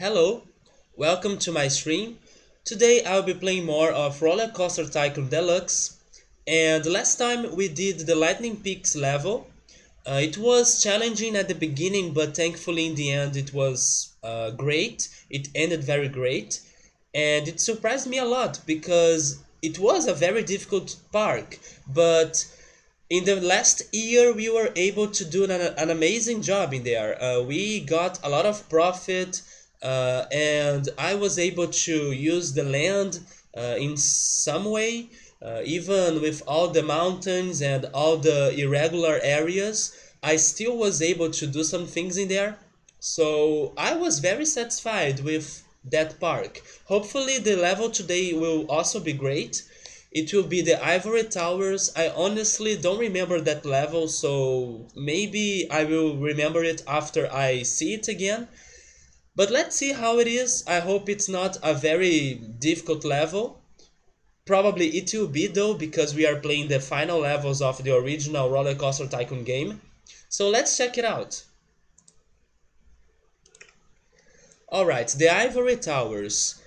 Hello, welcome to my stream. Today I'll be playing more of RollerCoaster Tycoon Deluxe. And last time we did the Lightning Peaks level. It was challenging at the beginning, but thankfully in the end it was great. It ended very great. And it surprised me a lot because it was a very difficult park. But in the last year we were able to do an amazing job in there. We got a lot of profit, and I was able to use the land in some way, even with all the mountains and all the irregular areas. I still was able to do some things in there. So I was very satisfied with that park. Hopefully the level today will also be great. It will be the Ivory Towers. I honestly don't remember that level, so maybe I will remember it after I see it again. But let's see how it is. I hope it's not a very difficult level. Probably it will be though, because we are playing the final levels of the original RollerCoaster Tycoon game. So let's check it out. Alright, the Ivory Towers.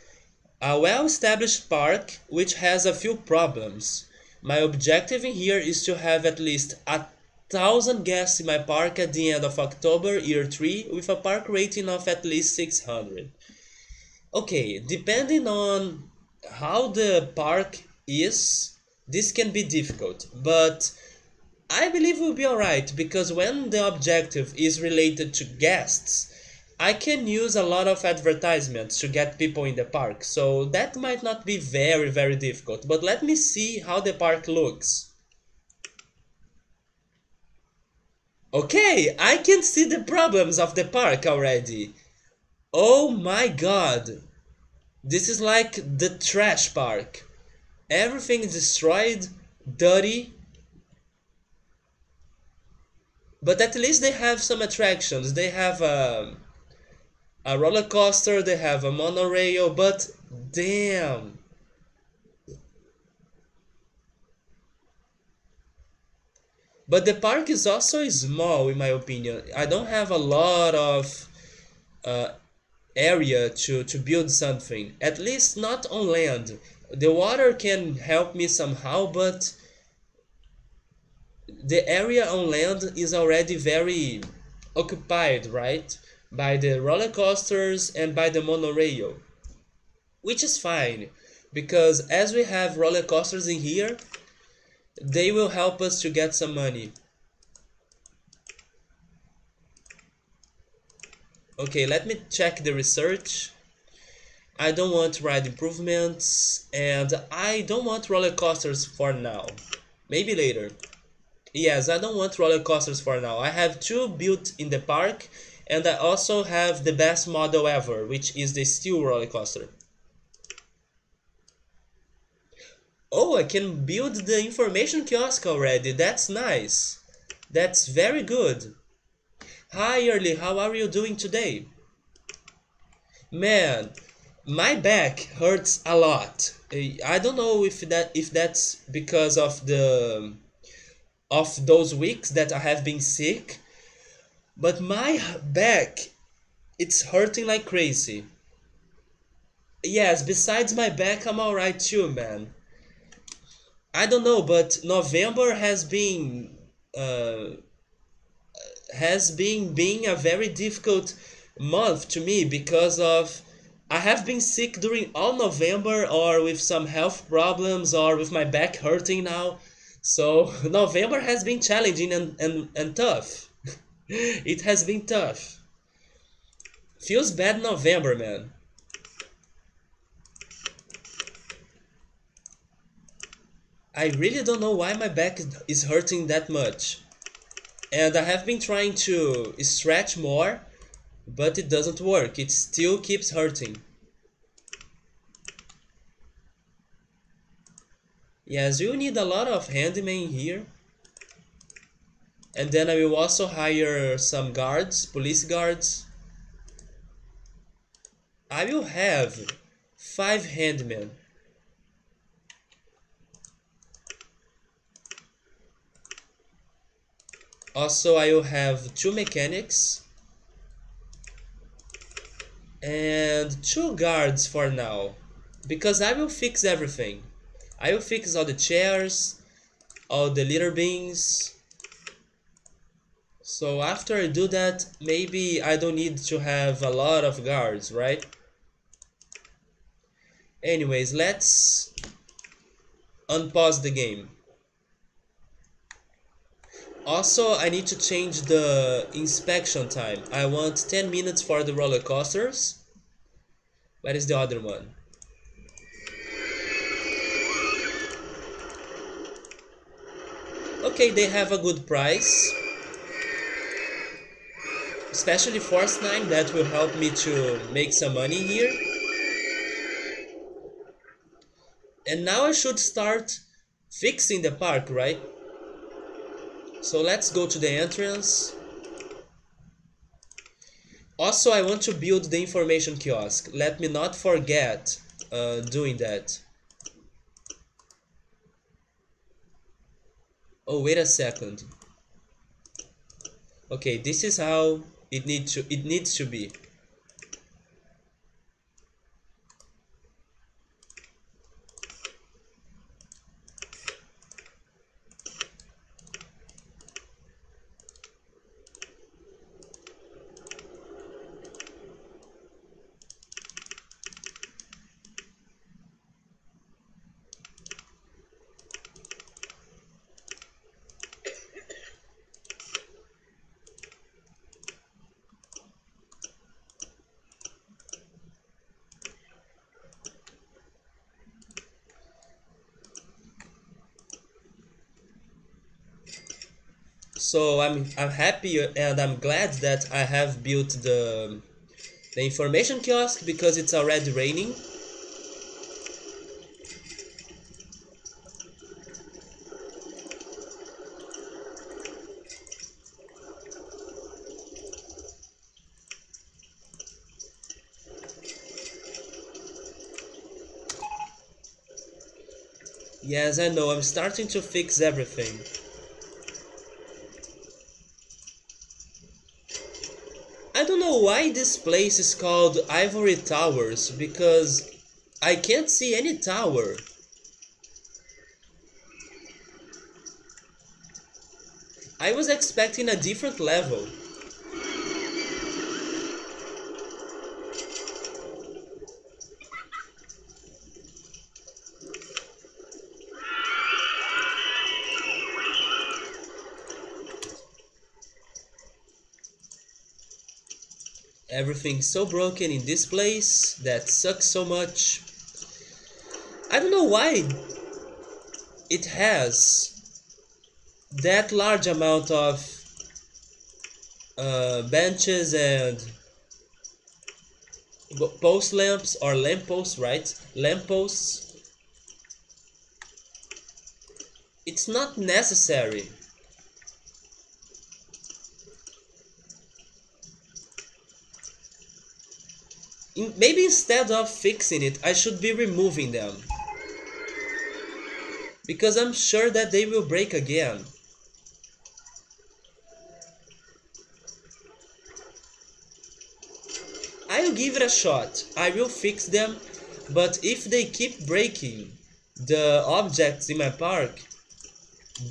A well-established park which has a few problems. My objective in here is to have at least 1,000 guests in my park at the end of October year 3 with a park rating of at least 600. Okay, depending on how the park is, this can be difficult, but I believe we'll be alright because when the objective is related to guests, I can use a lot of advertisements to get people in the park, so that might not be very difficult, but let me see how the park looks. Okay, I can see the problems of the park already. Oh my god, this is like the trash park. Everything is destroyed, dirty, but at least they have some attractions. They have a roller coaster, they have a monorail, but damn. But the park is also small in my opinion. I don't have a lot of uh, area to build something. At least not on land. The water can help me somehow, but the area on land is already very occupied, right? By the roller coasters and by the monorail. Which is fine, because as we have roller coasters in here, they will help us to get some money. Okay, let me check the research. I don't want ride improvements, and I don't want roller coasters for now. Maybe later. Yes, I don't want roller coasters for now. I have two built in the park, and I also have the best model ever, which is the steel roller coaster. Oh, I can build the information kiosk already. That's nice. That's very good. Hi, Early. How are you doing today? Man, my back hurts a lot. I don't know if that's because of those weeks that I have been sick, but my back it's hurting like crazy. Yes, besides my back, I'm alright too, man. I don't know, but November uh, has been being a very difficult month to me because of I have been sick during all November or with some health problems or with my back hurting now. So November has been challenging and tough. It has been tough. Feels bad November, man. I really don't know why my back is hurting that much. And I have been trying to stretch more, but it doesn't work. It still keeps hurting. Yes, you need a lot of handyman here. And then I will also hire some guards, police guards. I will have 5 handmen. Also, I will have 2 mechanics. and 2 guards for now, because I will fix everything. I will fix all the chairs, all the litter bins. So after I do that, maybe I don't need to have a lot of guards, right? Anyways, let's unpause the game. Also, I need to change the inspection time. I want 10 minutes for the roller coasters. Where is the other one? Okay, they have a good price. Especially Force 9, that will help me to make some money here. And now I should start fixing the park, right? So let's go to the entrance. Also, I want to build the information kiosk. Let me not forget doing that. Oh, wait a second. Okay, this is how it needs to be. So I'm happy and I'm glad that I have built the information kiosk because it's already raining. Yes, I know, I'm starting to fix everything. I don't know why this place is called Ivory Towers because I can't see any tower. I was expecting a different level. Everything's so broken in this place that sucks so much. I don't know why it has that large amount of benches and post lamps or lamp posts, right? Lamp posts. It's not necessary. Maybe instead of fixing it, I should be removing them. Because I'm sure that they will break again. I'll give it a shot. I will fix them, but if they keep breaking the objects in my park,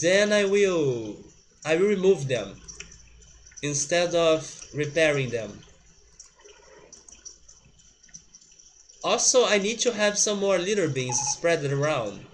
then I will remove them instead of repairing them. Also, I need to have some more litter bins spread around.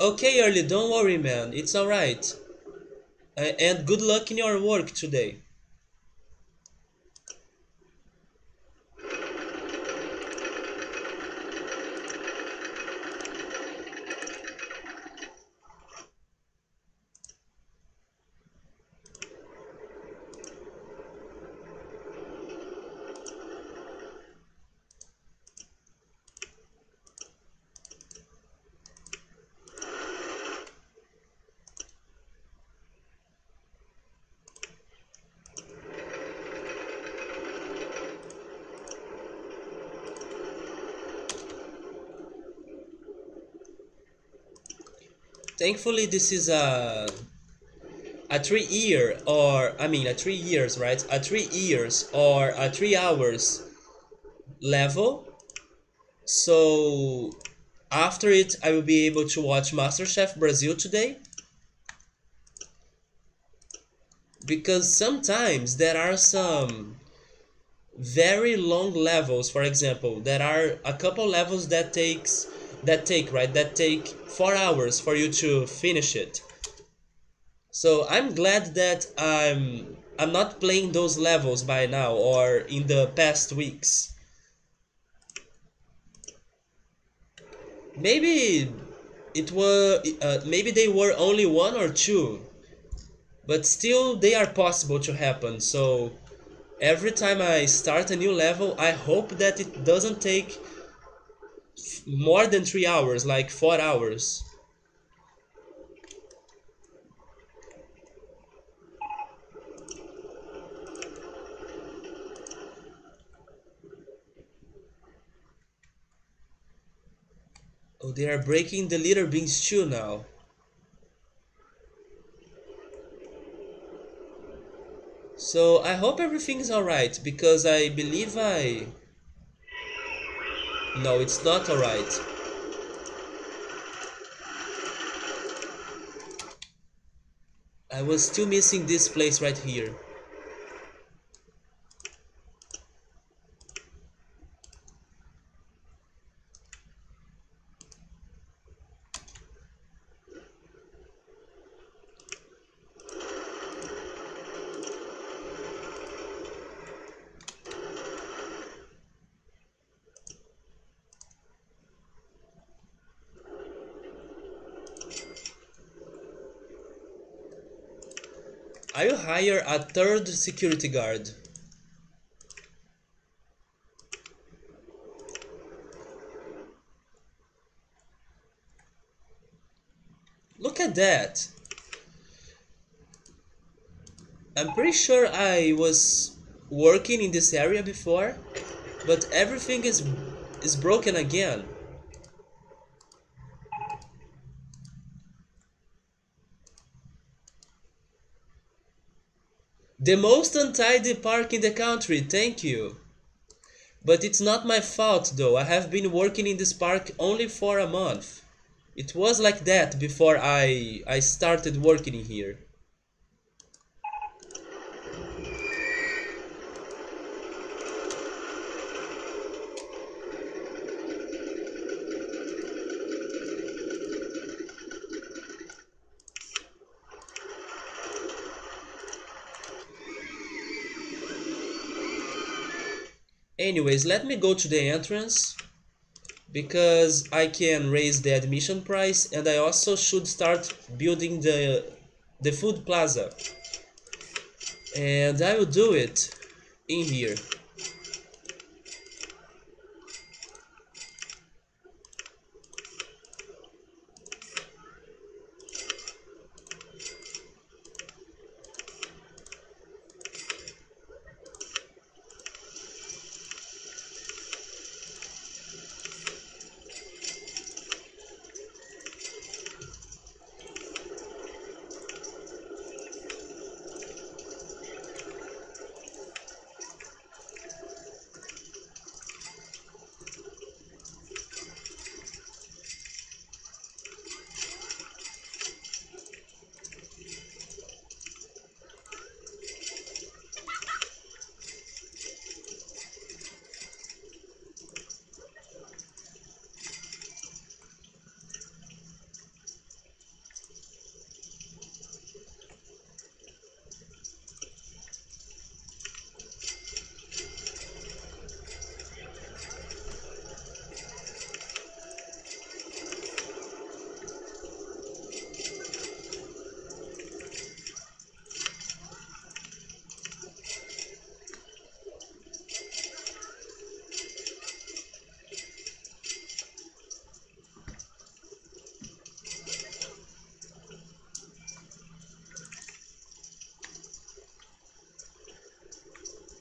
Okay, Early, don't worry, man. It's alright. And good luck in your work today. Thankfully, this is a 3 year, or I mean a 3 years, right? A 3 years or a 3 hours level. So after it, I will be able to watch MasterChef Brazil today, because sometimes there are some very long levels. For example, there are a couple levels that take 4 hours for you to finish it. So I'm glad that I'm not playing those levels by now or in the past weeks. Maybe maybe they were only one or two, but still they are possible to happen. So every time I start a new level, I hope that it doesn't take more than 3 hours, like 4 hours. Oh, they are breaking the litter beans too now. So I hope everything's alright, because I believe I... No, it's not alright. I was still missing this place right here. I will hire a third security guard. Look at that. I'm pretty sure I was working in this area before, but everything is broken again. The most untidy park in the country, thank you. But it's not my fault though, I have been working in this park only for a month. It was like that before I started working in here. Anyways, let me go to the entrance, because I can raise the admission price, and I also should start building the food plaza. And I will do it in here.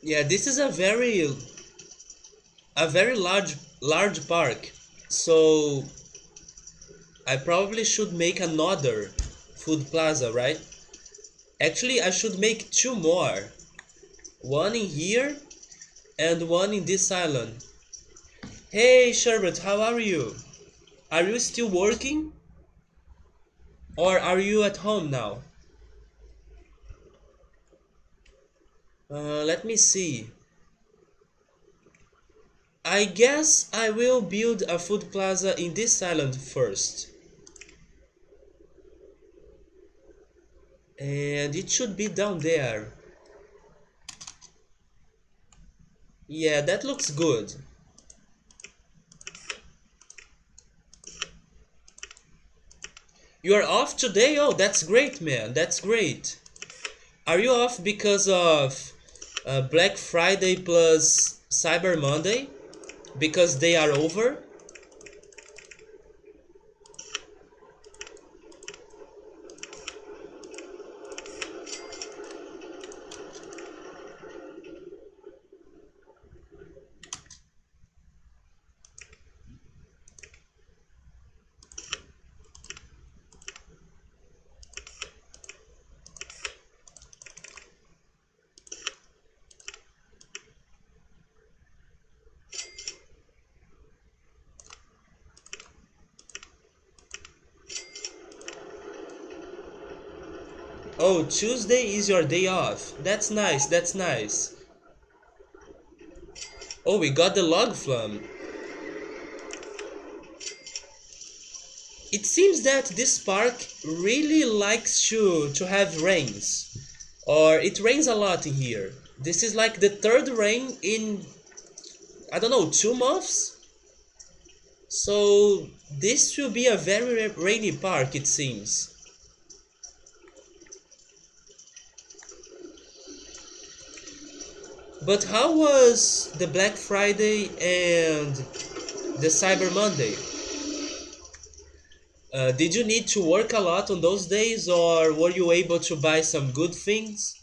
Yeah, this is a very large park. So I probably should make another food plaza, right? Actually, I should make two more. One in here and one in this island. Hey Sherbet, how are you? Are you still working? Or are you at home now? Let me see. I guess I will build a food plaza in this island first. And it should be down there. Yeah, that looks good. You are off today? Oh, that's great, man. That's great. Are you off because of Black Friday plus Cyber Monday? Because they are over? Oh, Tuesday is your day off. That's nice, that's nice. Oh, we got the log flam. It seems that this park really likes to have rains. Or it rains a lot in here. This is like the third rain in, I don't know, 2 months? So this will be a very rainy park, it seems. But how was the Black Friday and the Cyber Monday? Did you need to work a lot on those days, or were you able to buy some good things?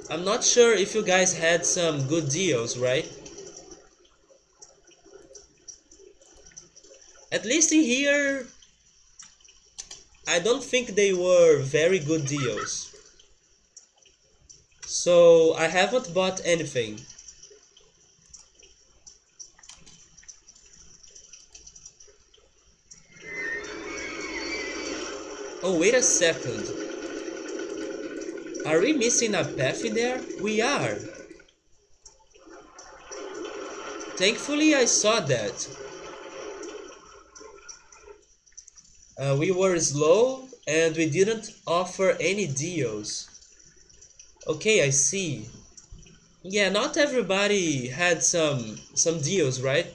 I'm not sure if you guys had some good deals, right? At least in here, I don't think they were very good deals. So I haven't bought anything. Oh, wait a second. Are we missing a path in there? We are. Thankfully, I saw that. We were slow and we didn't offer any deals. Okay, I see. Yeah, not everybody had some deals, right?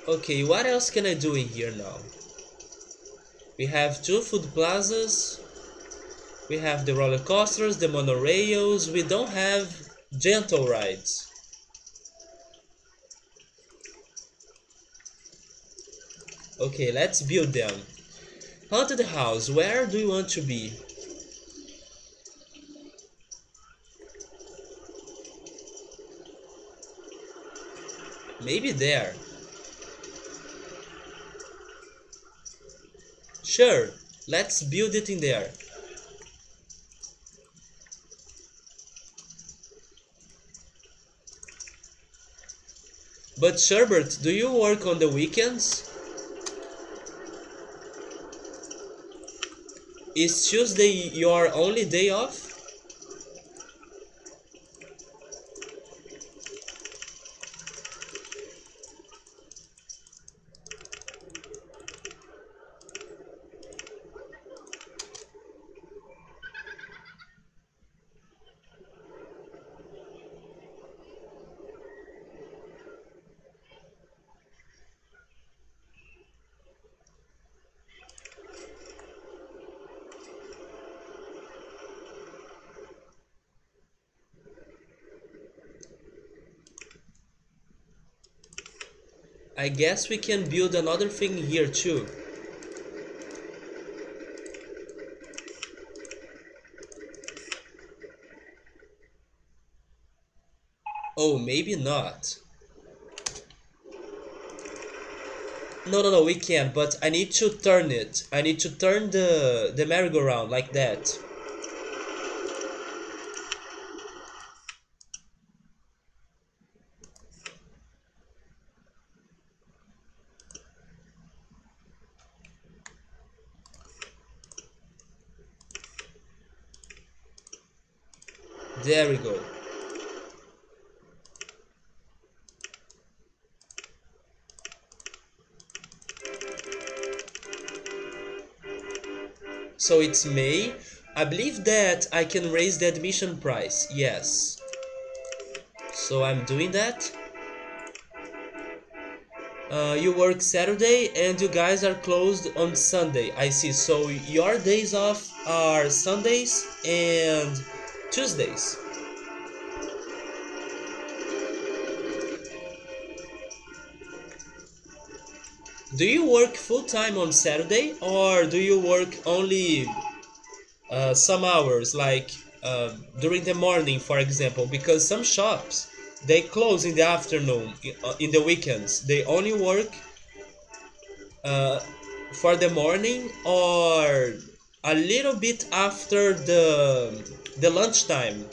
Okay, what else can I do in here now? We have two food plazas. We have the roller coasters, the monorails. We don't have gentle rides. Okay, let's build them. Haunted house, where do you want to be? Maybe there. Sure, let's build it in there. But Sherbert, do you work on the weekends? Is Tuesday your only day off? I guess we can build another thing here too. Oh, maybe not. No, we can, but I need to turn it. I need to turn the merry-go-round like that. There we go. So it's May. I believe that I can raise the admission price. Yes. So I'm doing that. You work Saturday and you guys are closed on Sunday. I see. So your days off are Sundays and Tuesdays. Do you work full time on Saturday or do you work only some hours, like during the morning, for example? Because some shops they close in the afternoon, in the weekends. They only work uh, for the morning or a little bit after the lunchtime,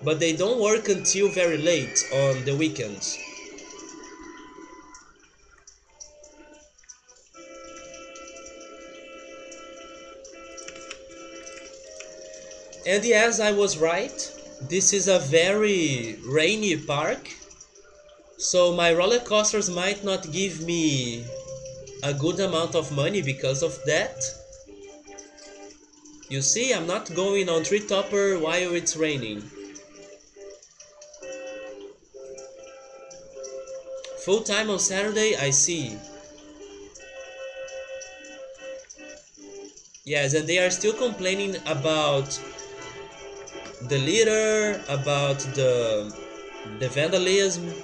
but they don't work until very late on the weekends. And yes, I was right. This is a very rainy park, so my roller coasters might not give me a good amount of money because of that. You see, I'm not going on Tree Topper while it's raining. Full time on Saturday, I see. Yes, and they are still complaining about the litter, about the vandalism,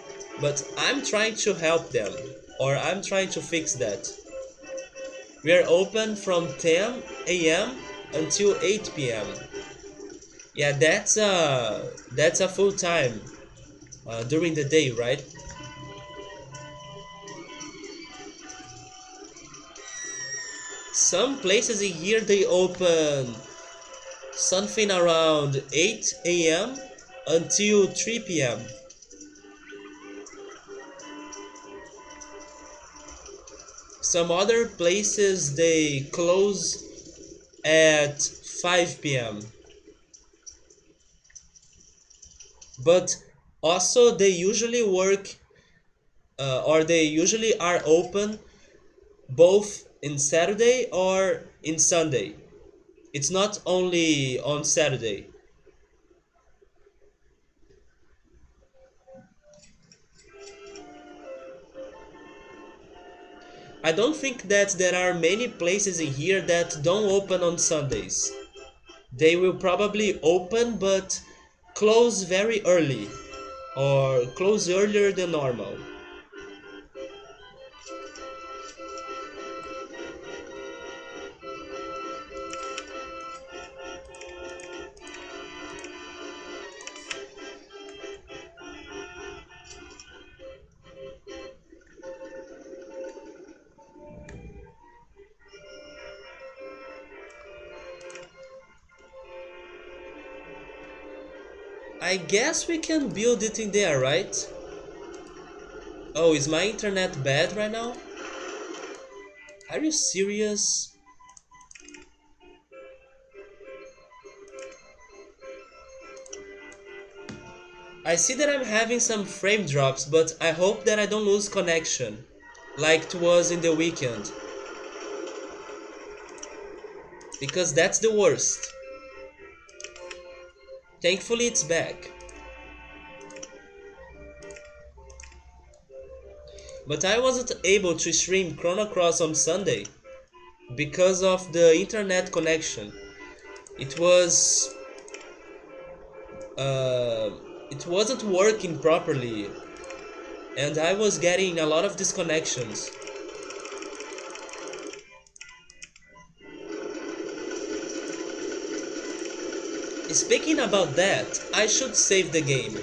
but I'm trying to help them, or I'm trying to fix that. We are open from 10 a.m. until 8 p.m. Yeah, that's a full time during the day, right? Some places in here they open something around 8 a.m. until 3 p.m. Some other places they close at 5 p.m. But also they usually work or they usually are open both in Saturday or in Sunday. It's not only on Saturday. I don't think that there are many places in here that don't open on Sundays. They will probably open but close very early or close earlier than normal. I guess we can build it in there, right? Oh, is my internet bad right now? Are you serious? I see that I'm having some frame drops, but I hope that I don't lose connection, like it was in the weekend. Because that's the worst. Thankfully it's back. But I wasn't able to stream Chrono Cross on Sunday because of the internet connection. It was uh, it wasn't working properly, and I was getting a lot of disconnections. Speaking about that, I should save the game.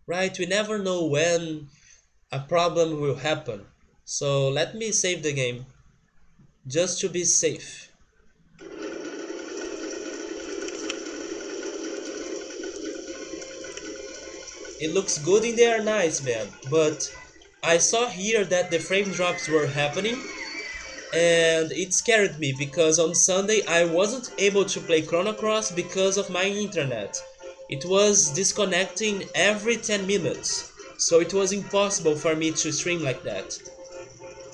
Right, we never know when a problem will happen. So let me save the game, just to be safe. It looks good in there, nice man, but I saw here that the frame drops were happening and it scared me because on Sunday I wasn't able to play Chrono Cross because of my internet. It was disconnecting every 10 minutes, so it was impossible for me to stream like that.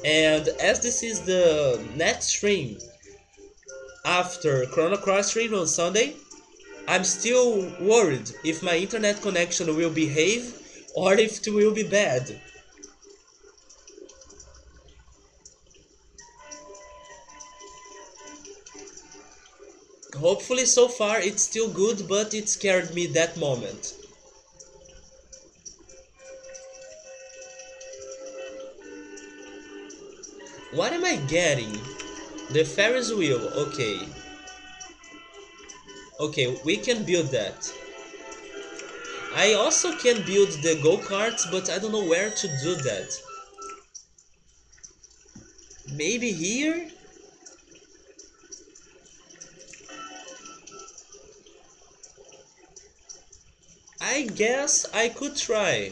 And as this is the next stream after Chrono Cross stream on Sunday, I'm still worried if my internet connection will behave or if it will be bad. Hopefully so far it's still good, but it scared me that moment. What am I getting? The Ferris wheel, okay. Okay, we can build that. I also can build the go-karts, but I don't know where to do that. Maybe here? I guess I could try.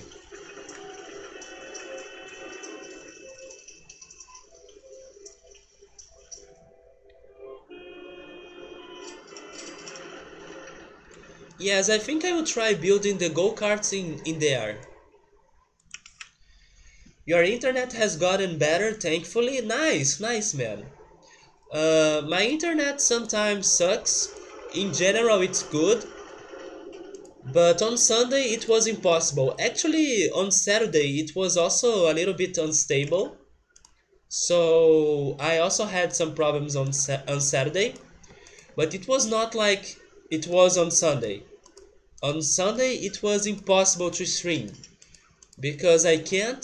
Yes, I think I will try building the go-karts in there. Your internet has gotten better, thankfully. Nice, nice man. My internet sometimes sucks. In general, it's good. But on Sunday, it was impossible. Actually, on Saturday, it was also a little bit unstable. So I also had some problems on Saturday. But it was not like it was on Sunday. On Sunday, it was impossible to stream. Because I can't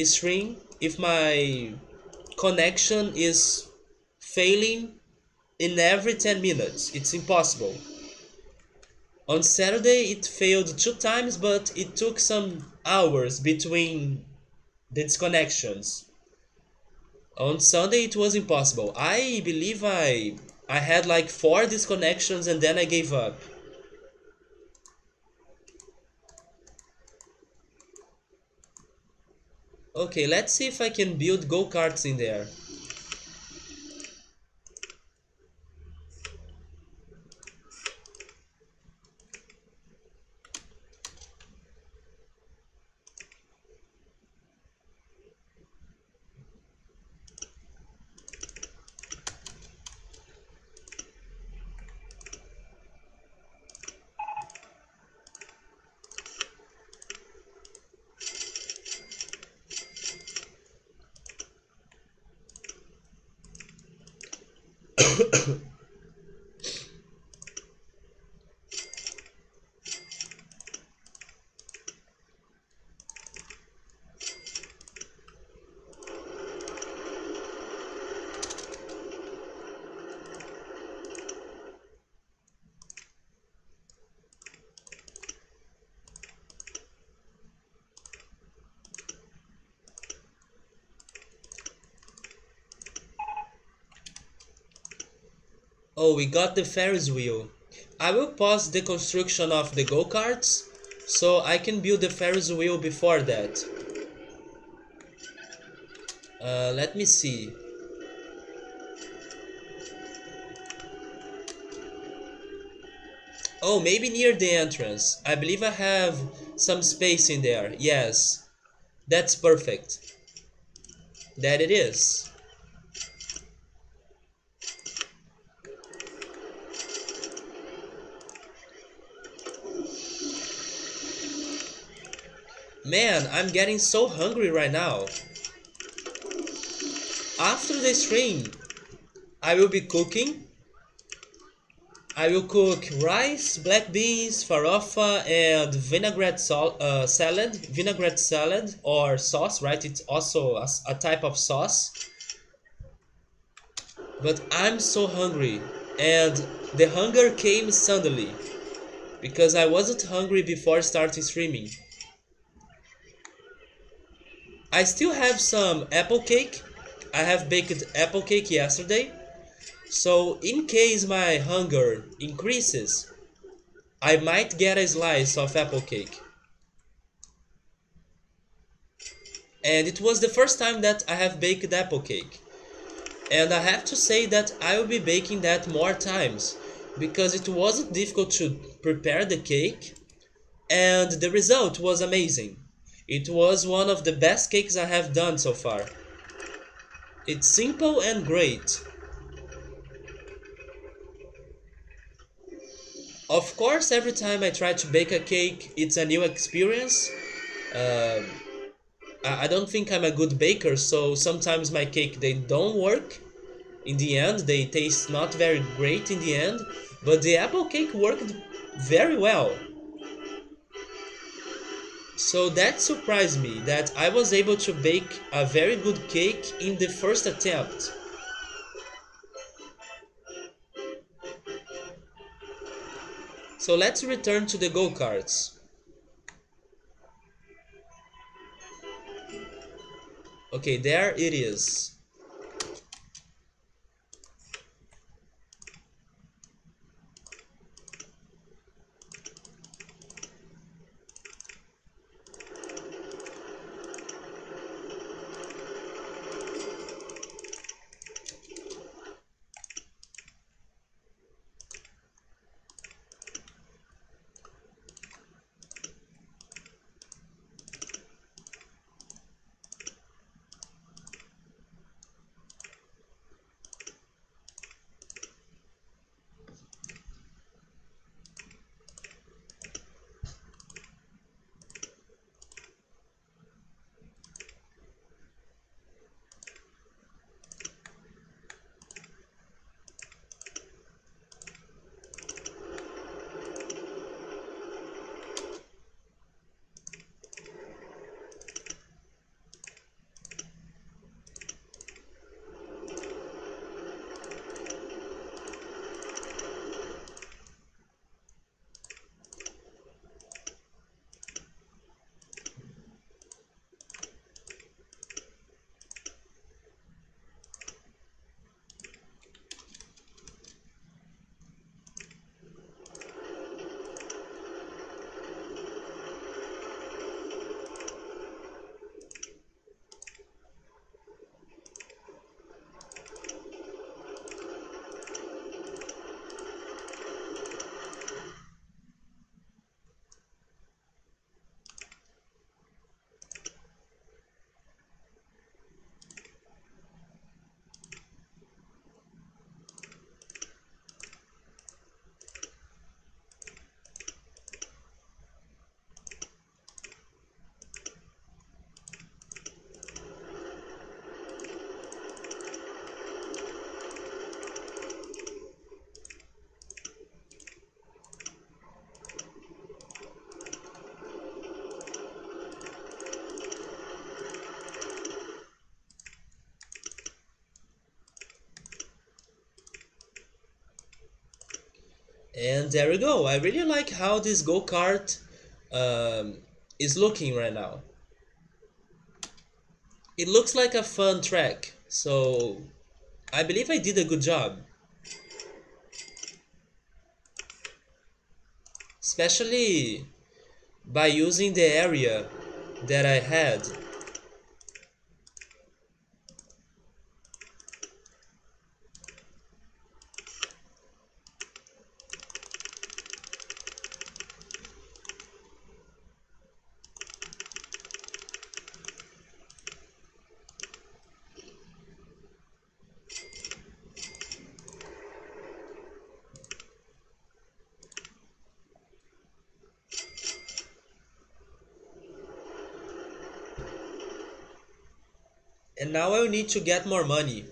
stream if my connection is failing in every 10 minutes. It's impossible. On Saturday it failed 2 times, but it took some hours between the disconnections. On Sunday it was impossible. I believe I had like 4 disconnections and then I gave up. Okay, let's see if I can build go-karts in there. Oh, we got the Ferris wheel. I will pause the construction of the go-karts so I can build the Ferris wheel before that. Let me see. Oh, maybe near the entrance. I believe I have some space in there. Yes, that's perfect. That it is. Man, I'm getting so hungry right now. After the stream, I will be cooking. I will cook rice, black beans, farofa, and vinaigrette salad or sauce, right? It's also a type of sauce. But I'm so hungry, and the hunger came suddenly because I wasn't hungry before starting streaming. I still have some apple cake. I have baked apple cake yesterday, so in case my hunger increases, I might get a slice of apple cake. And it was the first time that I have baked apple cake. And I have to say that I will be baking that more times because it wasn't difficult to prepare the cake and the result was amazing. It was one of the best cakes I have done so far. It's simple and great. Of course, every time I try to bake a cake, it's a new experience. Um I don't think I'm a good baker, so sometimes my cake they don't work. In the end, they taste not very great in the end, but the apple cake worked very well. So that surprised me that I was able to bake a very good cake in the first attempt. So let's return to the go-karts. Okay, there it is. And there we go. I really like how this go-kart um, is looking right now. It looks like a fun track, so I believe I did a good job. Especially by using the area that I had. And now I will need to get more money.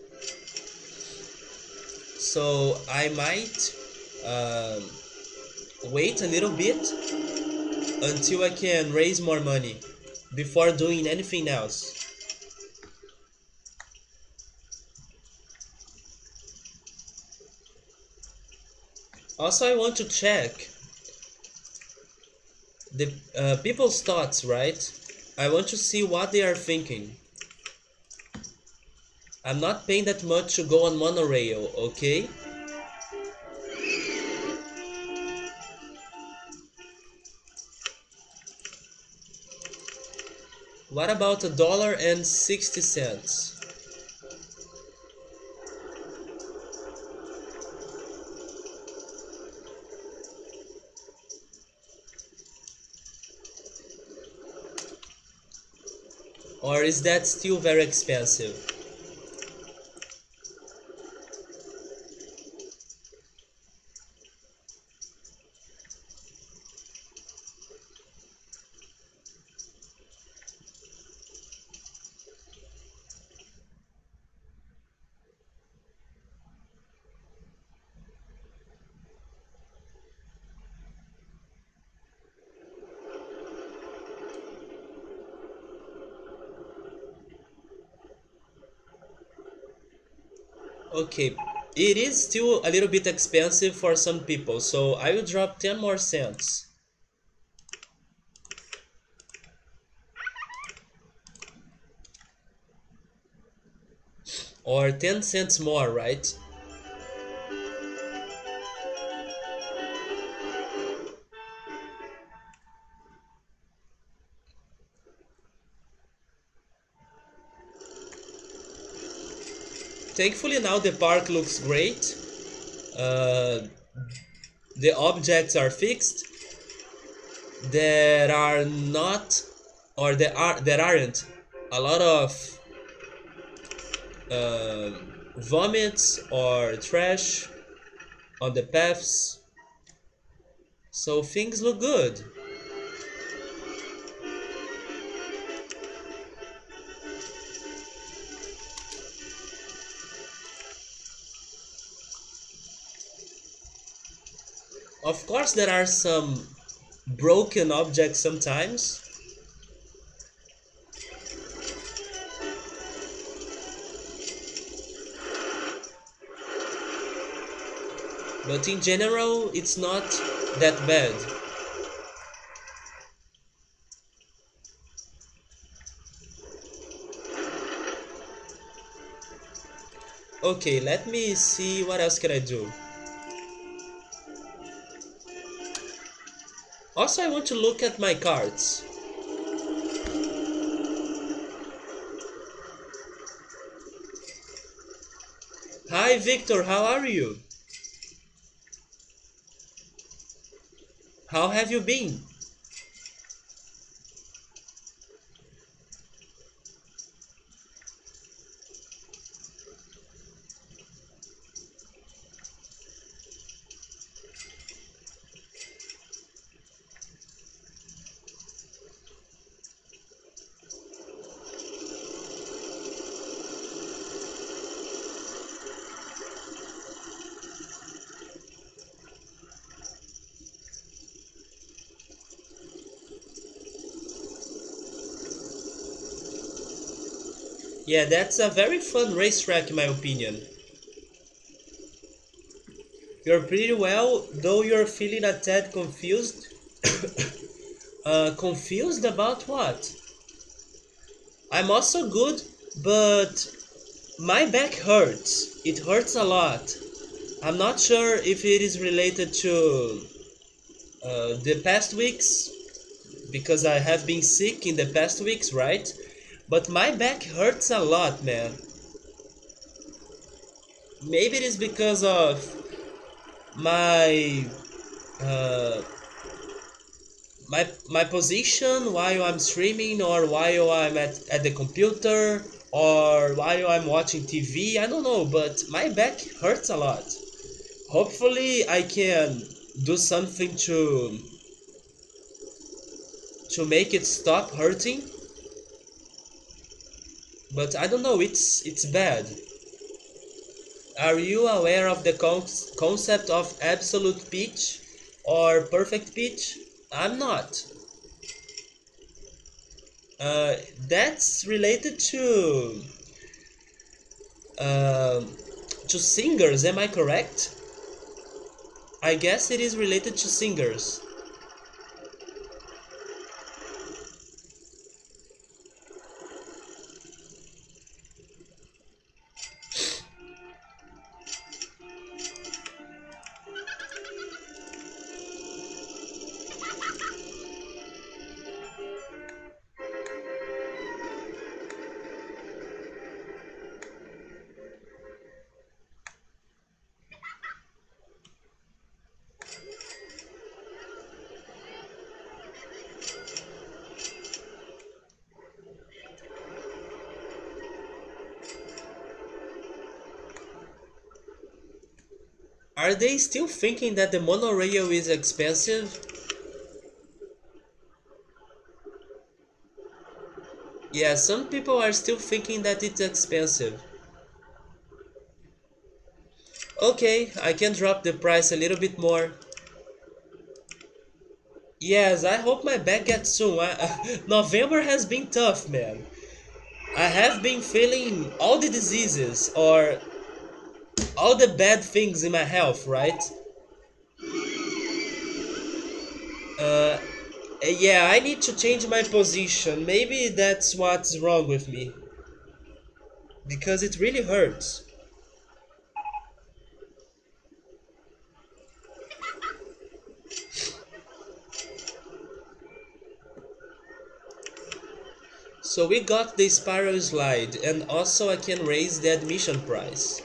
So I might um, wait a little bit until I can raise more money before doing anything else. Also, I want to check the people's thoughts, right? I want to see what they are thinking. I'm not paying that much to go on monorail, okay? What about $1.60? Or is that still very expensive? Okay, it is still a little bit expensive for some people, so I will drop 10 more cents. Or 10 cents more, right? Thankfully now the park looks great. Uh, the objects are fixed. There are not, or there aren't a lot of uh, vomits or trash on the paths. So things look good. Of course, there are some broken objects sometimes, but in general, it's not that bad. Okay, let me see what else can I do. Also, I want to look at my cards. Hi, Victor, how are you? How have you been? Yeah, that's a very fun racetrack in my opinion. You're pretty well, though you're feeling a tad confused. Confused about what? I'm also good, but my back hurts. It hurts a lot. I'm not sure if it is related to the past weeks, because I have been sick in the past weeks, right? But my back hurts a lot, man. Maybe it is because of my uh, my position while I'm streaming, or while I'm at the computer, or while I'm watching TV. I don't know, but my back hurts a lot. Hopefully I can do something to make it stop hurting, but I don't know, it's bad. Are you aware of the concept of absolute pitch or perfect pitch? I'm not. That's related um to singers, am I correct? I guess it is related to singers. Are they still thinking that the monorail is expensive? Yeah, some people are still thinking that it's expensive. Okay, I can drop the price a little bit more. Yes, I hope my back gets soon. November has been tough, man. I have been feeling all the diseases or all the bad things in my health, right? Uh, yeah, I need to change my position. Maybe that's what's wrong with me. Because it really hurts. So we got the spiral slide, and also I can raise the admission price.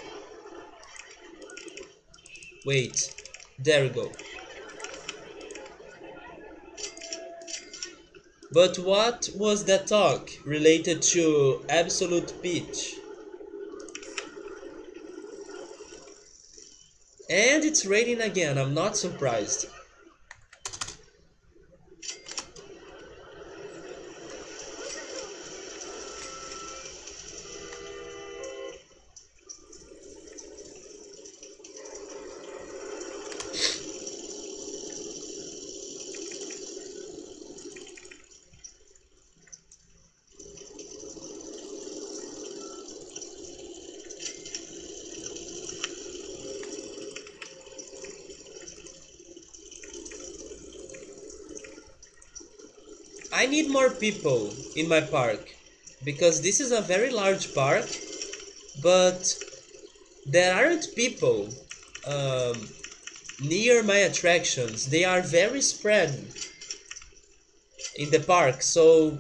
Wait, there we go. But what was that talk related to absolute pitch? And it's raining again, I'm not surprised. I need more people in my park because this is a very large park, but there aren't people um, near my attractions. They are very spread in the park, so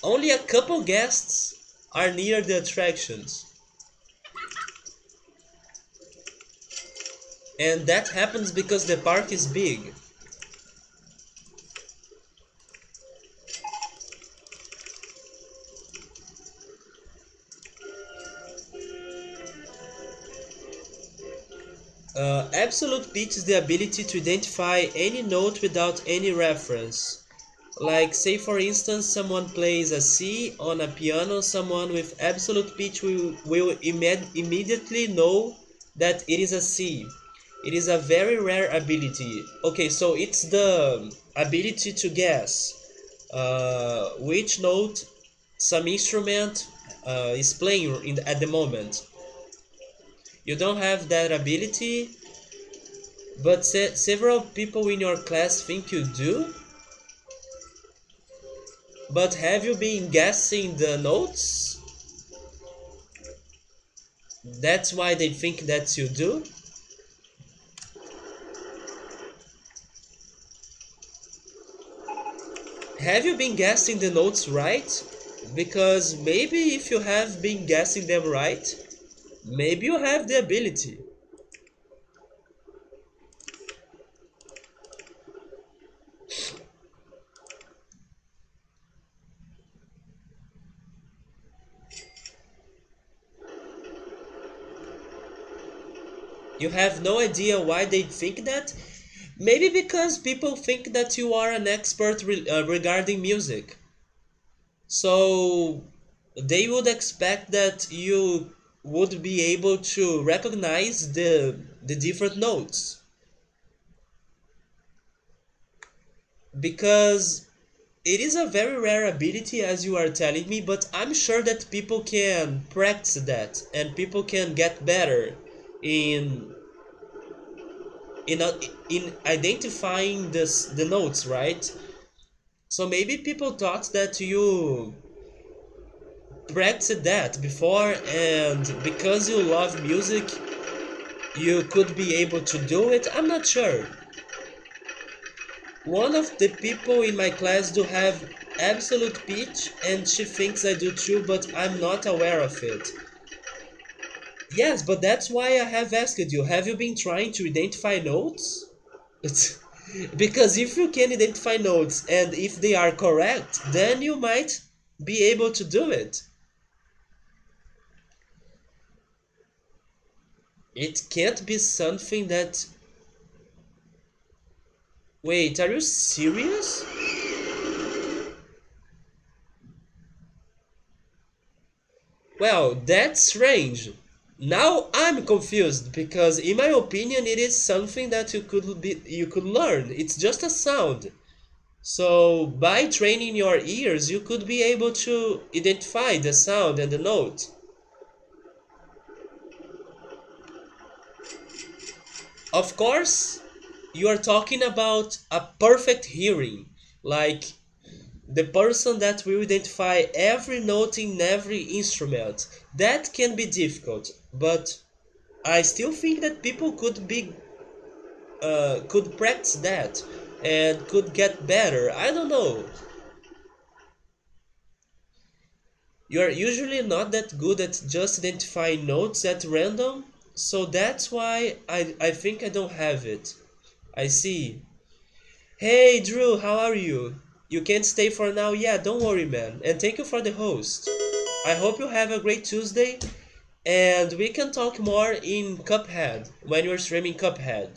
only a couple guests are near the attractions. And that happens because the park is big. Absolute pitch is the ability to identify any note without any reference. Like, say for instance, someone plays a C on a piano, someone with absolute pitch will immediately know that it is a C. It is a very rare ability. Okay, so it's the ability to guess which note some instrument is playing at the moment. You don't have that ability, but several people in your class think you do. But have you been guessing the notes? That's why they think that you do? Have you been guessing the notes right? Because maybe if you have been guessing them right, maybe you have the ability. You have no idea why they think that? Maybe because people think that you are an expert regarding music. So they would expect that you would be able to recognize the different notes, because it is a very rare ability as you are telling me, but I'm sure that people can practice that and people can get better in in in identifying the notes, right? So maybe people thought that you practiced that before, and because you love music you could be able to do it. I'm not sure. One of the people in my class do have absolute pitch and she thinks I do too, but I'm not aware of it. Yes, but that's why I have asked you. Have you been trying to identify notes? It's, because if you can identify notes and if they are correct, then you might be able to do it. It can't be something that... Wait, are you serious? Well, that's strange. Now I'm confused because in my opinion it is something that you could learn. It's just a sound. So by training your ears you could be able to identify the sound and the note. Of course, you are talking about a perfect hearing, like the person that will identify every note in every instrument. That can be difficult, but I still think that people could practice that and could get better. I don't know. You're usually not that good at just identifying notes at random, so that's why I think I don't have it. I see. Hey Drew, how are you? You can't stay for now? Yeah, don't worry, man. And thank you for the host. I hope you have a great Tuesday, and we can talk more in Cuphead when you're streaming Cuphead.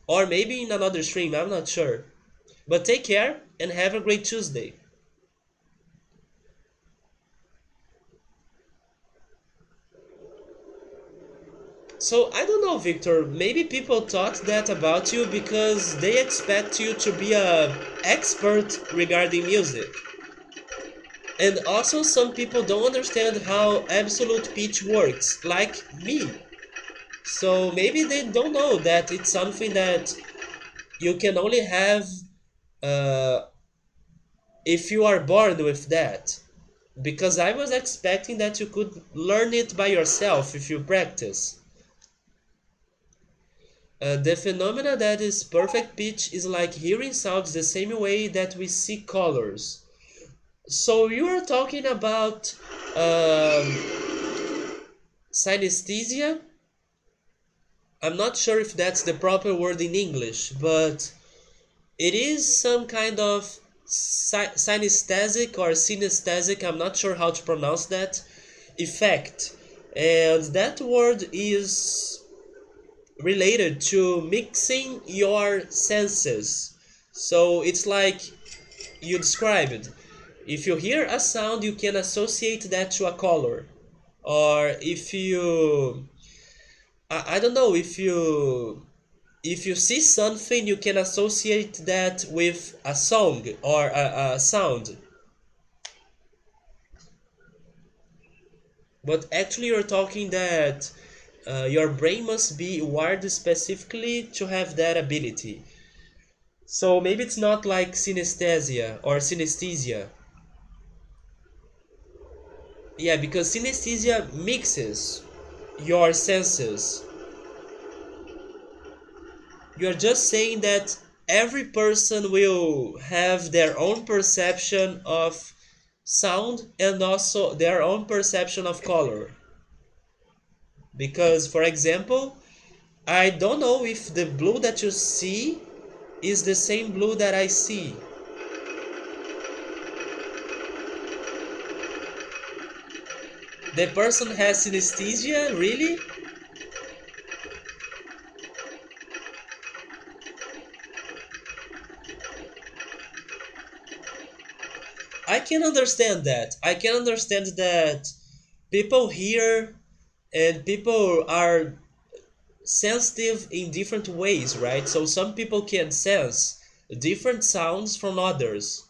Or maybe in another stream, I'm not sure. But take care and have a great Tuesday. So I don't know, Victor. Maybe people thought that about you because they expect you to be a expert regarding music. And also some people don't understand how absolute pitch works, like me. So maybe they don't know that it's something that you can only have uh, if you are born with that. Because I was expecting that you could learn it by yourself if you practice. The phenomena that is perfect pitch is like hearing sounds the same way that we see colors. So you are talking about synesthesia. I'm not sure if that's the proper word in English, but it is some kind of synesthetic or synesthetic, I'm not sure how to pronounce that, effect. And that word is related to mixing your senses. So it's like you described. If you hear a sound, you can associate that to a color. Or if you... I don't know, if you see something, you can associate that with a song or a sound. But actually you're talking that your brain must be wired specifically to have that ability. So maybe it's not like synesthesia or synesthesia. Yeah, because synesthesia mixes your senses. You're just saying that every person will have their own perception of sound and also their own perception of color. Because, for example, I don't know if the blue that you see is the same blue that I see. The person has synesthesia, really? I can understand that. I can understand that people hear and people are sensitive in different ways, right? So some people can sense different sounds from others.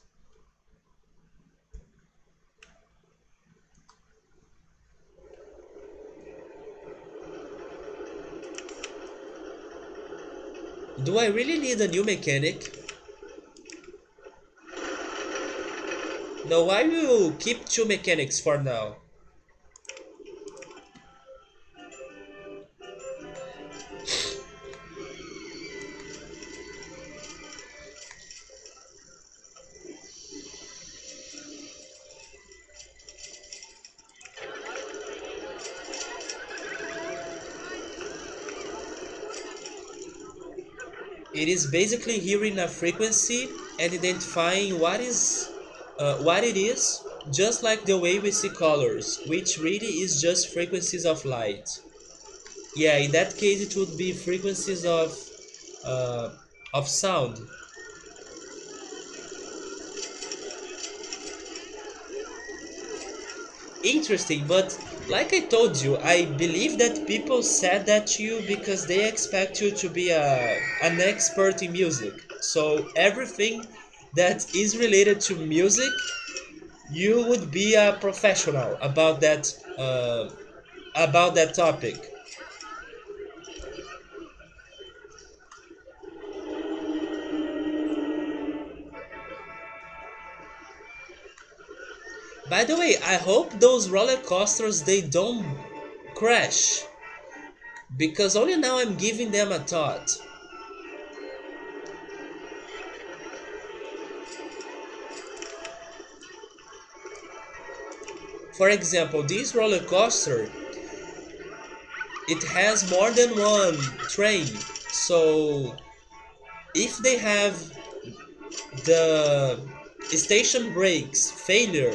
Do I really need a new mechanic? No, I will keep two mechanics for now. It is basically hearing a frequency and identifying what it is, just like the way we see colors, which really is just frequencies of light. Yeah, in that case, it would be frequencies uh, of sound. Interesting, but like I told you, I believe that people said that to you because they expect you to be an expert in music. So everything that is related to music, you would be a professional about that topic. By the way, I hope those roller coasters they don't crash because only now I'm giving them a thought. For example, this roller coaster it has more than one train. So if they have the station brakes failure,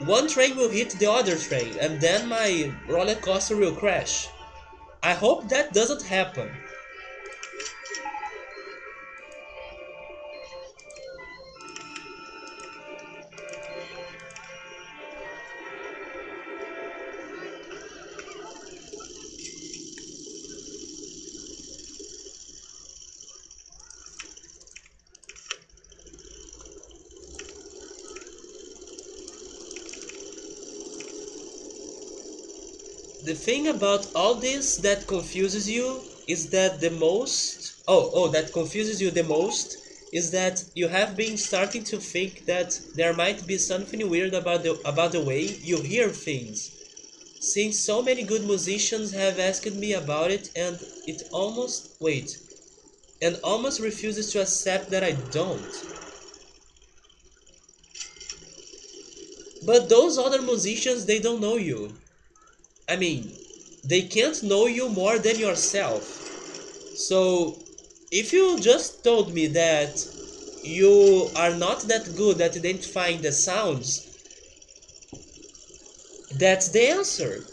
one train will hit the other train and then my roller coaster will crash. I hope that doesn't happen. The thing about all this that confuses you is that that confuses you the most is that you have been starting to think that there might be something weird about the way you hear things. Since so many good musicians have asked me about it and almost refuses to accept that I don't. But those other musicians they don't know you. I mean, they can't know you more than yourself. So, if you just told me that you are not that good at identifying the sounds, that's the answer.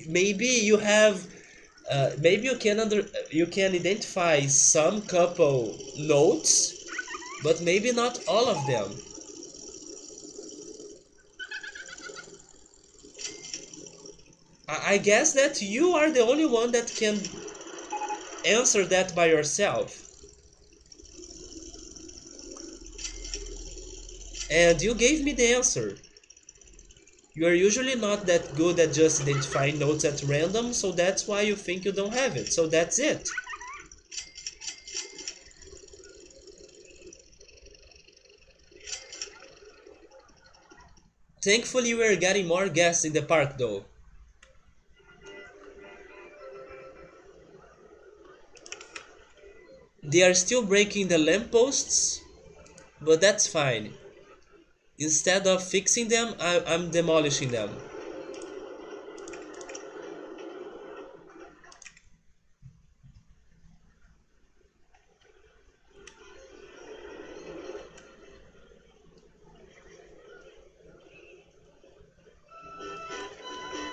Maybe you have, maybe you can identify some couple notes, but maybe not all of them. I guess that you are the only one that can answer that by yourself. And you gave me the answer. You are usually not that good at just identifying notes at random, so that's why you think you don't have it. So that's it. Thankfully, we're getting more guests in the park though. They are still breaking the lampposts, but that's fine. Instead of fixing them, I'm demolishing them.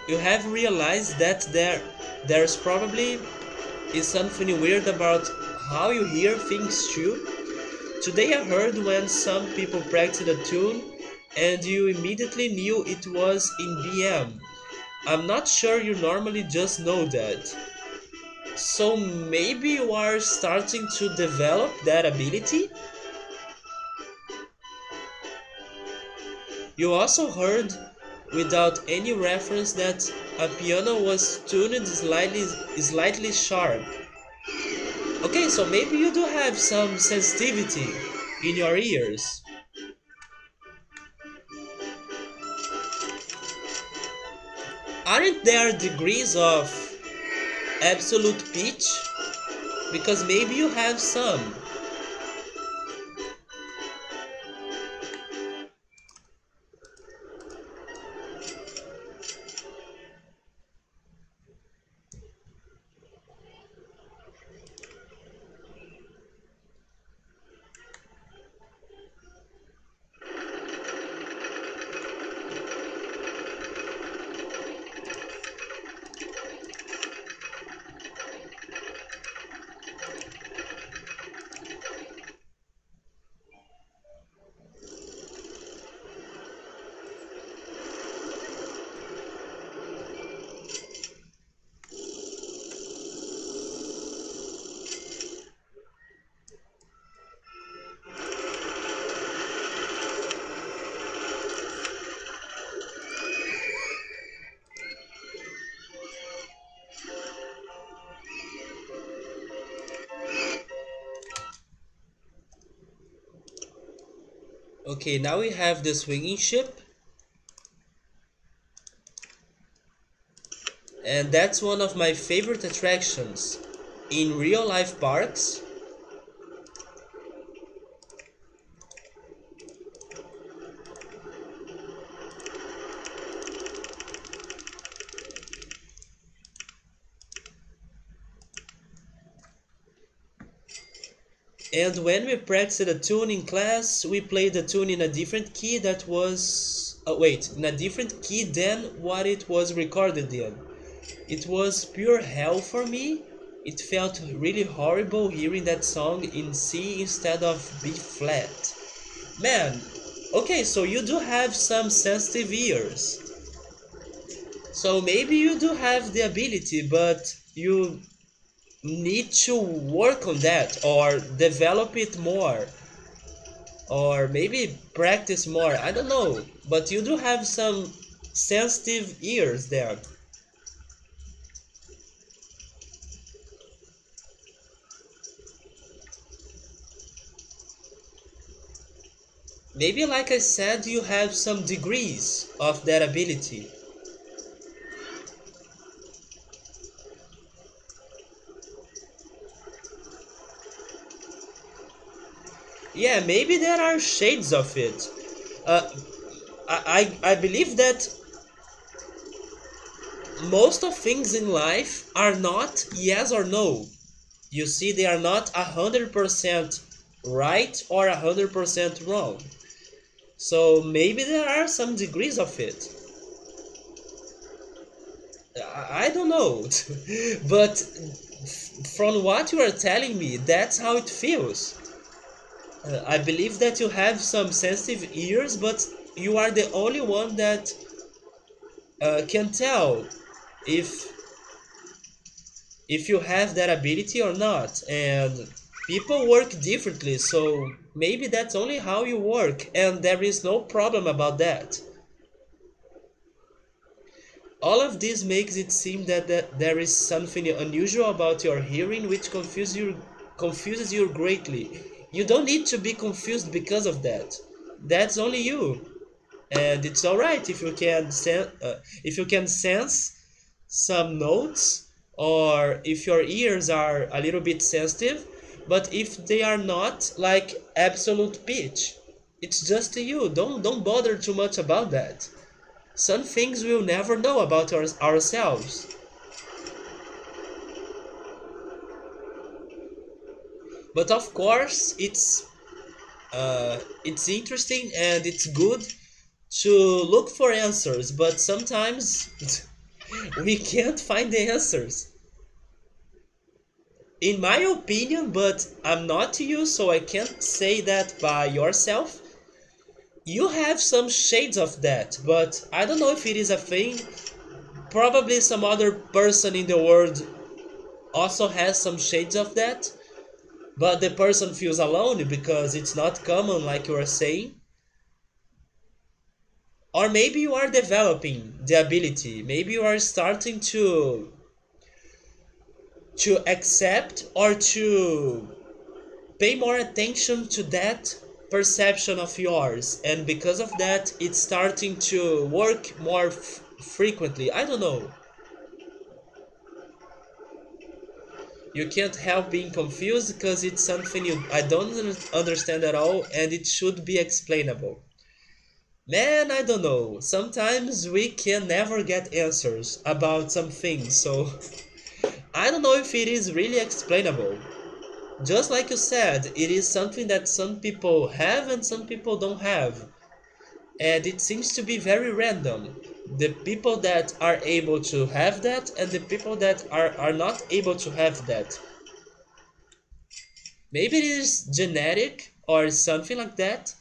You have realized that there's probably is something weird about how you hear things too. Today I heard when some people practiced a tune and you immediately knew it was in BM. I'm not sure you normally just know that. So maybe you are starting to develop that ability? You also heard, without any reference, that a piano was tuned slightly sharp. Okay, so maybe you do have some sensitivity in your ears. Aren't there degrees of absolute pitch? Because maybe you have some. Okay, now we have the swinging ship, and that's one of my favorite attractions in real life parks. And when we practiced a tune in class, we played the tune in a different key that was. In a different key than what it was recorded in. It was pure hell for me. It felt really horrible hearing that song in C instead of B flat. Man, okay, so you do have some sensitive ears. So maybe you do have the ability, but you need to work on that or develop it more or maybe practice more. I don't know, but you do have some sensitive ears there. Maybe, like I said, you have some degrees of that ability. Yeah, maybe there are shades of it. Uh, I believe that most of things in life are not yes or no. You see, they are not 100% right or 100% wrong. So maybe there are some degrees of it. I don't know. But from what you are telling me, that's how it feels. I believe that you have some sensitive ears, but you are the only one that can tell if you have that ability or not. And people work differently, so maybe that's only how you work, and there is no problem about that. All of this makes it seem that there is something unusual about your hearing which confuses you greatly. You don't need to be confused because of that. That's only you. And it's alright if you can if you can sense some notes or if your ears are a little bit sensitive, but if they are not like absolute pitch, it's just you. Don't bother too much about that. Some things we'll never know about ourselves. But of course, it's interesting and it's good to look for answers, but sometimes we can't find the answers. In my opinion, but I'm not you, so I can't say that by yourself. You have some shades of that, but I don't know if it is a thing Probably some other person in the world also has some shades of that, but the person feels alone because it's not common, like you are saying. Or maybe you are developing the ability. Maybe you are starting to accept or to pay more attention to that perception of yours, and because of that it's starting to work more frequently. I don't know. You can't help being confused because it's something I don't understand at all, and it should be explainable. Man, I don't know. Sometimes we can never get answers about some things, so I don't know if it is really explainable. Just like you said, it is something that some people have and some people don't have. And it seems to be very random. The people that are able to have that and the people that are not able to have that. Maybe it is genetic or something like that.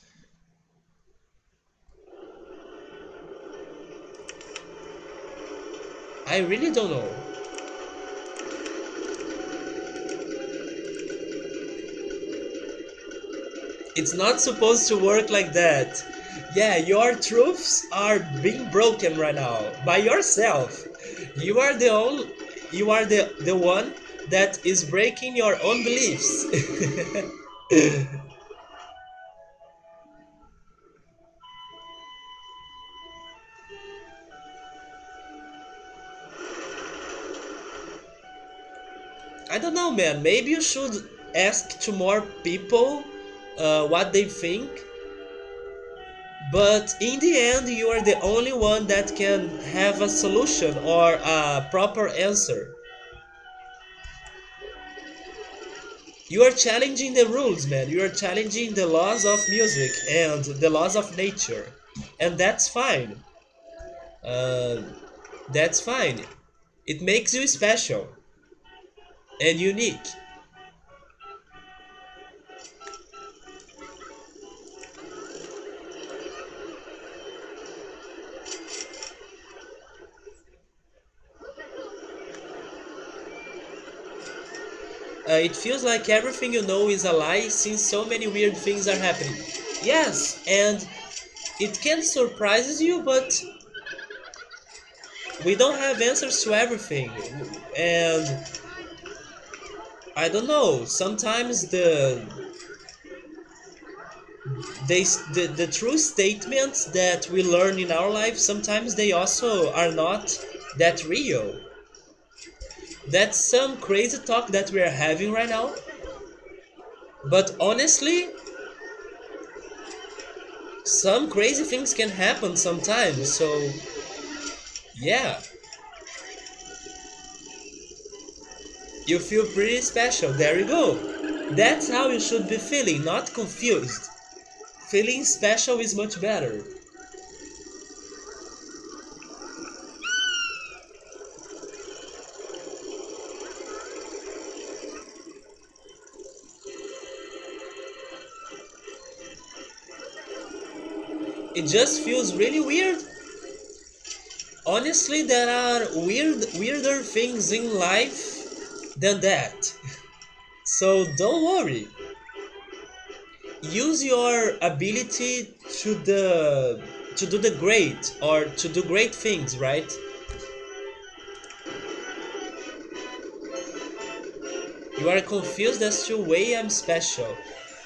I really don't know. It's not supposed to work like that. Yeah, your truths are being broken right now by yourself. You are the only, you are the one that is breaking your own beliefs. I don't know, man. Maybe you should ask to more people what they think. But in the end, you are the only one that can have a solution or a proper answer. You are challenging the rules, man. You are challenging the laws of music and the laws of nature. And that's fine. Uh, that's fine. It makes you special and unique. It feels like everything you know is a lie since so many weird things are happening. Yes, and it can surprise you, but we don't have answers to everything. And I don't know, sometimes the true statements that we learn in our life, sometimes they also are not that real. That's some crazy talk that we are having right now. But honestly, some crazy things can happen sometimes. So, yeah, you feel pretty special. There you go. That's how you should be feeling, not confused. Feeling special is much better. It just feels really weird. Honestly, there are weirder things in life than that. So don't worry. Use your ability to do the great or to do great things, right? You are confused as to why I'm special.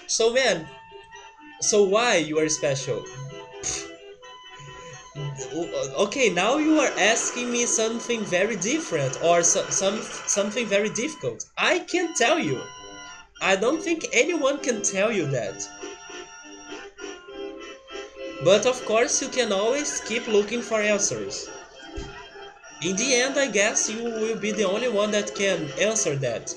So man, so why you are special? Okay, now you are asking me something very different or something very difficult. I can't tell you. I don't think anyone can tell you that. But of course, you can always keep looking for answers. In the end, I guess you will be the only one that can answer that.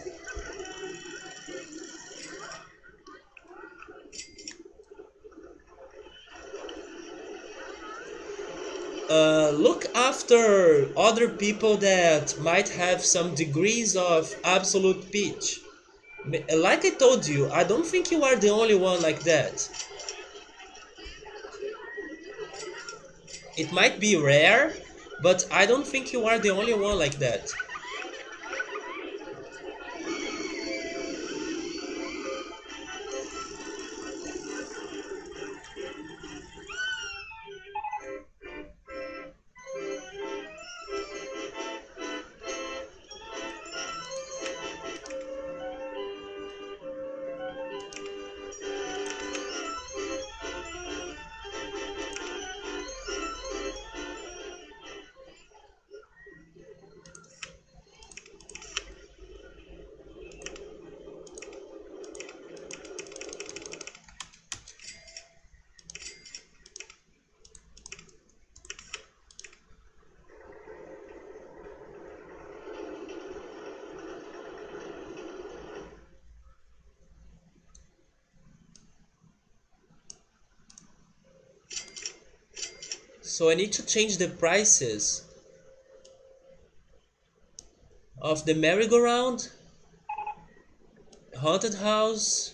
Look after other people that might have some degrees of absolute pitch. Like I told you, I don't think you are the only one like that. It might be rare, But I don't think you are the only one like that. So I need to change the prices of the merry-go-round, haunted house,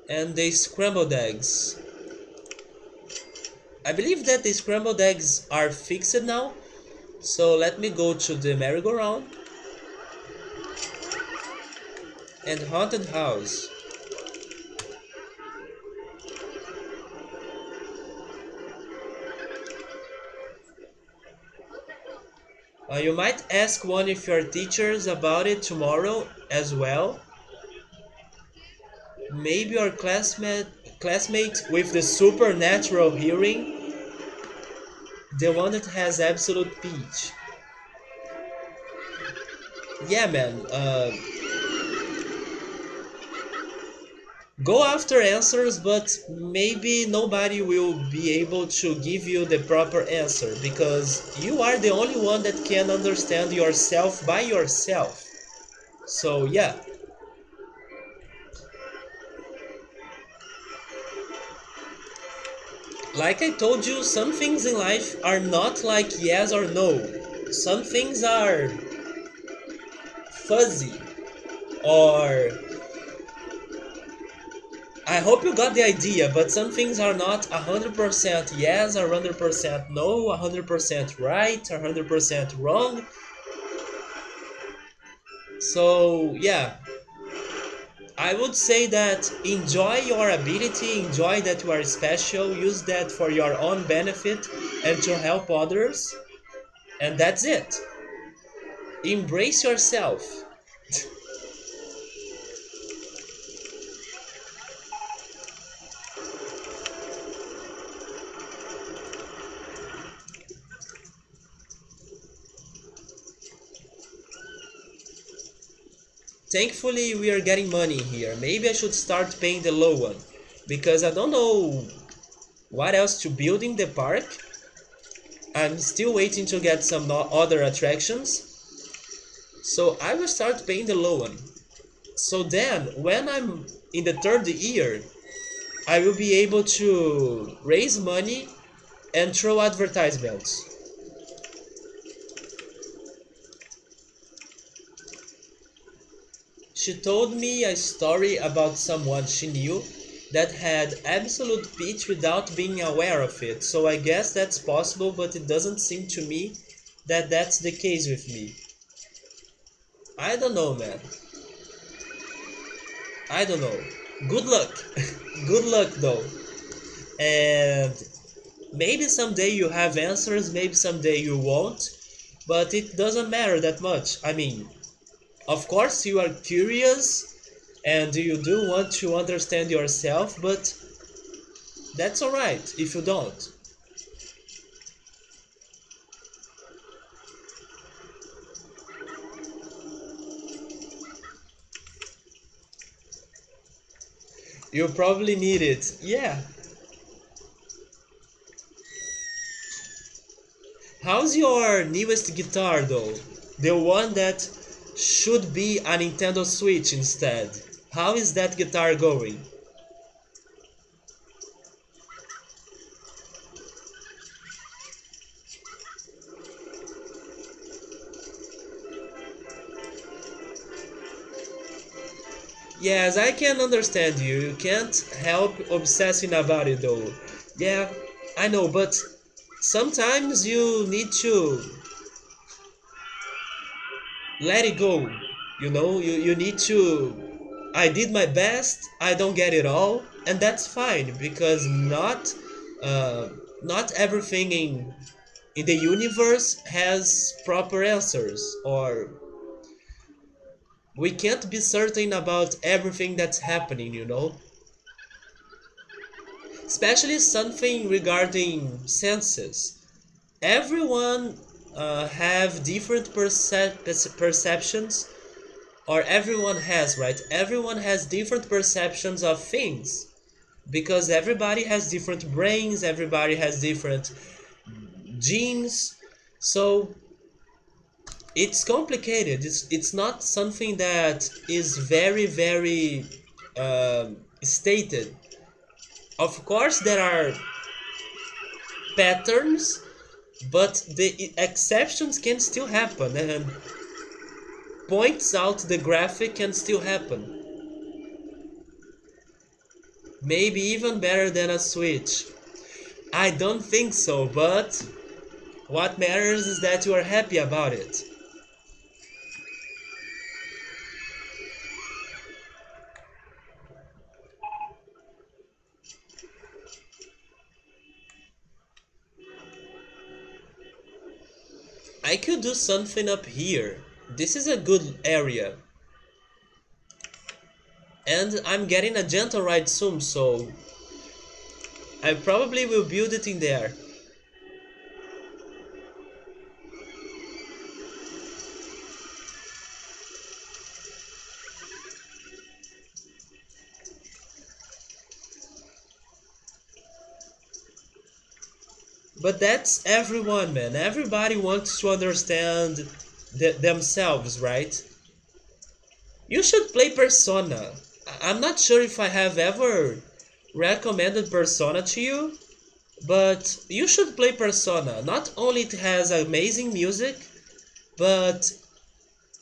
and the scrambled eggs. I believe that the scrambled eggs are fixed now, so let me go to the merry-go-round and haunted house. You might ask one of your teachers about it tomorrow as well. Maybe your classmate with the supernatural hearing, the one that has absolute speech. Yeah, man. Go after answers, but maybe nobody will be able to give you the proper answer because you are the only one that can understand yourself by yourself. So, yeah. Like I told you, some things in life are not like yes or no. Some things are fuzzy, or I hope you got the idea, but some things are not 100% yes or 100% no, 100% right, 100% wrong. So, yeah, I would say that enjoy your ability, enjoy that you are special, use that for your own benefit and to help others, and that's it. Embrace yourself. Thankfully, we are getting money here. Maybe I should start paying the low one, because I don't know what else to build in the park. I'm still waiting to get some other attractions, so I will start paying the low one. So then, when I'm in the third year, I will be able to raise money and throw advertisements. She told me a story about someone she knew that had absolute pitch without being aware of it, so I guess that's possible, but it doesn't seem to me that that's the case with me. I don't know, man. I don't know. Good luck. Good luck, though. And maybe someday you have answers, maybe someday you won't, but it doesn't matter that much. I mean, of course you are curious and you do want to understand yourself, but that's alright if you don't. You probably need it. Yeah. How's your newest guitar though? The one that should be a Nintendo Switch instead. How is that guitar going? Yes, I can understand you. You can't help obsessing about it though. Yeah, I know, but sometimes you need to let it go. You need to. I did my best, I don't get it all, and that's fine because uh, not everything in the universe has proper answers, or we can't be certain about everything that's happening. Especially something regarding senses. Everyone have different perceptions, or everyone has, right? Everyone has different perceptions of things because everybody has different brains, everybody has different genes. So it's complicated. It's not something that is very stated. Of course, there are patterns, but the exceptions can still happen, and points out the graphic can still happen. Maybe even better than a switch. I don't think so, but what matters is that you are happy about it. I could do something up here. This is a good area. And I'm getting a gentle ride soon, so I probably will build it in there. But that's everyone, man. Everybody wants to understand themselves, right? You should play Persona. I'm not sure if I have ever recommended Persona to you, but you should play Persona. Not only it has amazing music, but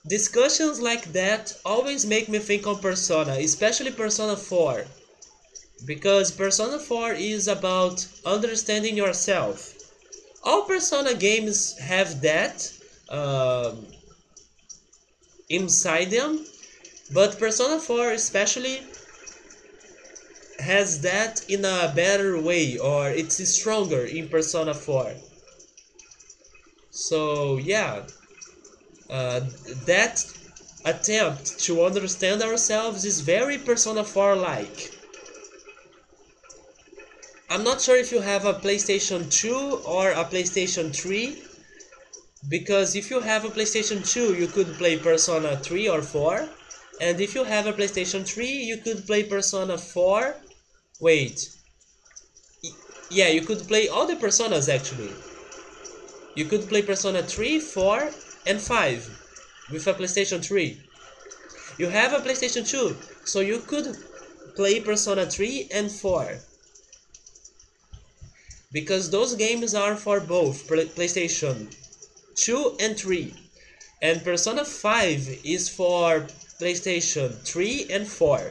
discussions like that always make me think of Persona, especially Persona 4. Because Persona 4 is about understanding yourself. All Persona games have that um, inside them, but Persona 4 especially has that in a better way, or it's stronger in Persona 4. So yeah, uh, that attempt to understand ourselves is very Persona 4 like. I'm not sure if you have a PlayStation 2 or a PlayStation 3, because if you have a PlayStation 2, you could play Persona 3 or 4, and if you have a PlayStation 3, you could play Persona 4. Wait, yeah, you could play all the Personas actually. You could play Persona 3, 4, and 5 with a PlayStation 3. You have a PlayStation 2, so you could play Persona 3 and 4. Because those games are for both PlayStation 2 and 3. And Persona 5 is for PlayStation 3 and 4.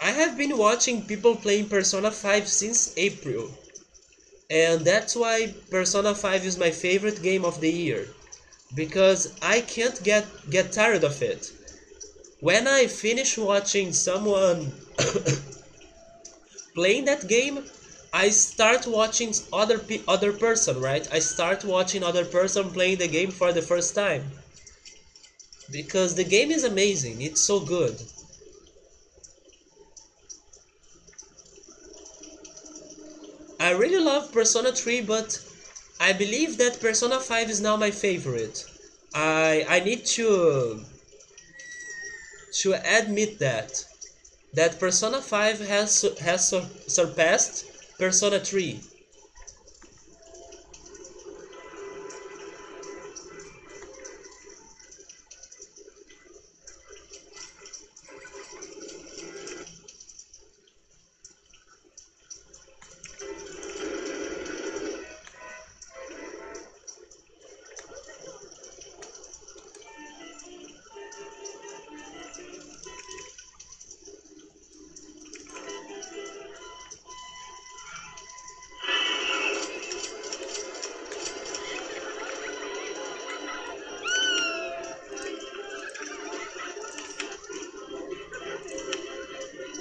I have been watching people playing Persona 5 since April. And that's why Persona 5 is my favorite game of the year. Because I can't get tired of it. When I finish watching someone playing that game, I start watching other person, right? I start watching other person playing the game for the first time. Because the game is amazing, it's so good. I really love Persona 3, but I believe that Persona 5 is now my favorite. I need to admit that Persona 5 has surpassed Persona 3.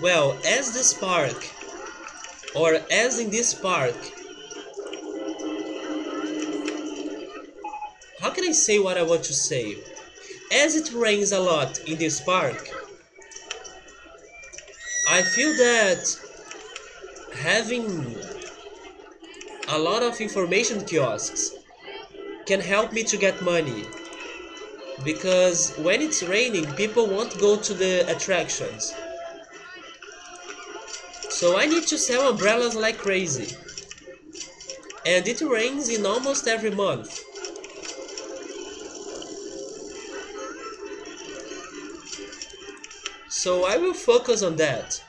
Well, as this park, or as in this park, how can I say what I want to say? As it rains a lot in this park, I feel that having a lot of information kiosks can help me to get money. Because when it's raining, people won't go to the attractions. So I need to sell umbrellas like crazy. And it rains in almost every month. So I will focus on that.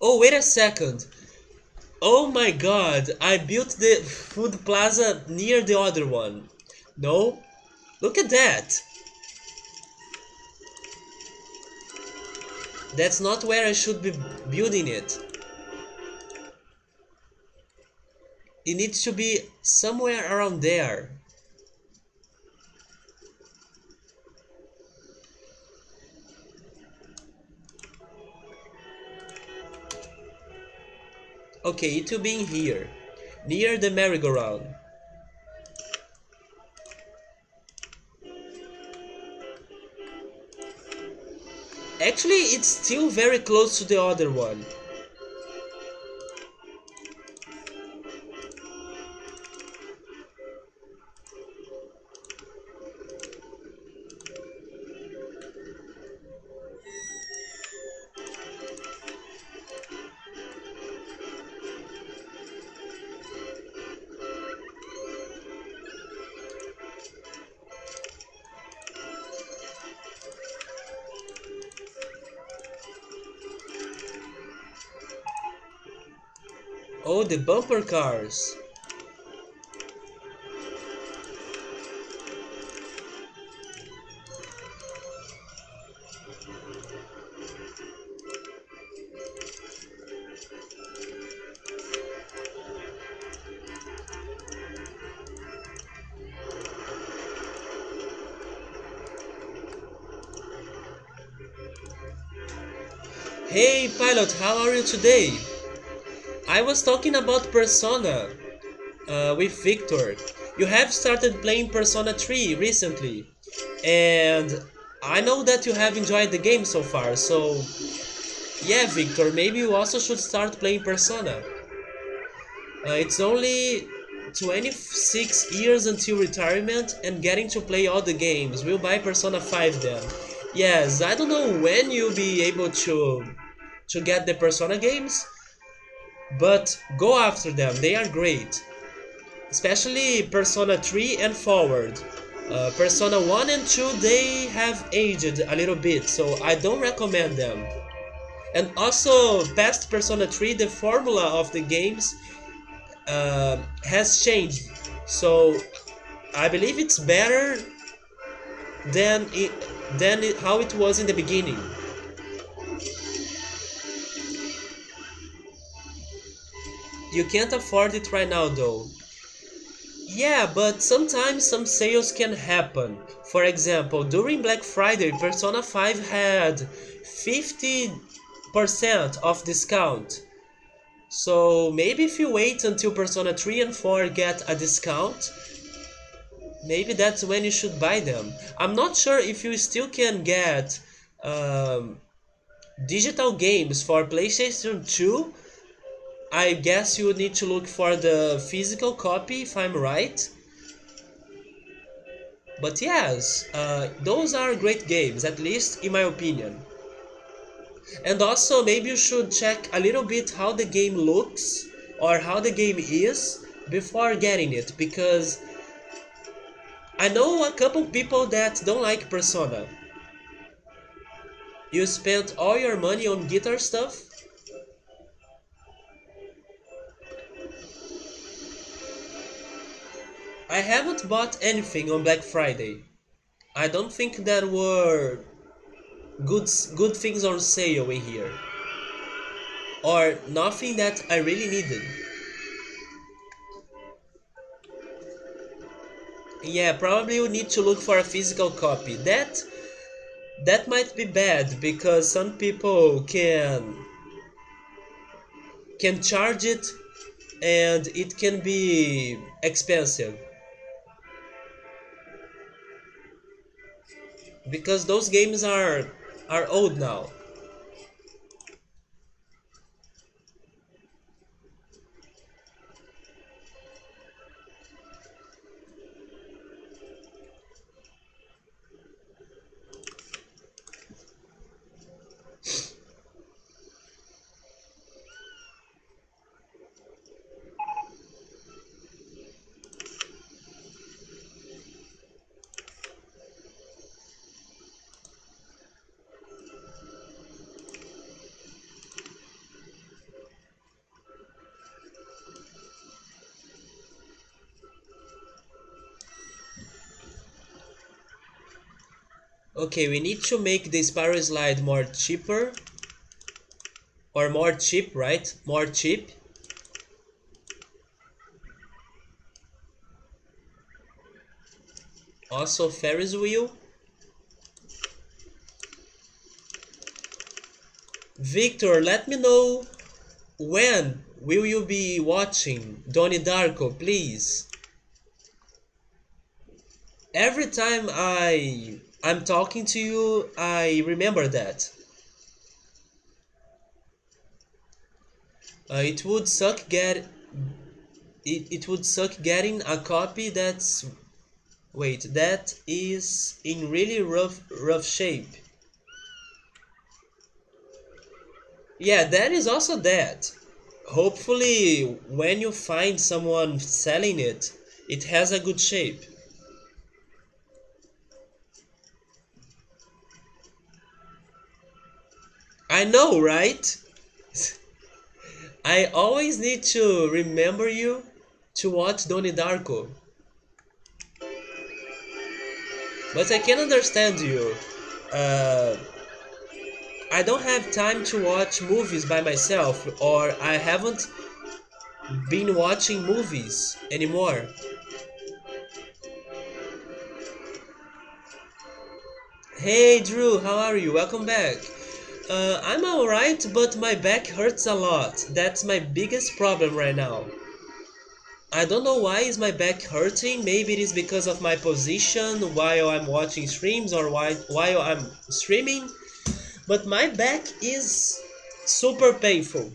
Oh, wait a second. Oh my god, I built the food plaza near the other one. No? Look at that. That's not where I should be building it. It needs to be somewhere around there. Okay, it will be in here, near the merry-go-round. Actually, it's still very close to the other one. Oh, the bumper cars. Hey Pilot, how are you today? I was talking about Persona with Victor. You have started playing Persona 3 recently, and I know that you have enjoyed the game so far, so yeah, Victor, maybe you also should start playing Persona. It's only 26 years until retirement, and getting to play all the games. We'll buy Persona 5 then. Yes, I don't know when you'll be able to get the Persona games, but go after them. They are great. Especially Persona 3 and forward. Persona 1 and 2, they have aged a little bit, so I don't recommend them. And also, past Persona 3, the formula of the games has changed. So I believe it's better how it was in the beginning. You can't afford it right now though. Yeah, but sometimes some sales can happen. For example, during Black Friday, Persona 5 had 50% off discount. So maybe if you wait until Persona 3 and 4 get a discount, maybe that's when you should buy them. I'm not sure if you still can get digital games for PlayStation 2. I guess you would need to look for the physical copy if I'm right. But yes, those are great games, at least in my opinion. And also, maybe you should check a little bit how the game looks or how the game is before getting it, because I know a couple people that don't like Persona. You spent all your money on guitar stuff? I haven't bought anything on Black Friday. I don't think there were good things on sale in here. Or nothing that I really needed. Yeah, probably you need to look for a physical copy. That might be bad because some people can charge it and it can be expensive because those games are old now. Okay, we need to make the spiral slide more cheaper or more cheap, right? More cheap. Also Ferris wheel. Victor, let me know when will you be watching Donnie Darko, please. Every time I'm talking to you, I remember that. It would suck it would suck getting a copy that's wait, that is in really rough shape. Yeah, that is also that. Hopefully when you find someone selling it, it has a good shape. I know, right? I always need to remember you to watch Donnie Darko. But I can understand you. Uh, I don't have time to watch movies by myself, or I haven't been watching movies anymore. Hey Drew, how are you? Welcome back. I'm alright, but my back hurts a lot. That's my biggest problem right now. I don't know why is my back hurting. Maybe it is because of my position while I'm watching streams or while I'm streaming. But my back is super painful.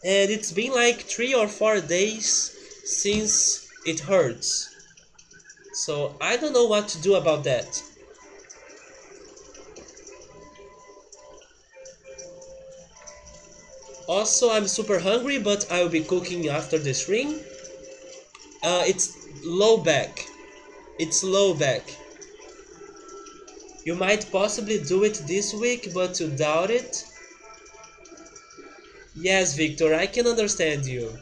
And it's been like 3 or 4 days since it hurts. So I don't know what to do about that. Also, I'm super hungry, but I'll be cooking after the stream. It's low back. It's low back. You might possibly do it this week, but you doubt it. Yes, Victor, I can understand you.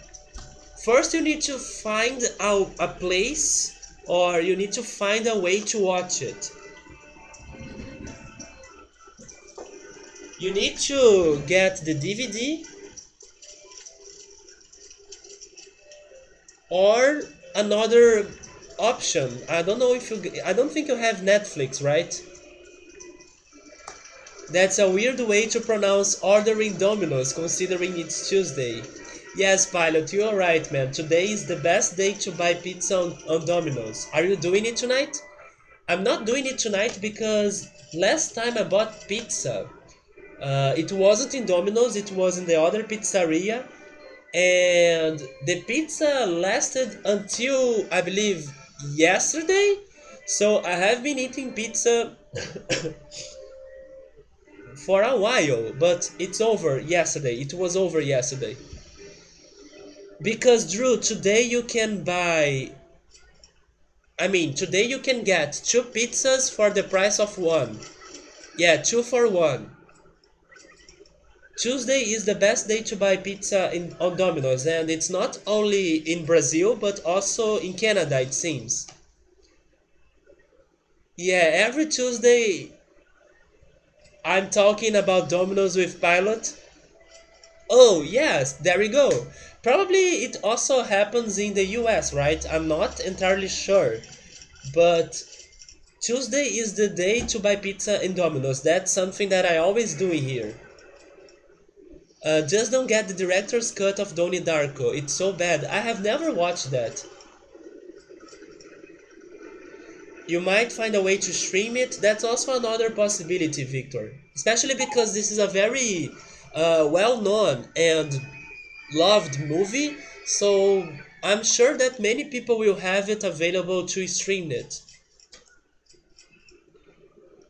First, you need to find a place or you need to find a way to watch it. You need to get the DVD or another option. I don't think you have Netflix, right? That's a weird way to pronounce ordering Domino's considering it's Tuesday. Yes, Pilot, you're right, man. Today is the best day to buy pizza on Domino's. Are you doing it tonight? I'm not doing it tonight because last time I bought pizza, it wasn't in Domino's, it was in the other pizzeria. And the pizza lasted until, I believe, yesterday. So I have been eating pizza for a while, but it's over yesterday. It was over yesterday. Because Drew, today you can buy today you can get two pizzas for the price of one. Yeah, two for one. Tuesday is the best day to buy pizza on Domino's, and it's not only in Brazil but also in Canada, it seems. Yeah, every Tuesday I'm talking about Domino's with Pilot. Oh, yes, there we go. Probably it also happens in the US, right? I'm not entirely sure. But Tuesday is the day to buy pizza in Domino's. That's something that I always do in here. Just don't get the director's cut of Donnie Darko. It's so bad. I have never watched that. You might find a way to stream it. That's also another possibility, Victor. Especially because this is a very well-known and loved movie. So I'm sure that many people will have it available to stream it.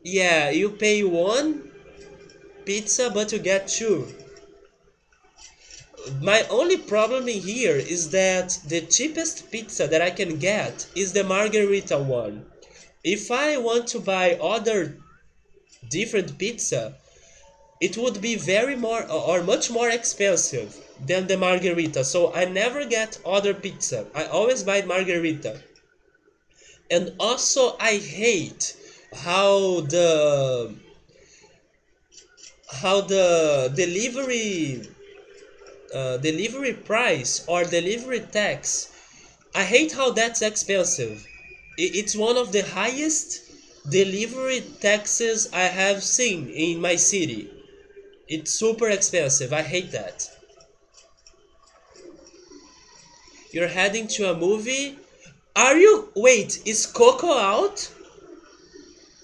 Yeah, you pay one pizza, but you get two. My only problem in here is that the cheapest pizza that I can get is the margarita one. If I want to buy other different pizza, it would be very more or much more expensive than the margarita. So I never get other pizza. I always buy margarita. And also I hate how the delivery price or delivery tax, I hate how that's expensive. It's one of the highest delivery taxes I have seen in my city. It's super expensive. I hate that. You're heading to a movie? Are you? Wait, is Coco out?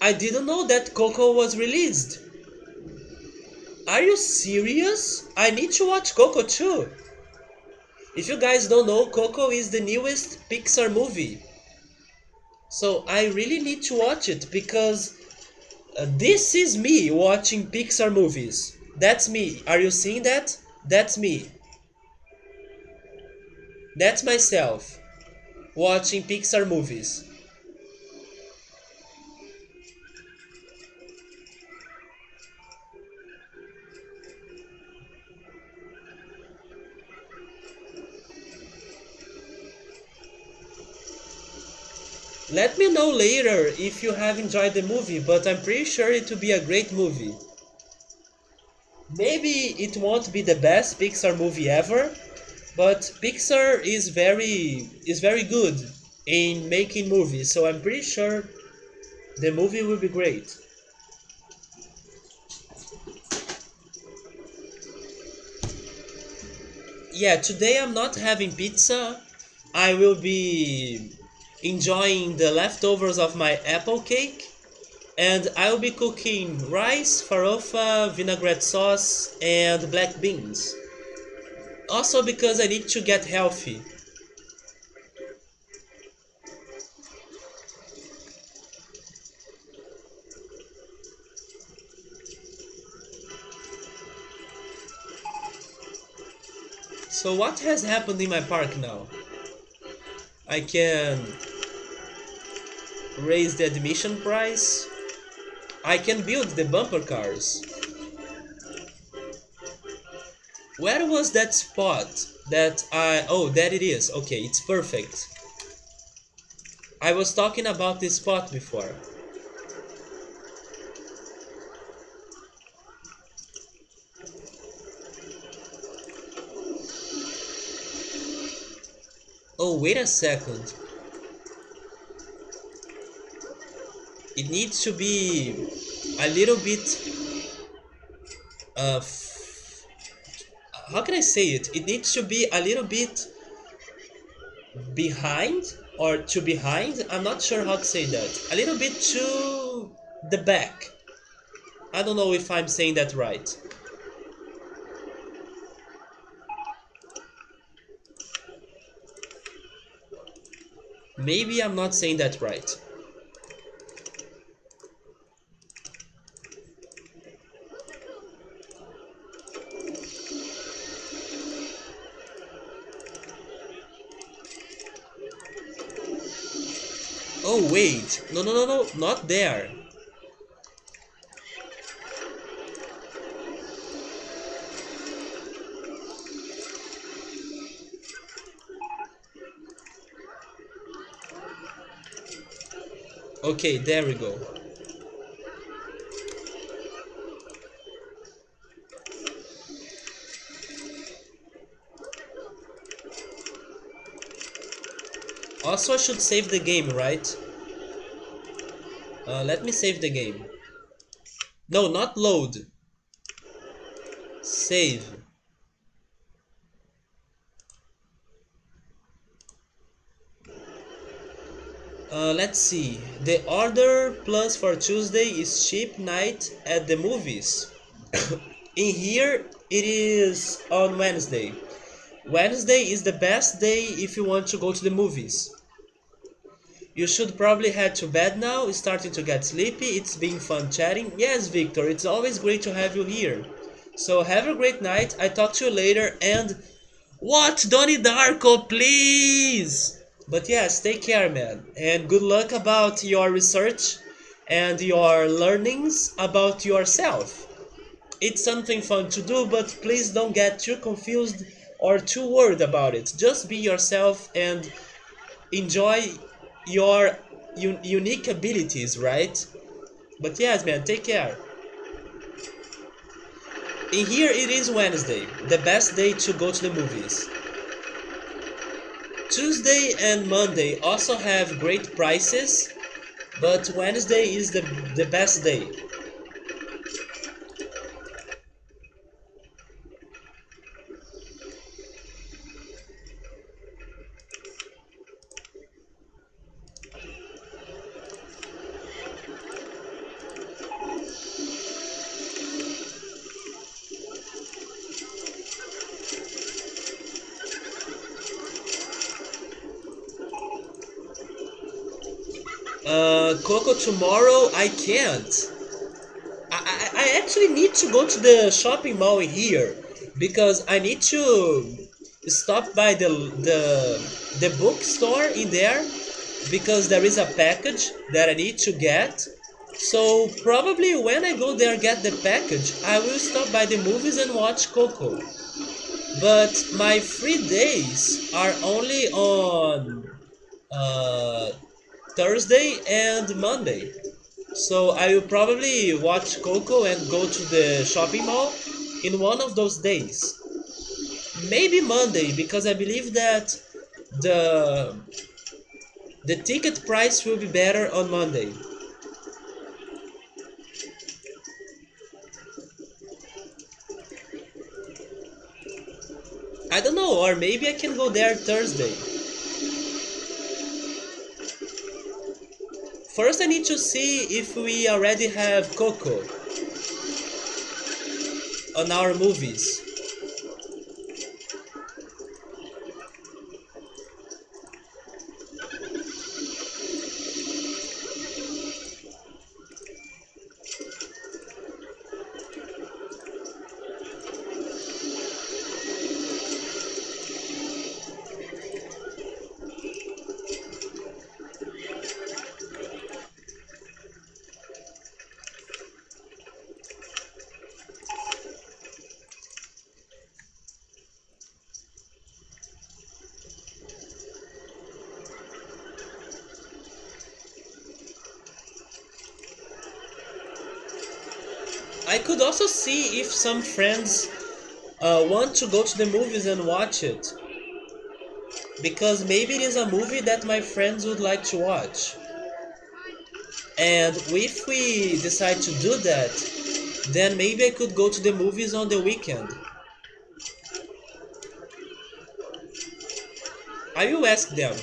I didn't know that Coco was released. Are you serious? I need to watch Coco too. If you guys don't know, Coco is the newest Pixar movie. So I really need to watch it because this is me watching Pixar movies. That's me. Are you seeing that? That's me. That's myself watching Pixar movies. Let me know later if you have enjoyed the movie, but I'm pretty sure it will be a great movie. Maybe it won't be the best Pixar movie ever, but Pixar is very good in making movies, so I'm pretty sure the movie will be great. Yeah, today I'm not having pizza. I will be enjoying the leftovers of my apple cake, and I'll be cooking rice, farofa, vinaigrette sauce, and black beans. Also because I need to get healthy. So what has happened in my park now? I can raise the admission price. I can build the bumper cars. Where was that spot that I... Oh, there it is. Okay, it's perfect. I was talking about this spot before. Oh, wait a second. It needs to be a little bit... Uh, how can I say it? It needs to be a little bit behind or to behind. I'm not sure how to say that. A little bit to the back. I don't know if I'm saying that right. Maybe I'm not saying that right. Oh wait, no, no, no, no, not there. Okay, there we go. Also, I should save the game, right? Let me save the game. No, not load. Save. Let's see. The order plus for Tuesday is cheap night at the movies. In here, it is on Wednesday. Wednesday is the best day if you want to go to the movies. You should probably head to bed now, starting to get sleepy. It's been fun chatting. Yes, Victor, it's always great to have you here. So have a great night. I talk to you later and watch Donnie Darko, please. But yes, take care, man, and good luck about your research and your learnings about yourself. It's something fun to do, but please don't get too confused or too worried about it. Just be yourself and enjoy your unique abilities, right? But yes, man, take care. In here it is Wednesday, the best day to go to the movies. Tuesday and Monday also have great prices, but Wednesday is the best day. Coco, tomorrow I can't. I actually need to go to the shopping mall here because I need to stop by the bookstore in there because there is a package that I need to get. So probably when I go there get the package, I will stop by the movies and watch Coco. But my free days are only on uh, Thursday and Monday. So I will probably watch Coco and go to the shopping mall in one of those days. Maybe Monday because I believe that the the ticket price will be better on Monday. I don't know, or maybe I can go there Thursday. First I need to see if we already have Coco on our movies. I could also see if some friends want to go to the movies and watch it. Because maybe it is a movie that my friends would like to watch. And if we decide to do that, then maybe I could go to the movies on the weekend. I will ask them.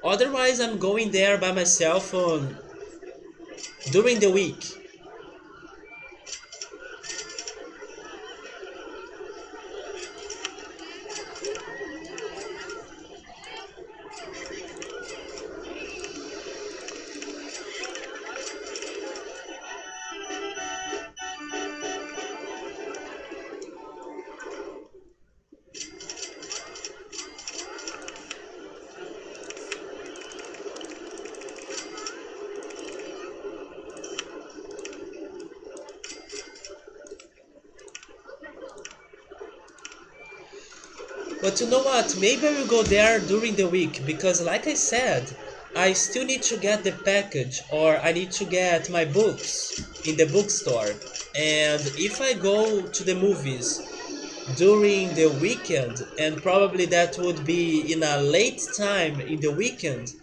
Otherwise, I'm going there by myself on during the week. But you know what? Maybe I will go there during the week because, like I said, I still need to get the package or I need to get my books in the bookstore. And if I go to the movies during the weekend, and probably that would be in a late time in the weekend,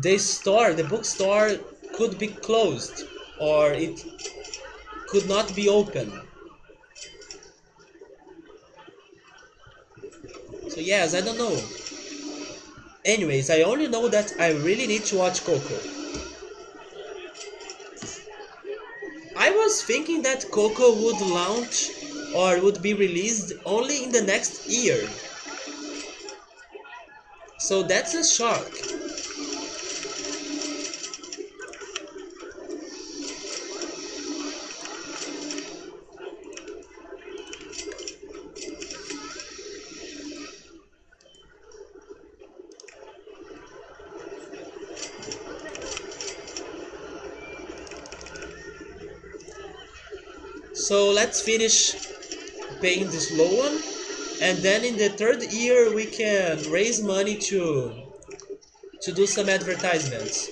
the bookstore could be closed or it could not be open. So yes, I don't know. Anyways, I only know that I really need to watch Coco. I was thinking that Coco would launch or would be released only in the next year. So that's a shock. So let's finish paying this low one, and then in the third year we can raise money to do some advertisements.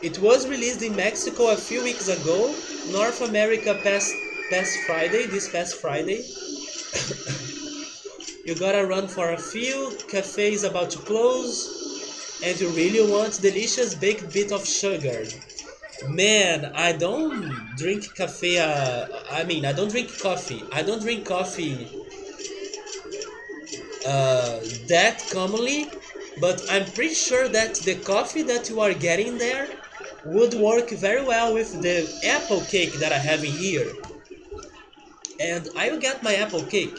It was released in Mexico a few weeks ago. North America this past Friday. You gotta run for a few cafes about to close, and you really want delicious baked bit of sugar. Man, I don't drink cafe. I don't drink coffee. I don't drink coffee that commonly, but I'm pretty sure that the coffee that you are getting there would work very well with the apple cake that I have in here. And I will get my apple cake.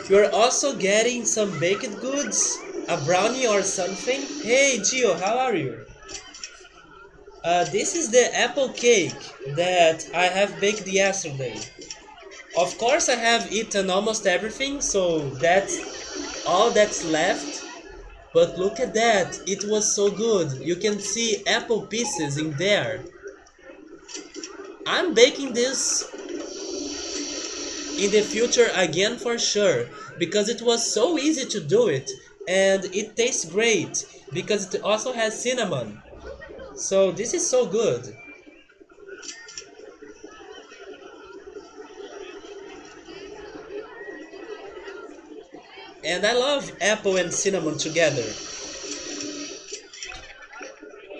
You're also getting some baked goods, a brownie or something. Hey Gio, how are you? This is the apple cake that I have baked yesterday. Of course, I have eaten almost everything, so that's all that's left. But look at that, it was so good. You can see apple pieces in there. I'm baking this in the future again for sure, because it was so easy to do it, and it tastes great, because it also has cinnamon. So this is so good. And I love apple and cinnamon together.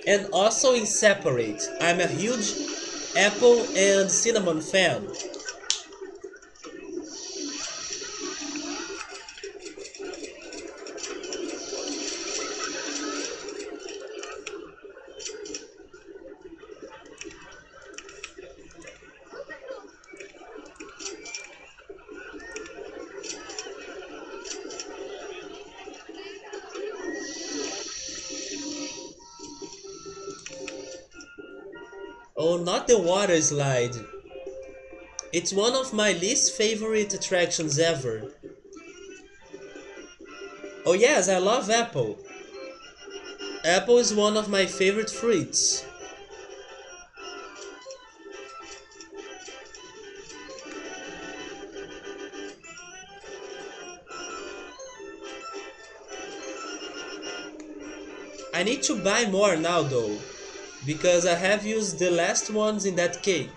And also in separate. I'm a huge apple and cinnamon fan. Oh, not the water slide. It's one of my least favorite attractions ever. Oh yes, I love apple. Apple is one of my favorite fruits. I need to buy more now though, because I have used the last ones in that cake.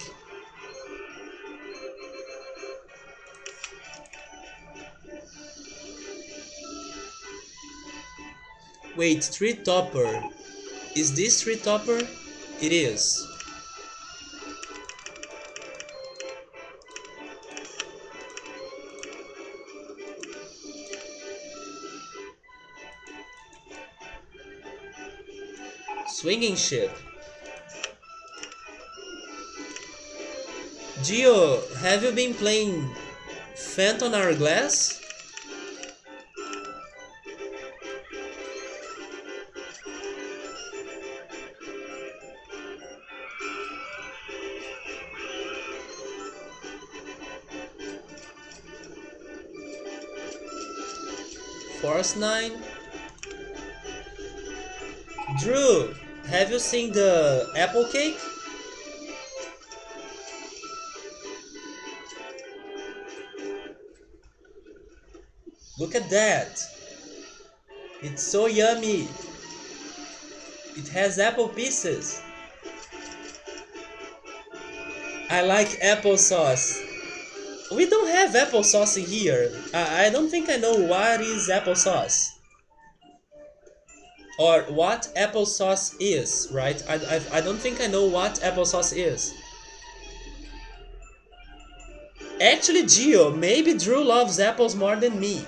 Wait, tree topper. Is this tree topper? It is. Swinging ship. Gio, have you been playing Phantom Hourglass? Force 9. Drew, have you seen the apple cake? Look at that. It's so yummy. It has apple pieces. I like applesauce. We don't have applesauce in here. I don't think I know what is applesauce. Or what applesauce is, right? I don't think I know what applesauce is. Actually, Gio, maybe Drew loves apples more than me.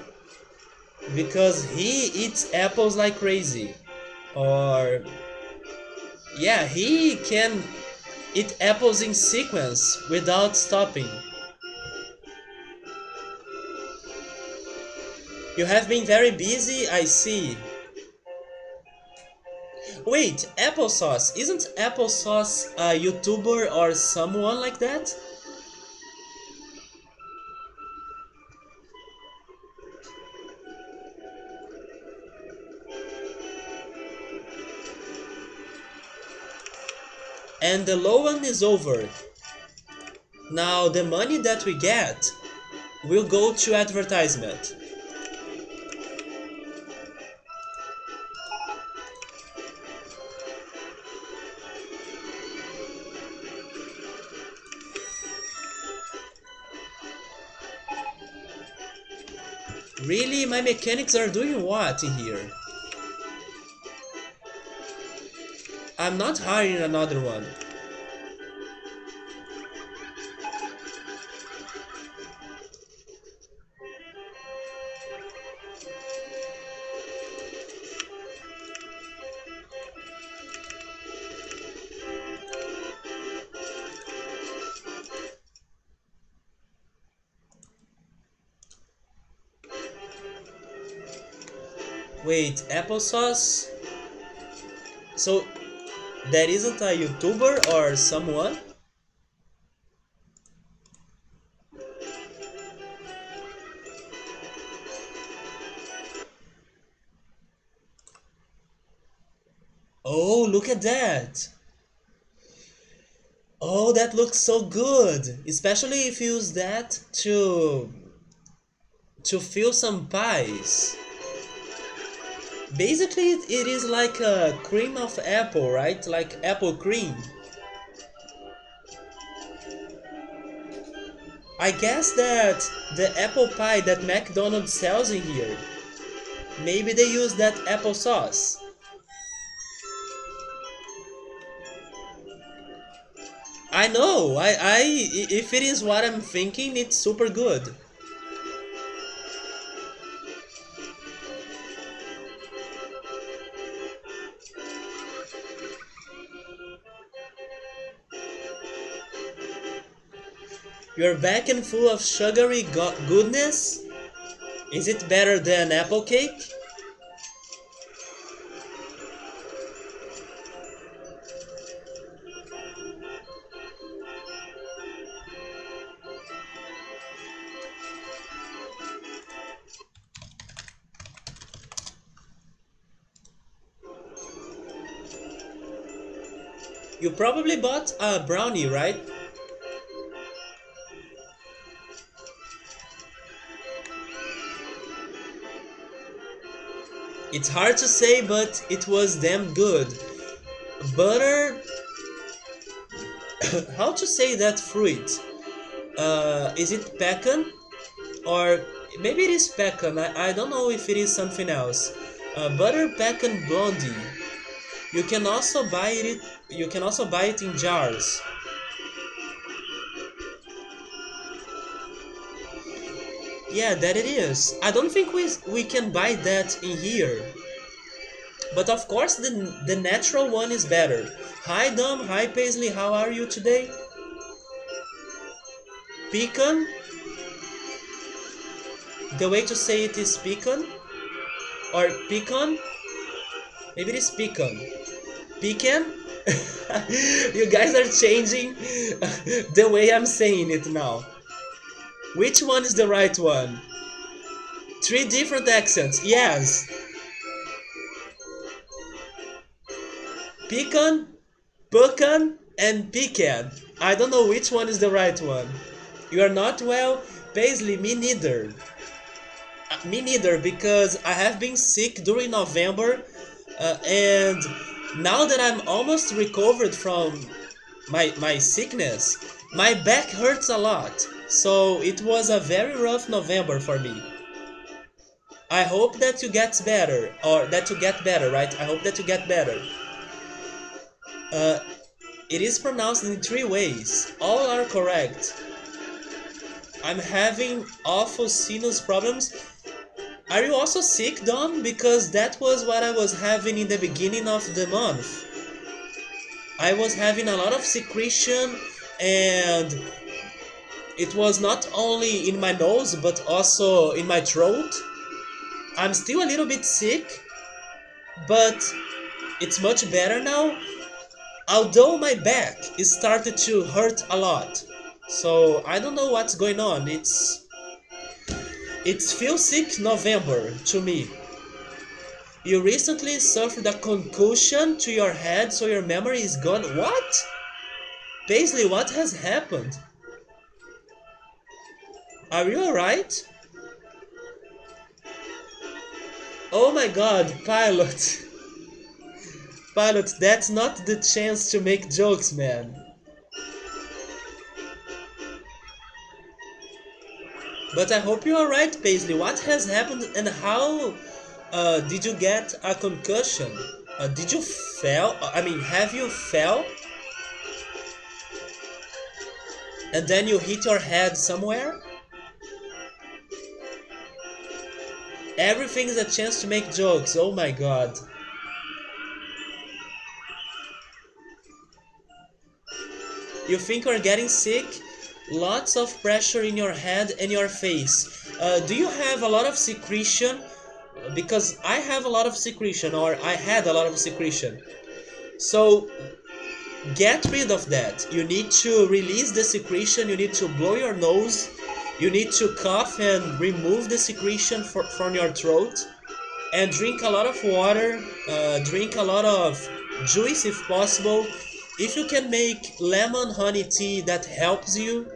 Because he eats apples like crazy. Or... yeah, he can eat apples in sequence without stopping. You have been very busy, I see. Wait, applesauce. Isn't applesauce a YouTuber or someone like that? And the low one is over. Now the money that we get will go to advertisement. Really? My mechanics are doing what in here? I'm not hiring another one. Wait, applesauce? So, that isn't a YouTuber or someone? Oh, look at that! Oh, that looks so good! Especially if you use that to fill some pies. Basically, it is like a cream of apple, right? Like apple cream. I guess that the apple pie that McDonald's sells in here, maybe they use that apple sauce. I know, if it is what I'm thinking, it's super good. You're back and full of sugary goodness? Is it better than apple cake? You probably bought a brownie, right? It's hard to say, but it was damn good. Butter... how to say that fruit? Is it pecan? Or maybe it is pecan, I don't know if it is something else. Butter pecan blondie. You can also buy it in jars. Yeah, that it is. I don't think we can buy that in here. But of course, the natural one is better. Hi Dom, hi Paisley, how are you today? Pecan, the way to say it is pecan or pecan. Maybe it is pecan. Pecan? You guys are changing the way I'm saying it now. Which one is the right one? Three different accents. Yes. Pecan, pecan, and pecan. I don't know which one is the right one. You are not well? Paisley, me neither. Me neither, because I have been sick during November, and now that I'm almost recovered from my sickness, my back hurts a lot. So it was a very rough November for me. I hope that you get better, or that you get better, right? I hope that you get better. Uh, it is pronounced in three ways. All are correct. I'm having awful sinus problems. Are you also sick, Dom? Because that was what I was having in the beginning of the month. I was having a lot of secretion, and it was not only in my nose but also in my throat. I'm still a little bit sick, but it's much better now. Although my back is started to hurt a lot. So I don't know what's going on. It's feel sick November to me. You recently suffered a concussion to your head, so your memory is gone. What? Paisley, what has happened? Are you alright? Oh my god, Pilot. Pilot, that's not the chance to make jokes, man. But I hope you're alright, Paisley. What has happened and how did you get a concussion? Did you fell? I mean, have you fell and then you hit your head somewhere? Everything is a chance to make jokes. Oh my god. You think you're getting sick? Lots of pressure in your head and your face. Do you have a lot of secretion? Because I have a lot of secretion, or I had a lot of secretion. So get rid of that. You need to release the secretion, you need to blow your nose, you need to cough and remove the secretion from your throat, and drink a lot of water, drink a lot of juice if possible. If you can make lemon honey tea, that helps you.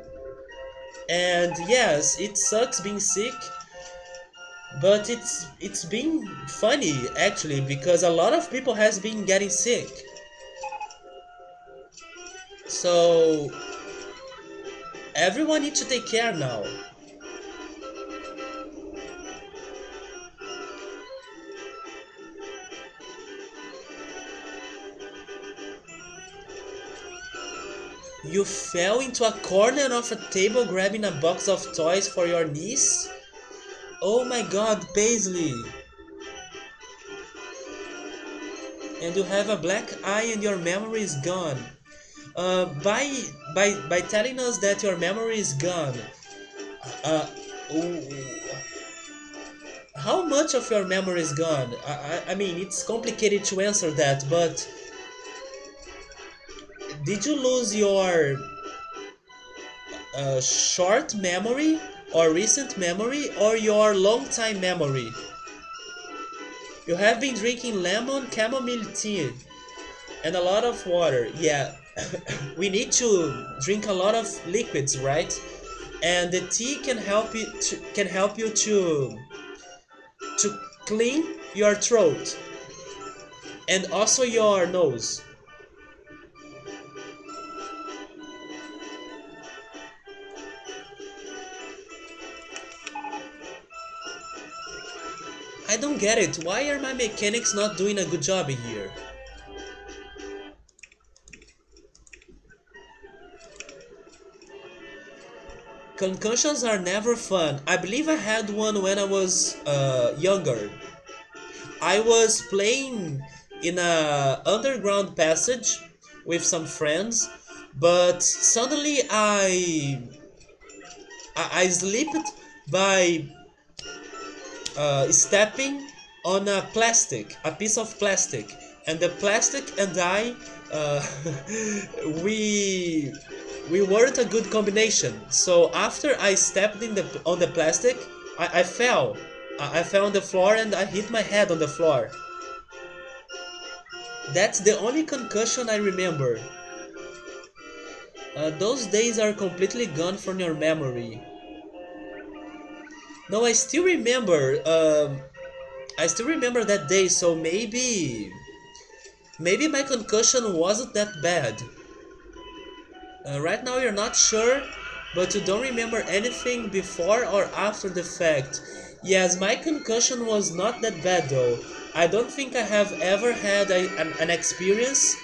And yes, it sucks being sick, but it's been funny actually, because a lot of people has been getting sick. So everyone needs to take care now. You fell into a corner of a table grabbing a box of toys for your niece? Oh my god, Paisley! And you have a black eye and your memory is gone. By telling us that your memory is gone, uh, how much of your memory is gone? I mean, it's complicated to answer that, but did you lose your short memory or recent memory or your long time memory? You have been drinking lemon chamomile tea and a lot of water. Yeah, we need to drink a lot of liquids, right? And the tea can help you to clean your throat and also your nose. I don't get it. Why are my mechanics not doing a good job here? Concussions are never fun. I believe I had one when I was younger. I was playing in a underground passage with some friends, but suddenly I slipped by stepping on a piece of plastic, and the plastic and I, uh, we we weren't a good combination. So after I stepped in the on the plastic, I fell. I fell on the floor and I hit my head on the floor. That's the only concussion I remember. Those days are completely gone from your memory. No, I still remember. I still remember that day. So maybe my concussion wasn't that bad. Right now you're not sure, but you don't remember anything before or after the fact. Yes, my concussion was not that bad though. I don't think I have ever had an experience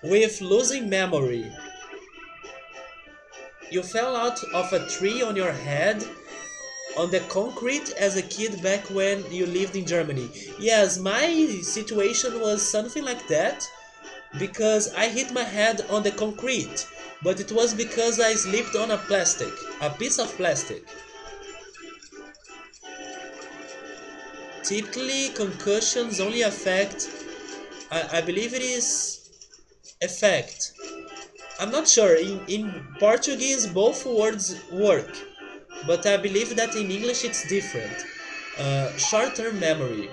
with losing memory. You fell out of a tree on your head on the concrete as a kid back when you lived in Germany. Yes, my situation was something like that because I hit my head on the concrete, but it was because I slipped on a piece of plastic. Typically, concussions only affect, I believe it is effect. I'm not sure. In Portuguese, both words work, but I believe that in English it's different. Short-term memory.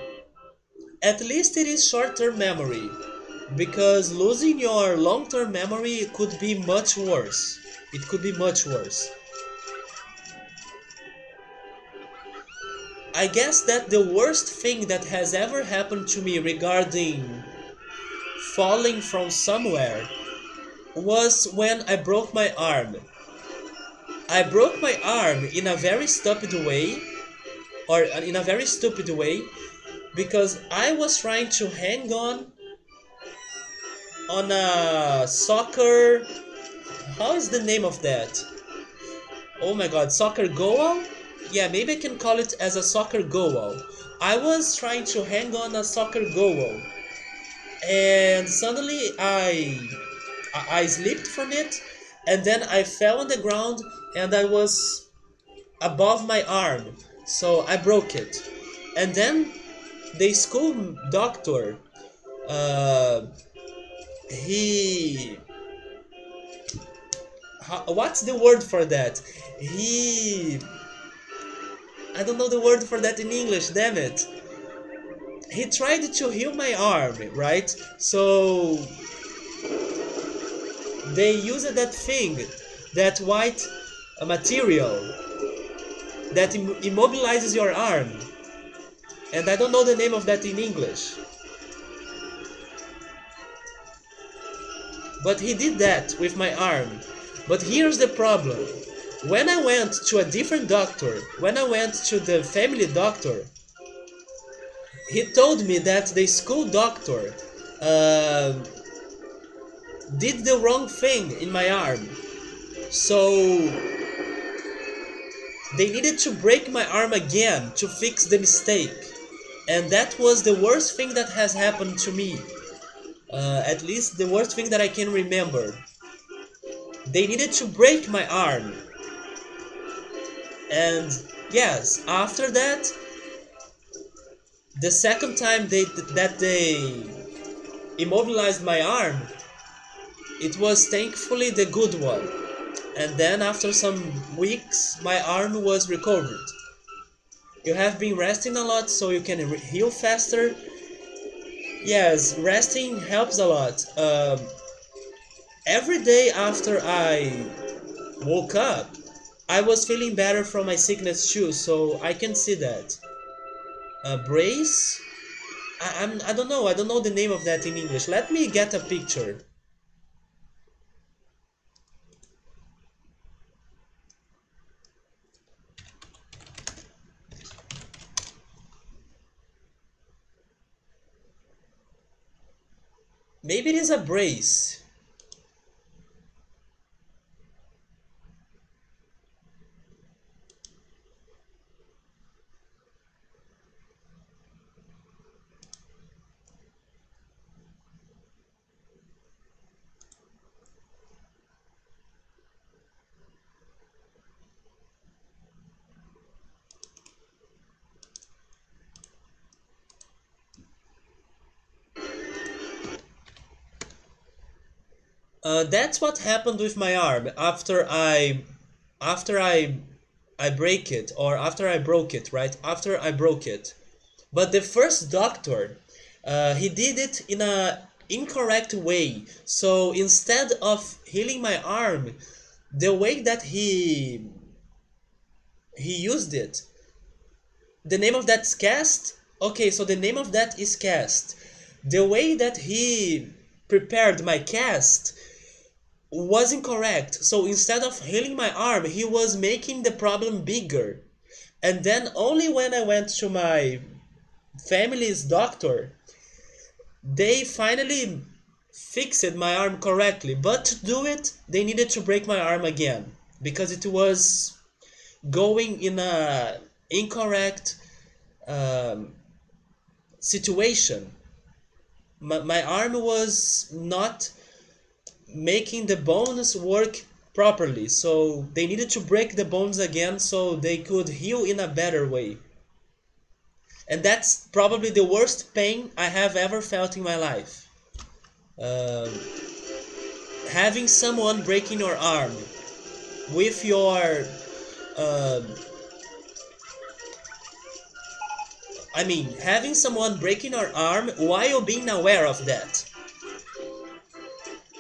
At least it is short-term memory, because losing your long-term memory could be much worse. It could be much worse. I guess that the worst thing that has ever happened to me regarding falling from somewhere was when I broke my arm. I broke my arm in a very stupid way, or in a very stupid way, because I was trying to hang on a soccer. How is the name of that? Oh my god, soccer goal? Yeah, maybe I can call it as a soccer goal. I was trying to hang on a soccer goal, and suddenly I slipped from it, and then I fell on the ground, and I was above my arm, so I broke it. And then the school doctor, uh, he, what's the word for that? He, I don't know the word for that in English. Damn it! He tried to heal my arm, right? So they used that thing, that white material that immobilizes your arm, and I don't know the name of that in English. But he did that with my arm. But here's the problem. When I went to a different doctor, when I went to the family doctor, he told me that the school doctor uh, did the wrong thing in my arm. So they needed to break my arm again to fix the mistake. And that was the worst thing that has happened to me. At least the worst thing that I can remember. They needed to break my arm. And yes, after that, the second time that they immobilized my arm, it was thankfully the good one. And then after some weeks, my arm was recovered. You have been resting a lot so you can heal faster. Yes, resting helps a lot. Every day after I woke up, I was feeling better from my sickness too, so I can see that. Brace? I don't know. I don't know the name of that in English. Let me get a picture. Maybe it is a brace. That's what happened with my arm after I break it, or after I broke it, right? After I broke it. But the first doctor, he did it in a incorrect way. So instead of healing my arm, the way that he used it, the name of that's cast. Okay, so the name of that is cast. The way that he prepared my cast was incorrect. So instead of healing my arm, he was making the problem bigger. And then only when I went to my family's doctor, they finally fixed my arm correctly. But to do it, they needed to break my arm again because it was going in a incorrect um, situation. My arm was not making the bones work properly, so they needed to break the bones again so they could heal in a better way. And that's probably the worst pain I have ever felt in my life. Um, Having someone breaking your arm with your um, having someone breaking your arm while being aware of that.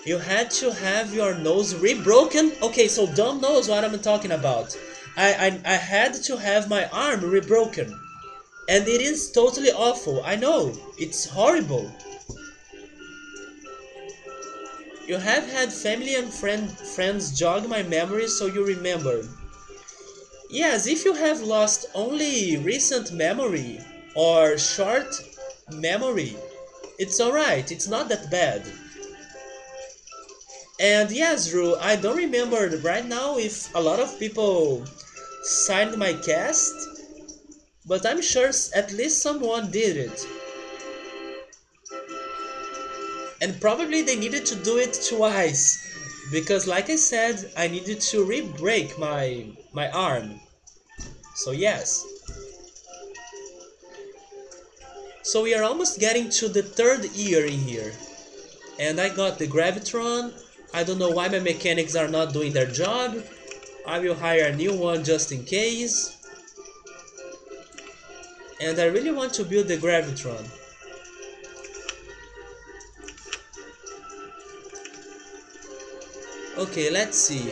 You had to have your nose rebroken? Okay, so Dom knows what I'm talking about. I had to have my arm rebroken. And it is totally awful. I know. It's horrible. You have had family and friends jog my memory so you remember. Yes, if you have lost only recent memory or short memory, it's alright. It's not that bad. And yes, Drew, I don't remember right now if a lot of people signed my cast, but I'm sure at least someone did it. And probably they needed to do it twice, because like I said, I needed to re-break my arm. So yes. So we are almost getting to the third year in here. And I got the Gravitron. I don't know why my mechanics are not doing their job. I will hire a new one just in case. And I really want to build the Gravitron. Okay, let's see.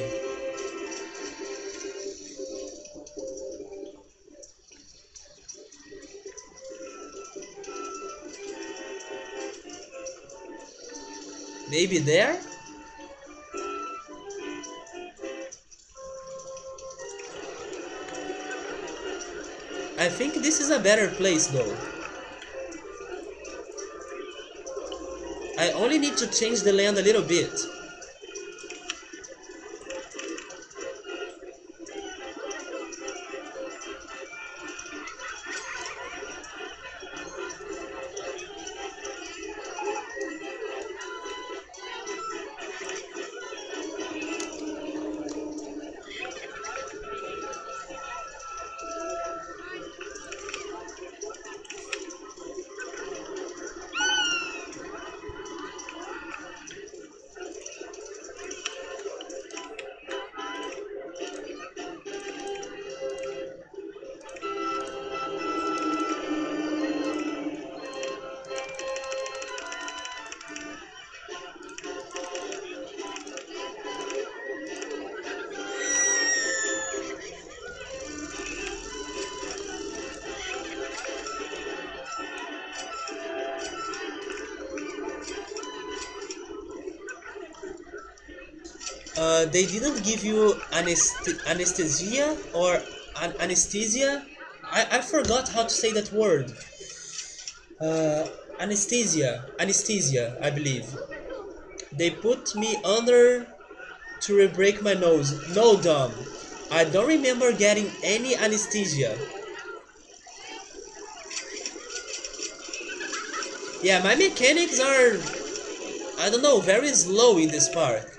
Maybe there? I think this is a better place though. I only need to change the land a little bit. They didn't give you anesthesia or anesthesia. I forgot how to say that word. Anesthesia, I believe. They put me under to re-break my nose. No, Dom. I don't remember getting any anesthesia. Yeah, my mechanics are, I don't know, very slow in this park.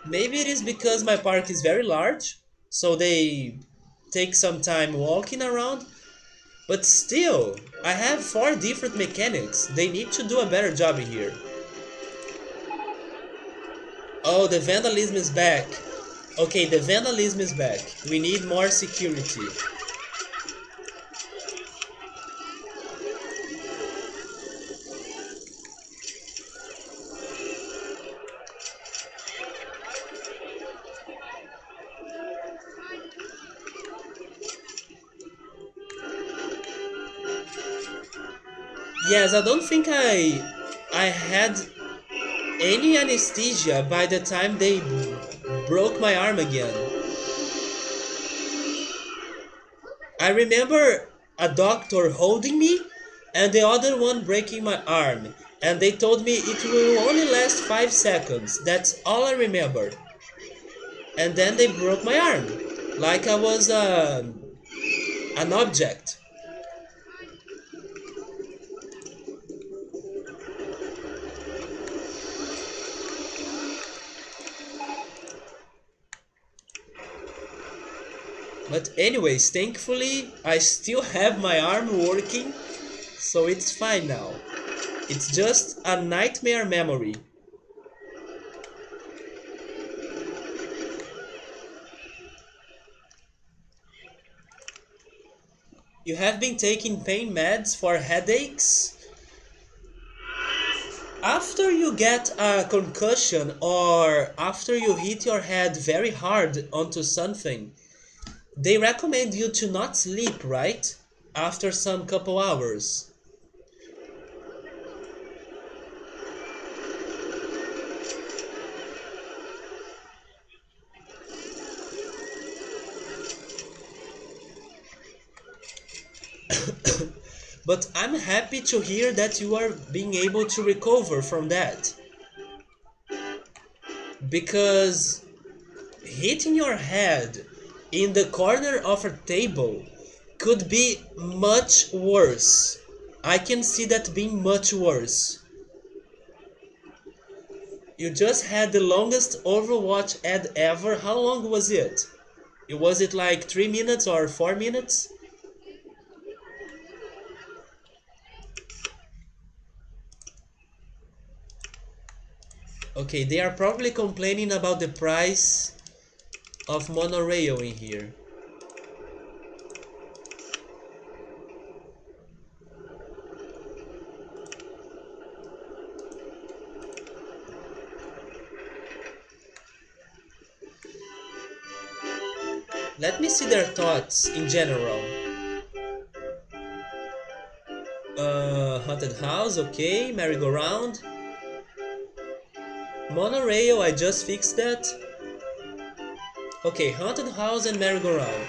Maybe it is because my park is very large, so they take some time walking around. But still, I have 4 different mechanics. They need to do a better job here. Oh, the vandalism is back. Okay, the vandalism is back. We need more security. Yes, I don't think I had any anesthesia by the time they broke my arm again. I remember a doctor holding me and the other one breaking my arm, and they told me it will only last 5 seconds. That's all I remember. And then they broke my arm like I was an object. But anyways, thankfully I still have my arm working, so it's fine now. It's just a nightmare memory. You have been taking pain meds for headaches? After you get a concussion or after you hit your head very hard onto something, they recommend you to not sleep, right? After some couple hours. But I'm happy to hear that you are being able to recover from that. Because hitting your head in the corner of a table could be much worse. I can see that being much worse. You just had the longest Overwatch ad ever. How long was it? Was it like 3 minutes or 4 minutes? Okay, they are probably complaining about the price of monorail in here. Let me see their thoughts in general. Haunted house, okay. Merry-go-round. Monorail, I just fixed that. Okay, haunted house and merry-go-round.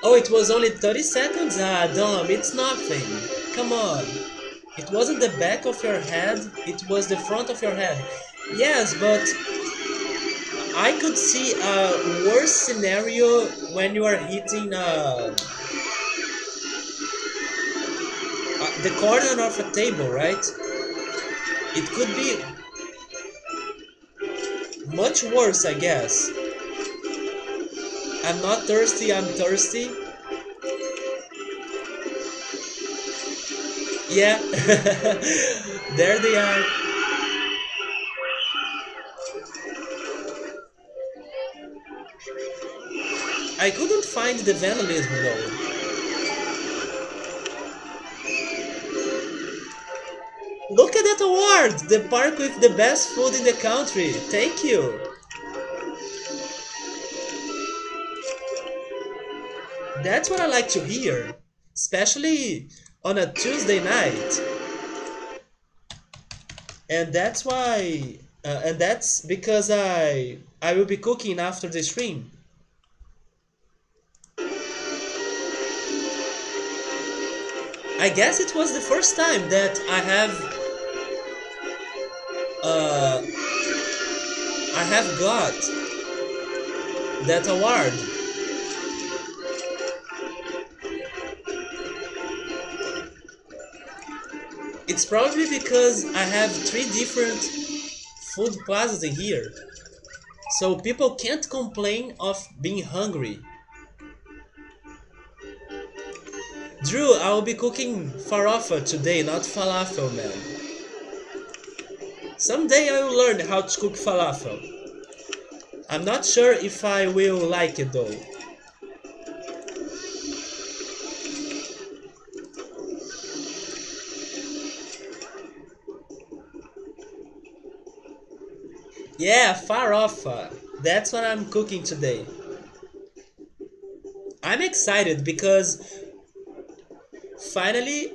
Oh, it was only 30 seconds? Ah, dumb, it's nothing. Come on. It wasn't the back of your head, it was the front of your head. Yes, but I could see a worse scenario when you are hitting the corner of a table, right? It could be much worse, I guess. I'm not thirsty, I'm thirsty. Yeah, there they are. I couldn't find the vandalism though. Look at that award! The park with the best food in the country. Thank you. That's what I like to hear, especially on a Tuesday night. And that's why, and that's because I will be cooking after the stream. I guess it was the first time that uh, I have got that award. It's probably because I have three different food plazas in here. So people can't complain of being hungry. Drew, I will be cooking farofa today, not falafel, man. Someday I will learn how to cook falafel. I'm not sure if I will like it though. Yeah, farofa. That's what I'm cooking today. I'm excited because finally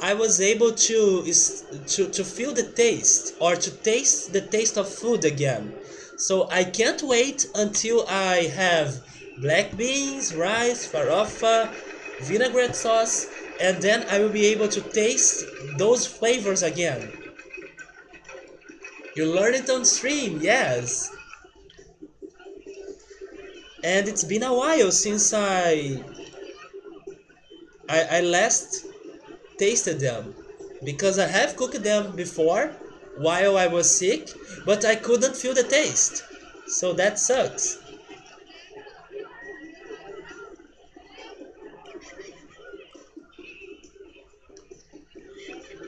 I was able to feel the taste or to taste the taste of food again. So I can't wait until I have black beans, rice, farofa, vinaigrette sauce, and then I will be able to taste those flavors again. You learn it on stream, yes. And it's been a while since I last tasted them because I have cooked them before while I was sick, but I couldn't feel the taste. So that sucks.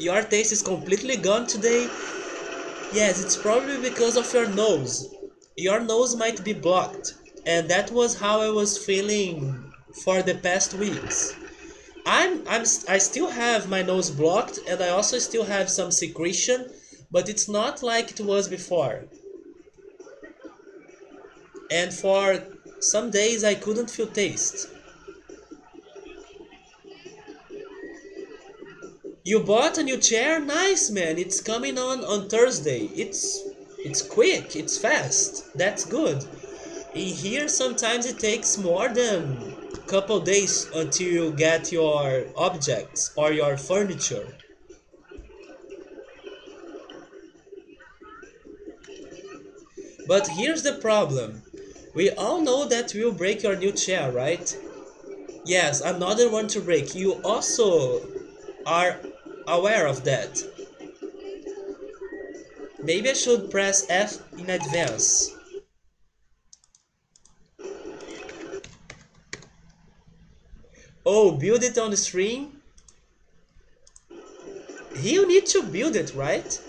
Your taste is completely gone today? Yes, it's probably because of your nose. Your nose might be blocked, and that was how I was feeling for the past weeks. I still have my nose blocked and I also still have some secretion, but it's not like it was before. And for some days I couldn't feel taste. You bought a new chair? Nice, man. It's coming on Thursday. It's quick, it's fast. That's good. In here sometimes it takes more than a couple days until you get your objects or your furniture. But here's the problem. We all know that will break your new chair, right? Yes, another one to break. You also are aware of that. Maybe I should press F in advance. Oh, build it on the stream? You need to build it, right?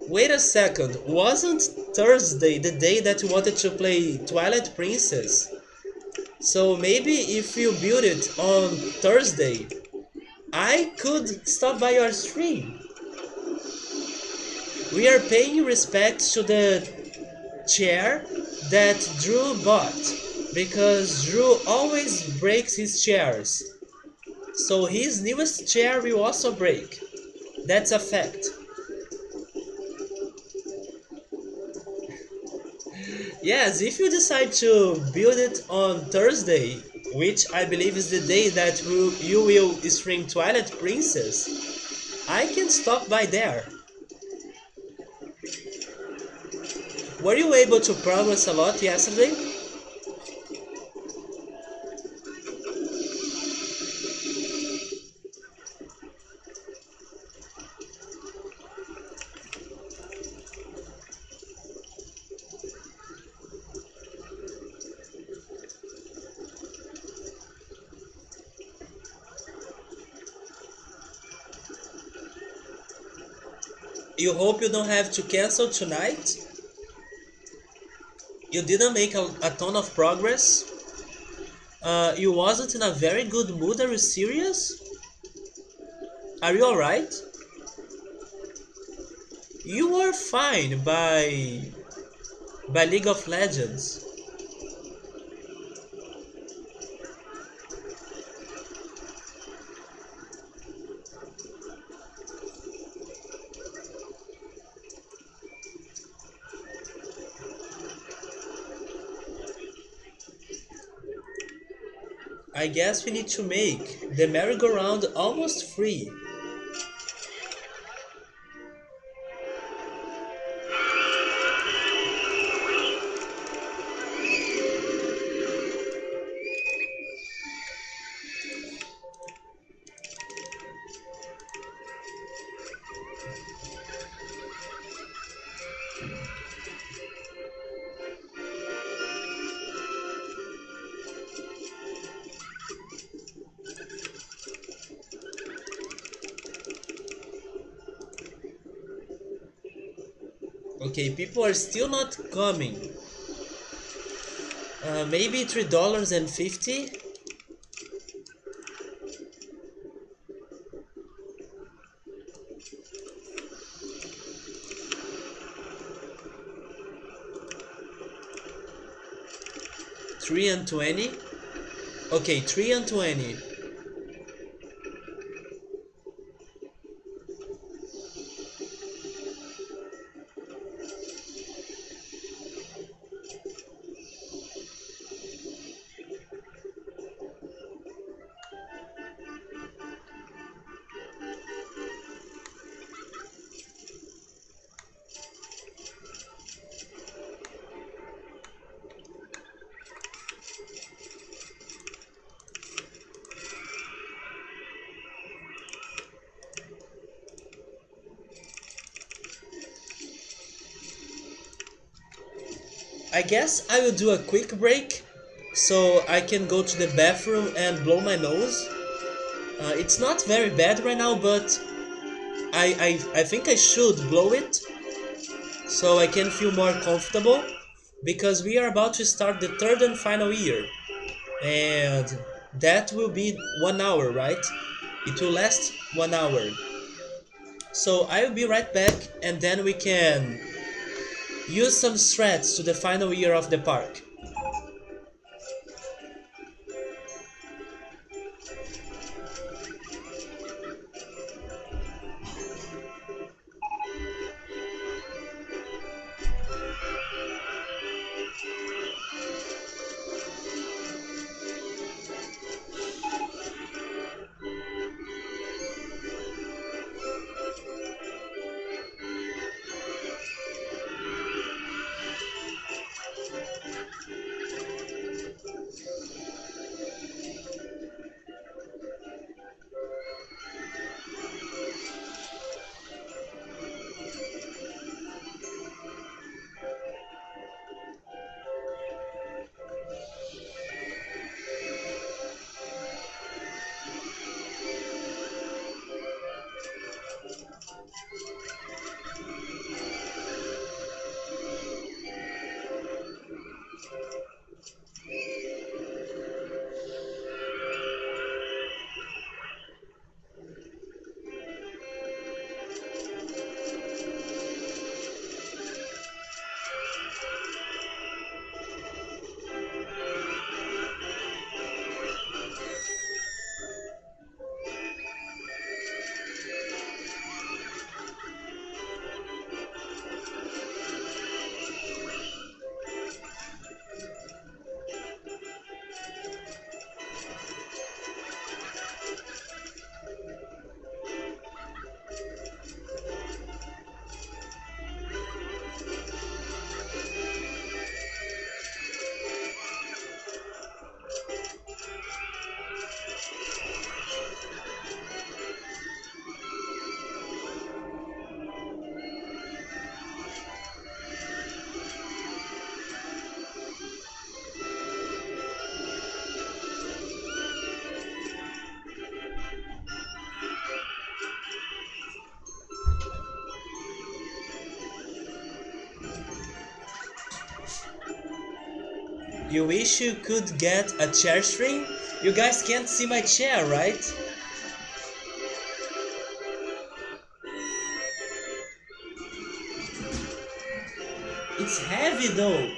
Wait a second, wasn't Thursday the day that you wanted to play Twilight Princess? So maybe if you build it on Thursday, I could stop by your stream. We are paying respect to the chair that Drew bought, because Drew always breaks his chairs. So his newest chair will also break. That's a fact. Yes, if you decide to build it on Thursday, which I believe is the day that you will stream Twilight Princess, I can stop by there. Were you able to progress a lot yesterday? You hope you don't have to cancel tonight? You didn't make a ton of progress? You wasn't in a very good mood, are you serious? Are you alright? You were fine by League of Legends. I guess we need to make the merry-go-round almost free. Okay, people are still not coming. Maybe $3.50. $3.20. Okay, $3.20. I guess I will do a quick break so I can go to the bathroom and blow my nose. It's not very bad right now, but I think I should blow it so I can feel more comfortable because we are about to start the third and final year, and that will be 1 hour, right? It will last 1 hour. So I will be right back, and then we can use some strats to the final year of the park. You wish you could get a chair string? You guys can't see my chair, right? It's heavy though.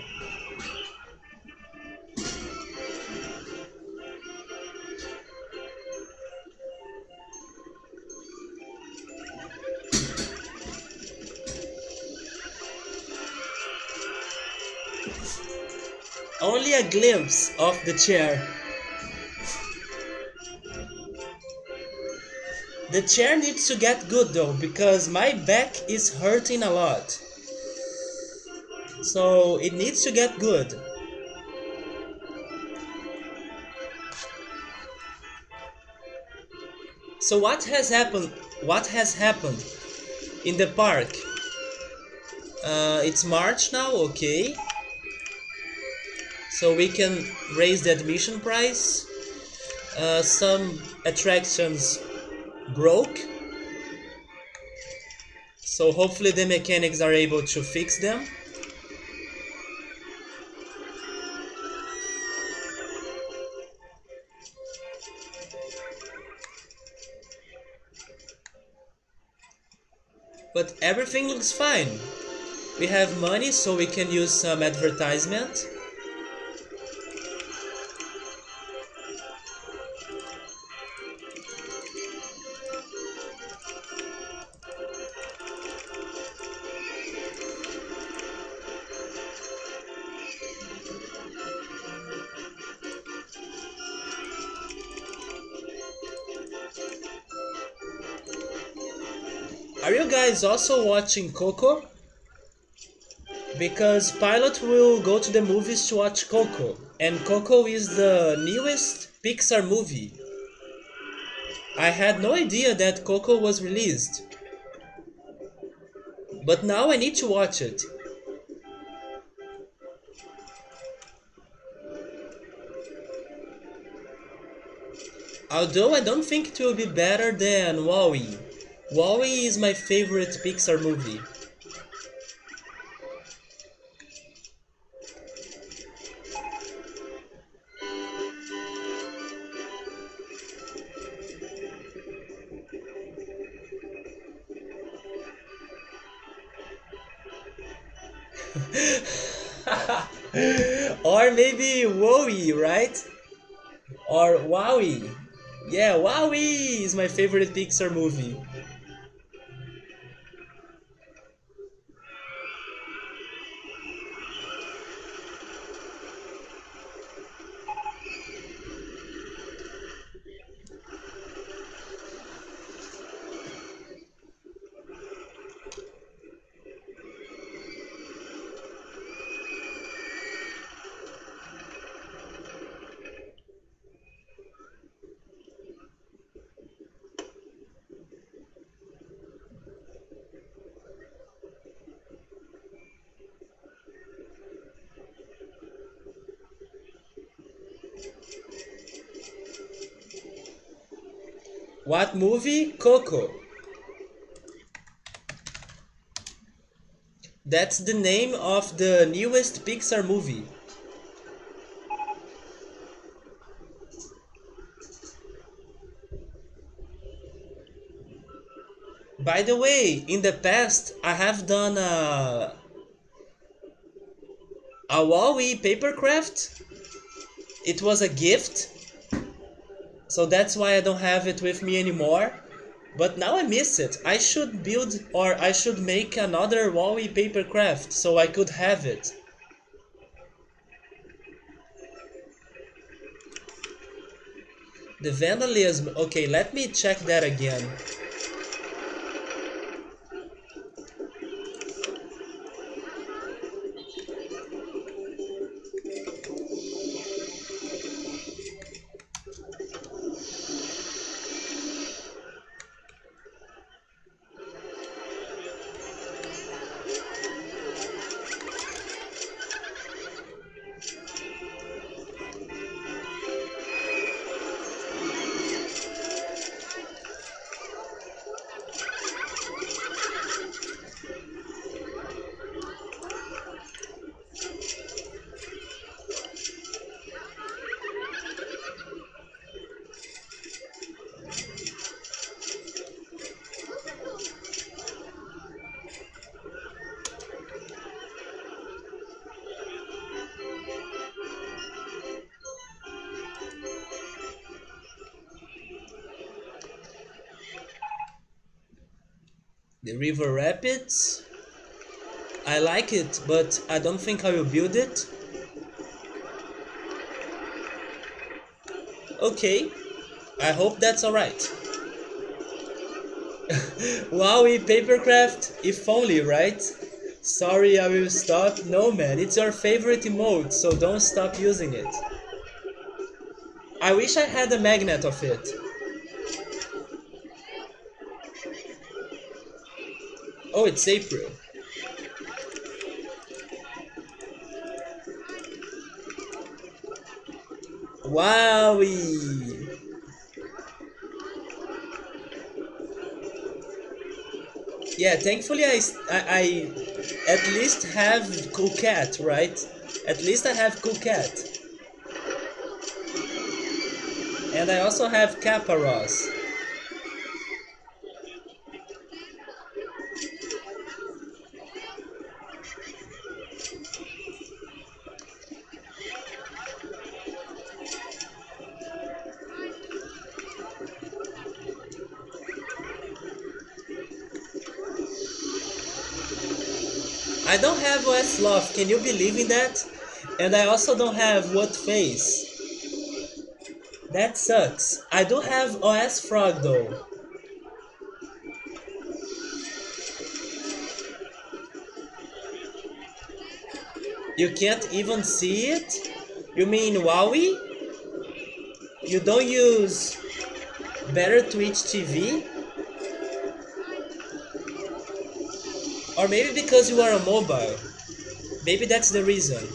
Only a glimpse of the chair. The chair needs to get good though, because my back is hurting a lot. So it needs to get good. So what has happened? What has happened in the park? It's March now, okay. So we can raise the admission price. Some attractions broke. So hopefully the mechanics are able to fix them. But everything looks fine. We have money so we can use some advertisement. Are you guys also watching Coco? Because Pilot will go to the movies to watch Coco, and Coco is the newest Pixar movie. I had no idea that Coco was released, but now I need to watch it. Although I don't think it will be better than Wall-E. Wall-E is my favorite Pixar movie. Or maybe Wowie, right? Or Wowie. Yeah, Wowie is my favorite Pixar movie. What movie? Coco. That's the name of the newest Pixar movie. By the way, in the past, I have done a Wall-E papercraft. It was a gift, so that's why I don't have it with me anymore. But now I miss it. I should build or I should make another Wall-E papercraft so I could have it. The vandalism. Okay, let me check that again. The river rapids. I like it, but I don't think I will build it. Okay, I hope that's alright. Wowie papercraft, if only, right? Sorry, I will stop. No man, it's your favorite emote, so don't stop using it. I wish I had a magnet of it. Oh, it's April. Wowie! Yeah, thankfully I at least have cool cat, right? At least I have cool cat. And I also have Caparos. I don't have OS Love, can you believe in that? And I also don't have What Face. That sucks. I do have OS Frog though. You can't even see it? You mean Huawei? You don't use Better Twitch TV? Or maybe because you are a mobile. Maybe that's the reason.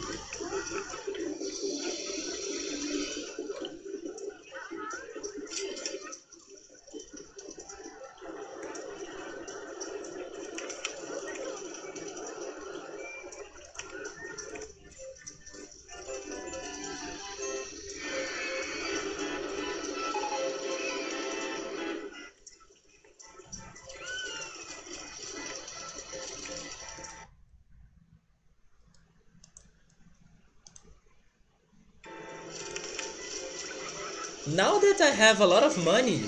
Now that I have a lot of money,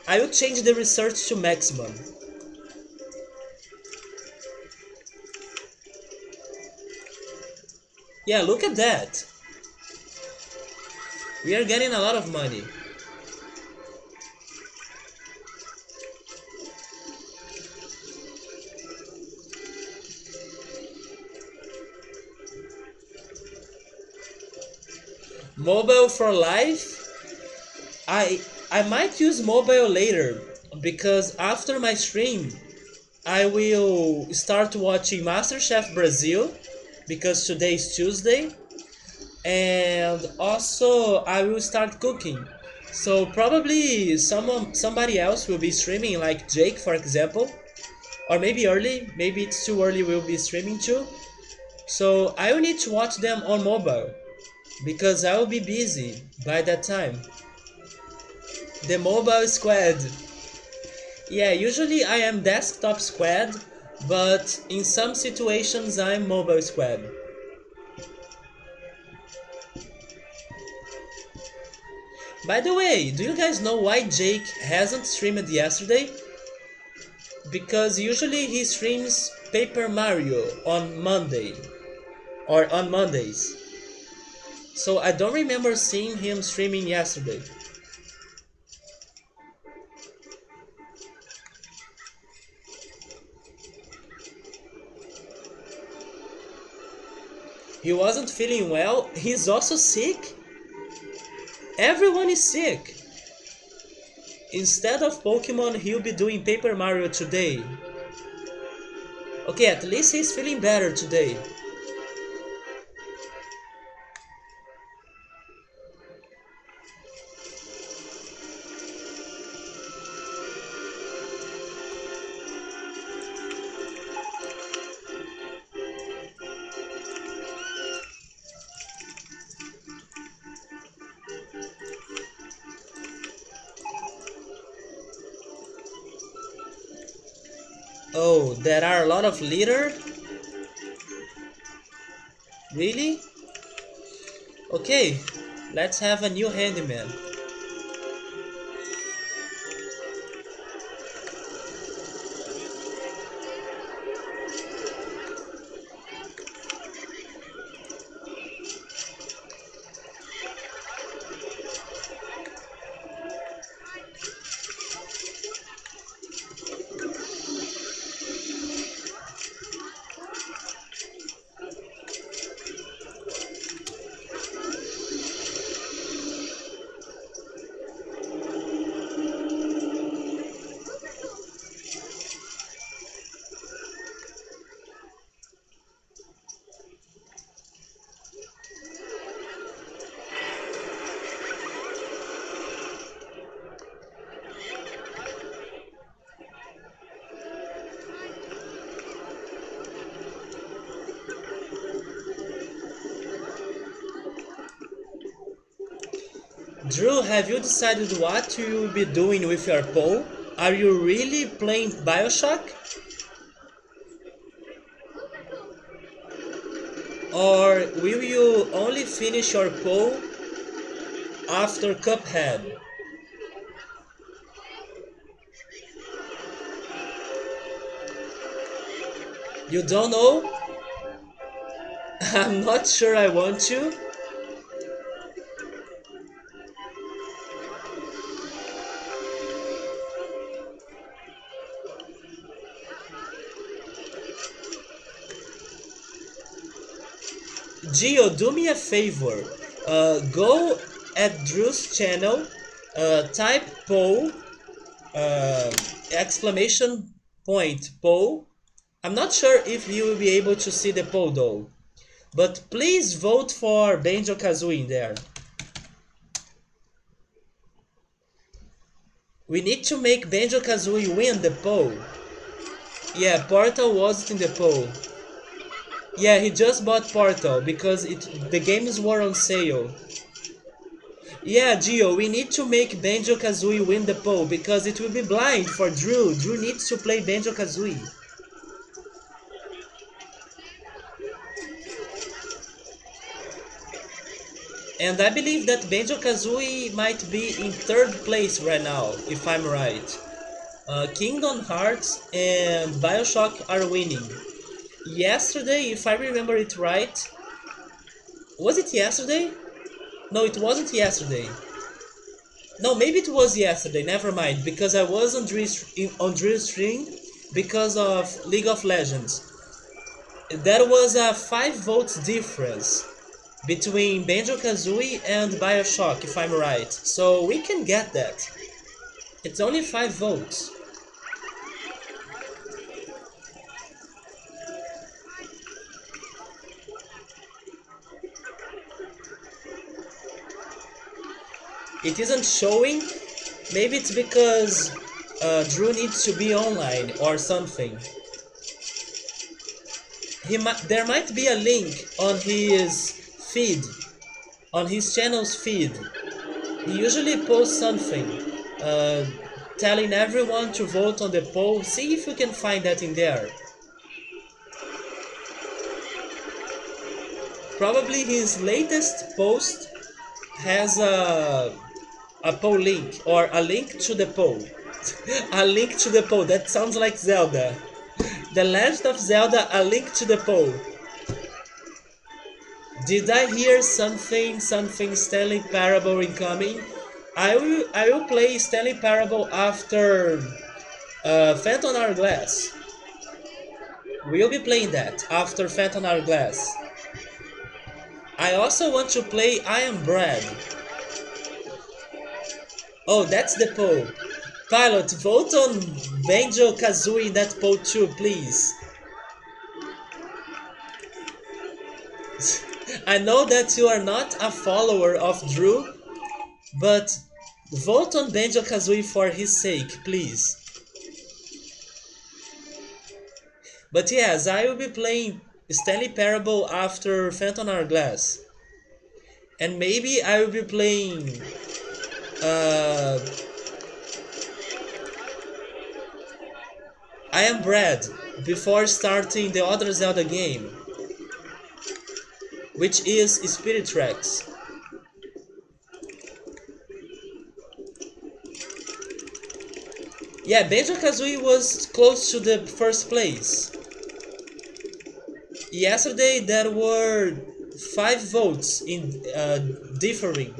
I will change the research to maximum. Yeah, look at that. We are getting a lot of money. Mobile for life? I might use mobile later because after my stream I will start watching MasterChef Brazil because today is Tuesday, and also I will start cooking. So probably somebody else will be streaming, like Jake for example, or maybe early, maybe it's too early, will be streaming too. So I will need to watch them on mobile because I will be busy by that time. The mobile squad. Yeah, usually I am desktop squad, but in some situations I'm mobile squad. By the way, do you guys know why Jake hasn't streamed yesterday? Because usually he streams Paper Mario on Monday or on Mondays. So I don't remember seeing him streaming yesterday. He wasn't feeling well. He's also sick. Everyone is sick. Instead of Pokemon, he'll be doing Paper Mario today. Okay, at least he's feeling better today. Oh, there are a lot of litter? Really? Okay, let's have a new handyman. Drew, have you decided what you will be doing with your poll? Are you really playing Bioshock? Or will you only finish your poll after Cuphead? You don't know? I'm not sure I want to. Gio, do me a favor. Go at Drew's channel, type poll, uh, exclamation point poll. I'm not sure if you will be able to see the poll though. But please vote for Banjo-Kazooie in there. We need to make Banjo-Kazooie win the poll. Yeah, Portal wasn't in the poll. Yeah, he just bought Portal because the games were on sale. Yeah, Gio, we need to make Banjo-Kazooie win the poll because it will be blind for Drew. Drew needs to play Banjo-Kazooie. And I believe that Banjo-Kazooie might be in third place right now, if I'm right. Kingdom Hearts and Bioshock are winning. Yesterday, if I remember it right, was it yesterday? No, it wasn't yesterday. No, maybe it was yesterday. Never mind, because I was on Drew's stream because of League of Legends. There was a 5 votes difference between Banjo-Kazooie and Bioshock, if I'm right. So we can get that. It's only 5 votes. It isn't showing. Maybe it's because Drew needs to be online or something. There might be a link on his feed, on his channel's feed. He usually posts something, uh, telling everyone to vote on the poll. See if you can find that in there. Probably his latest post has a poll link or a link to the poll. A link to the poll. That sounds like Zelda. The Legend of Zelda, a link to the poll. Did I hear something Stanley Parable incoming? I will play Stanley Parable after Phantom Hourglass. We'll be playing that after Phantom Hourglass. I also want to play I Am Bread. Oh, that's the poll. Pilot, vote on Banjo-Kazooie in that poll too, please. I know that you are not a follower of Drew, but vote on Banjo-Kazooie for his sake, please. But yes, I will be playing Stanley Parable after Phantom Hourglass. And maybe I will be playing I Am Bread before starting the other Zelda game, which is Spirit Tracks. Yeah, Banjo-Kazooie was close to the first place. Yesterday there were 5 votes in differing.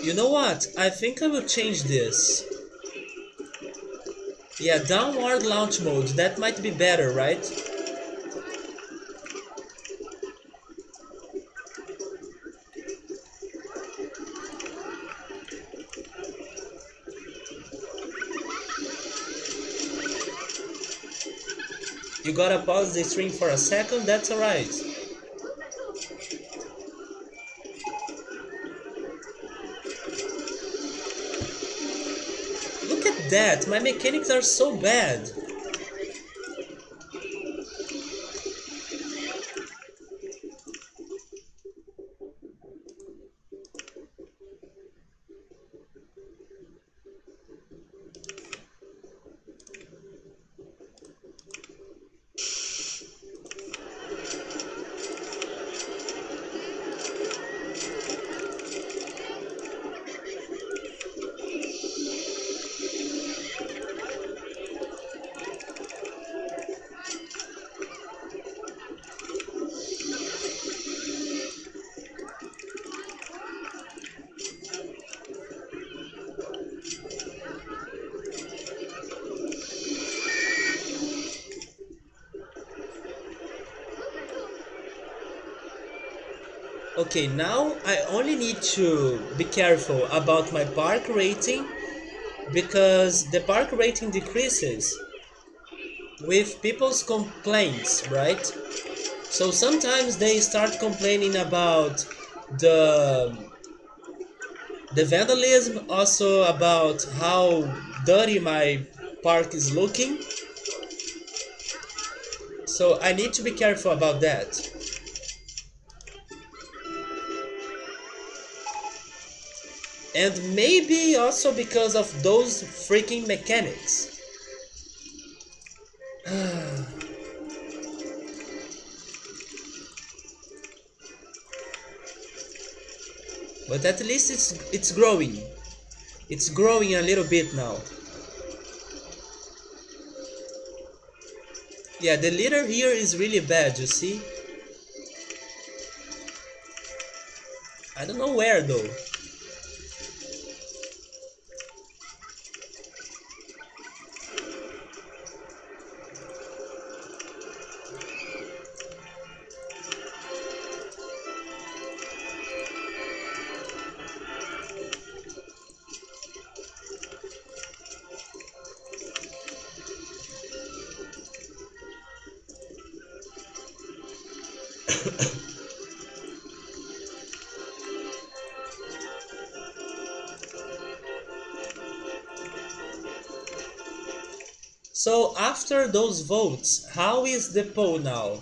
You know what? I think I will change this. Yeah, downward launch mode. That might be better, right? You gotta pause the stream for a second, that's alright. Look at that, my mechanics are so bad. Okay, now I only need to be careful about my park rating because the park rating decreases with people's complaints, right? So sometimes they start complaining about the the vandalism, also about how dirty my park is looking. So I need to be careful about that. And maybe also because of those freaking mechanics. But at least it's growing. It's growing a little bit now. Yeah, the litter here is really bad, you see? I don't know where though. So after those votes, how is the poll now?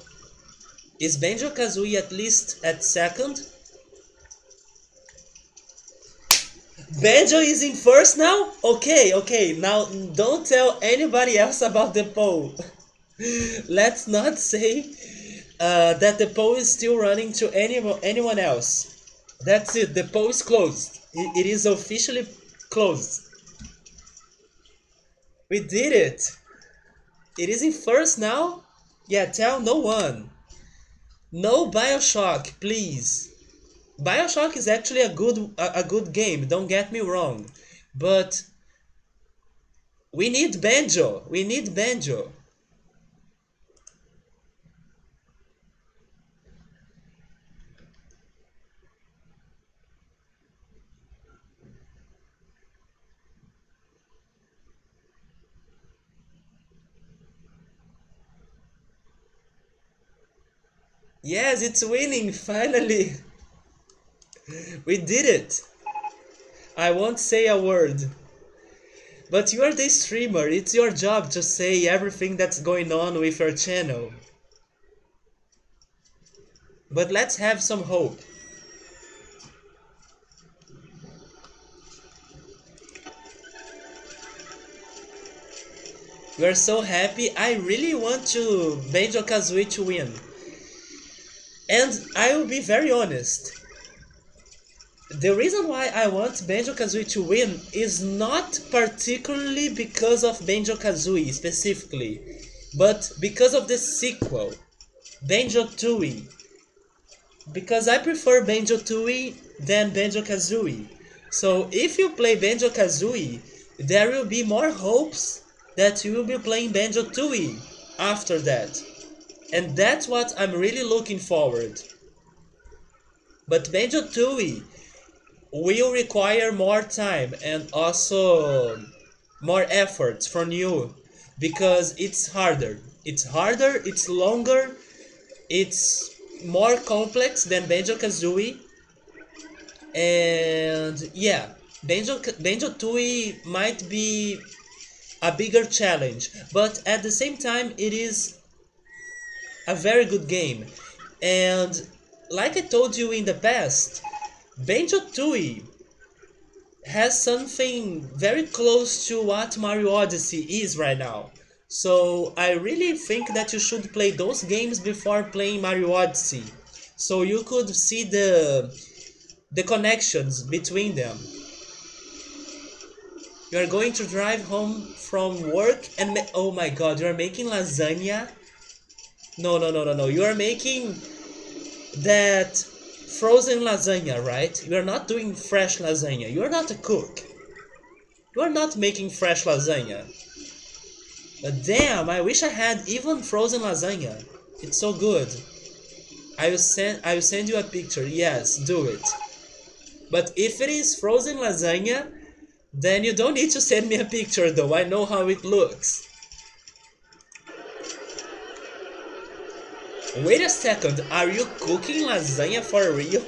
Is Banjo-Kazooie at least at second? Banjo is in first now? Okay, okay, now don't tell anybody else about the poll. Let's not say that the poll is still running to anyone else. That's it, the poll is closed. It is officially closed. We did it! It is in first now? Yeah, tell no one. No BioShock, please. BioShock is actually a good game, don't get me wrong. But we need Banjo. We need Banjo. Yes, it's winning, finally. We did it. I won't say a word. But you are the streamer, it's your job to say everything that's going on with your channel. But let's have some hope. We are so happy. I really want to Banjo-Kazooie to win. And I will be very honest. The reason why I want Banjo-Kazooie to win is not particularly because of Banjo-Kazooie specifically, but because of the sequel, Banjo-Tooie. Because I prefer Banjo-Tooie than Banjo-Kazooie. So if you play Banjo-Kazooie, there will be more hopes that you will be playing Banjo-Tooie after that. And that's what I'm really looking forward. But Banjo-Tooie will require more time and also more effort from you because it's harder. It's harder, it's longer, it's more complex than Banjo-Kazooie, and yeah, Banjo-Tooie might be a bigger challenge, but at the same time it is a very good game. And like I told you in the past, Banjo-Tooie has something very close to what Mario Odyssey is right now. So I really think that you should play those games before playing Mario Odyssey, so you could see the connections between them. You are going to drive home from work and oh my god, you are making lasagna? No, no, no, no, no. You are making that frozen lasagna, right? You are not doing fresh lasagna. You are not a cook. You are not making fresh lasagna. But damn, I wish I had even frozen lasagna. It's so good. I will send you a picture. Yes, do it. But if it is frozen lasagna, then you don't need to send me a picture though. I know how it looks. Wait a second, are you cooking lasagna for real?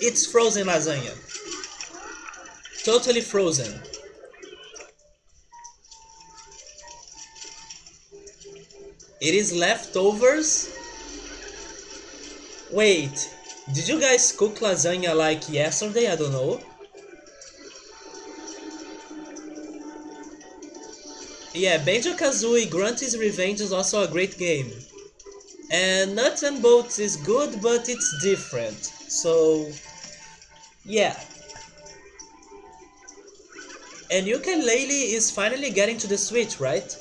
It's frozen lasagna. Totally frozen. It is leftovers? Wait, did you guys cook lasagna like yesterday? I don't know. Yeah, Banjo-Kazooie Grunty's Revenge is also a great game. And Nuts and Bolts is good, but it's different. So, yeah. And Yooka-Laylee is finally getting to the Switch, right?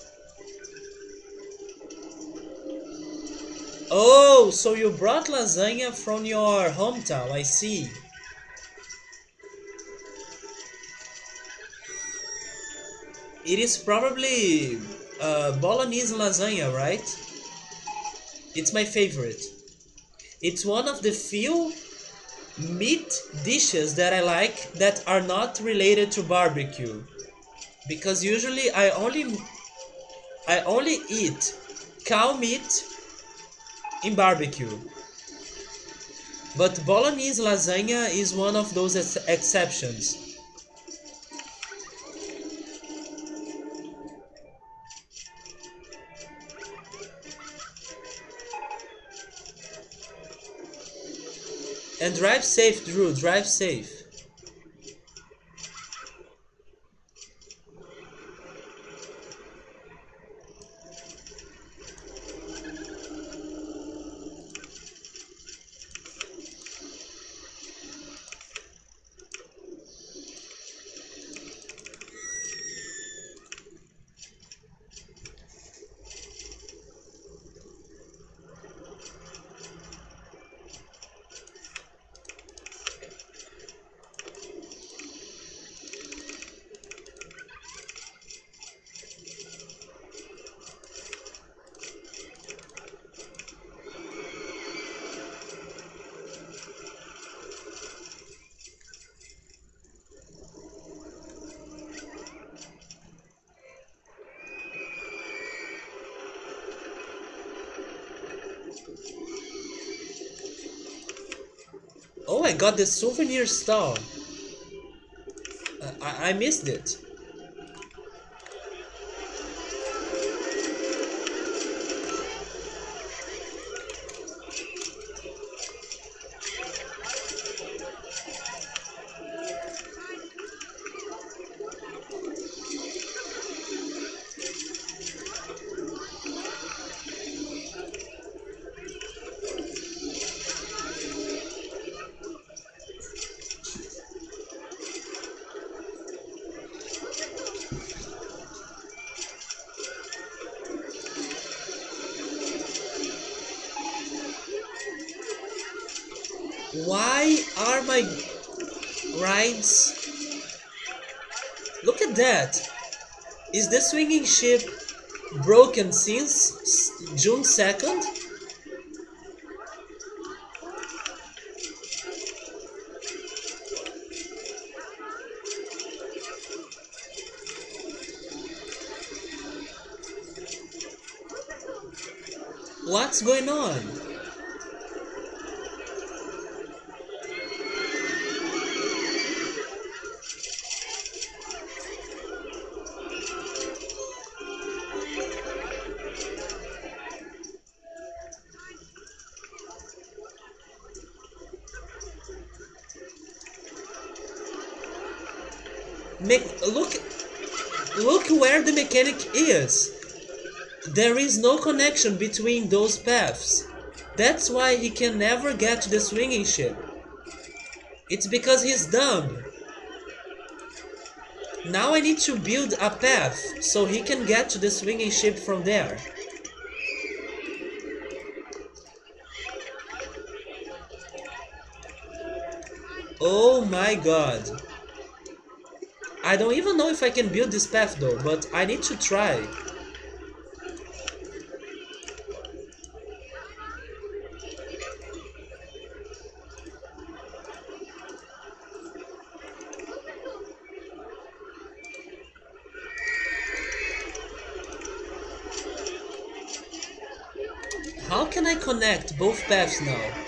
Oh, so you brought lasagna from your hometown, I see. It is probably Bolognese lasagna, right? It's my favorite. It's one of the few meat dishes that I like that are not related to barbecue. Because usually I only eat cow meat in barbecue. But Bolognese lasagna is one of those exceptions. And drive safe, Drew, drive safe. Oh, I got the souvenir stall. I missed it. Why are my rides... Look at that! Is the swinging ship broken since June 2nd? What's going on? Look, look where the mechanic is. There is no connection between those paths. That's why he can never get to the swinging ship. It's because he's dumb. Now I need to build a path so he can get to the swinging ship from there. Oh my god. I don't even know if I can build this path though, but I need to try. How can I connect both paths now?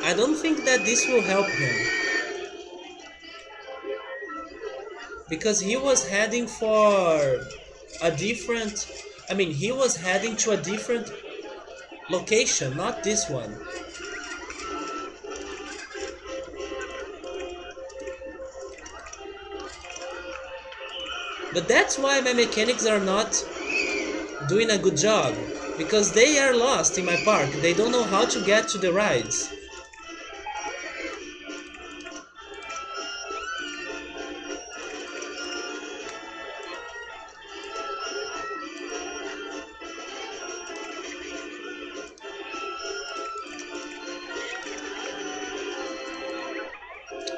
I don't think that this will help him. Because he was heading for a different... he was heading to a different location, not this one. But that's why my mechanics are not doing a good job. Because they are lost in my park. They don't know how to get to the rides.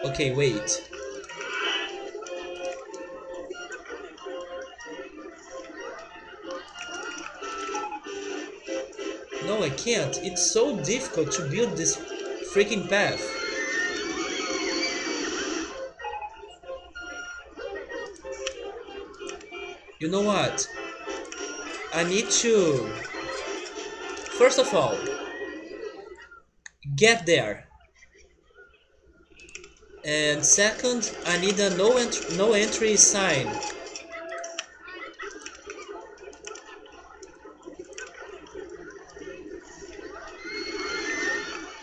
Okay, wait. No, I can't. It's so difficult to build this freaking path. You know what? I need to... First of all, get there. And second, I need a no entry sign.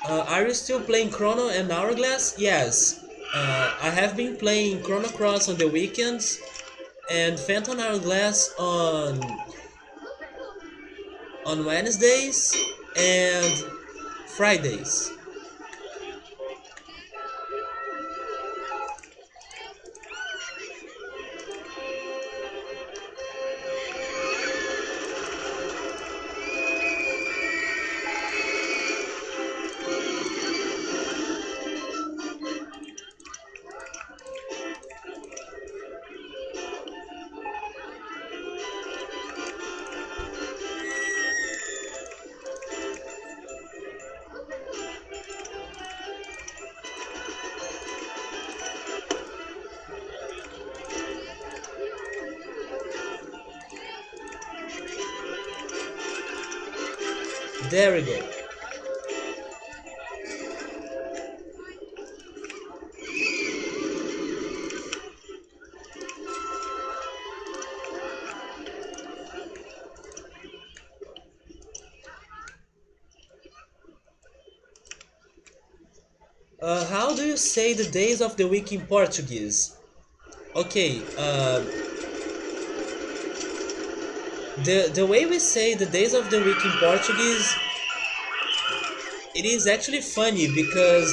Are you still playing Chrono and Hourglass? Yes. I have been playing Chrono Cross on the weekends and Phantom Hourglass on Wednesdays and Fridays. There we go. How do you say the days of the week in Portuguese? Okay, the way we say the days of the week in Portuguese, it is actually funny because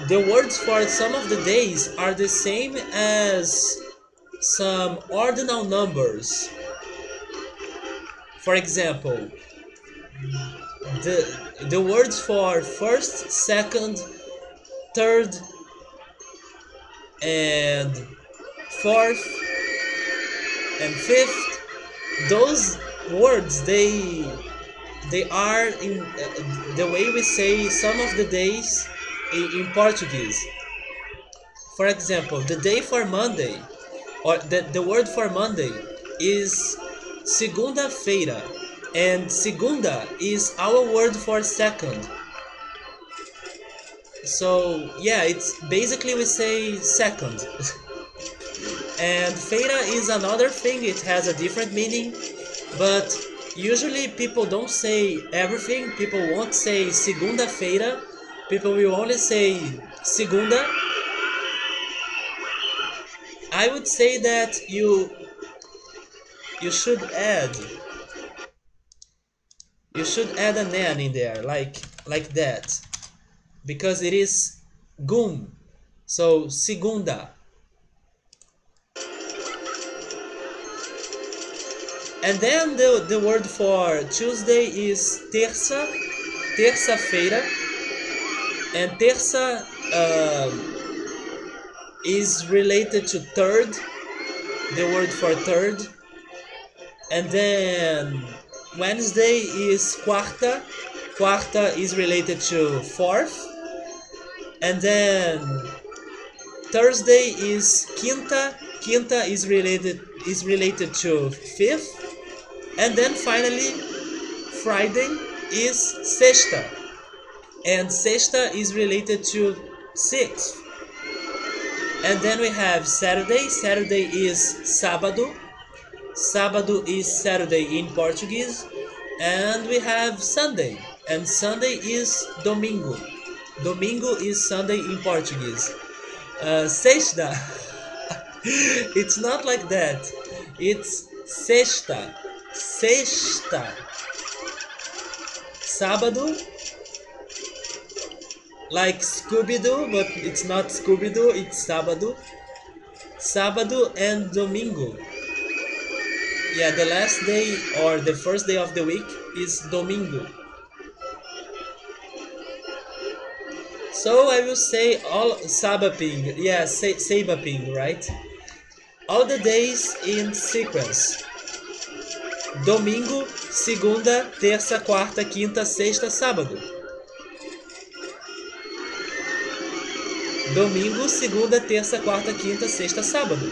the words for some of the days are the same as some ordinal numbers. For example, the words for first, second, third, and fourth and fifth, those words they are in the way we say some of the days in Portuguese. For example, the day for Monday, or the word for Monday is segunda-feira, and segunda is our word for second. So yeah, it's basically we say second. And feira is another thing, it has a different meaning, but usually people don't say everything. People won't say segunda-feira, people will only say segunda. I would say that you should add you should add an N in there, like that, because it is gum. So segunda. And then the word for Tuesday is terça, terça-feira, and terça is related to third, the word for third. And then Wednesday is quarta, quarta is related to fourth. And then Thursday is quinta, quinta is related to fifth. And then finally Friday is sexta, and sexta is related to sixth. And then we have Saturday, Saturday is sábado, sábado is Saturday in Portuguese. And we have Sunday, and Sunday is domingo, domingo is Sunday in Portuguese. Sexta, it's not like that, it's sexta, sexta. Sábado, like Scooby-Doo, but it's not Scooby-Doo, it's sábado. Sábado and domingo. Yeah, the last day or the first day of the week is domingo. So I will say all sabaping, yeah, sabaping, right? All the days in sequence. Domingo, segunda, terça, quarta, quinta, sexta, sábado. Domingo, segunda, terça, quarta, quinta, sexta, sábado.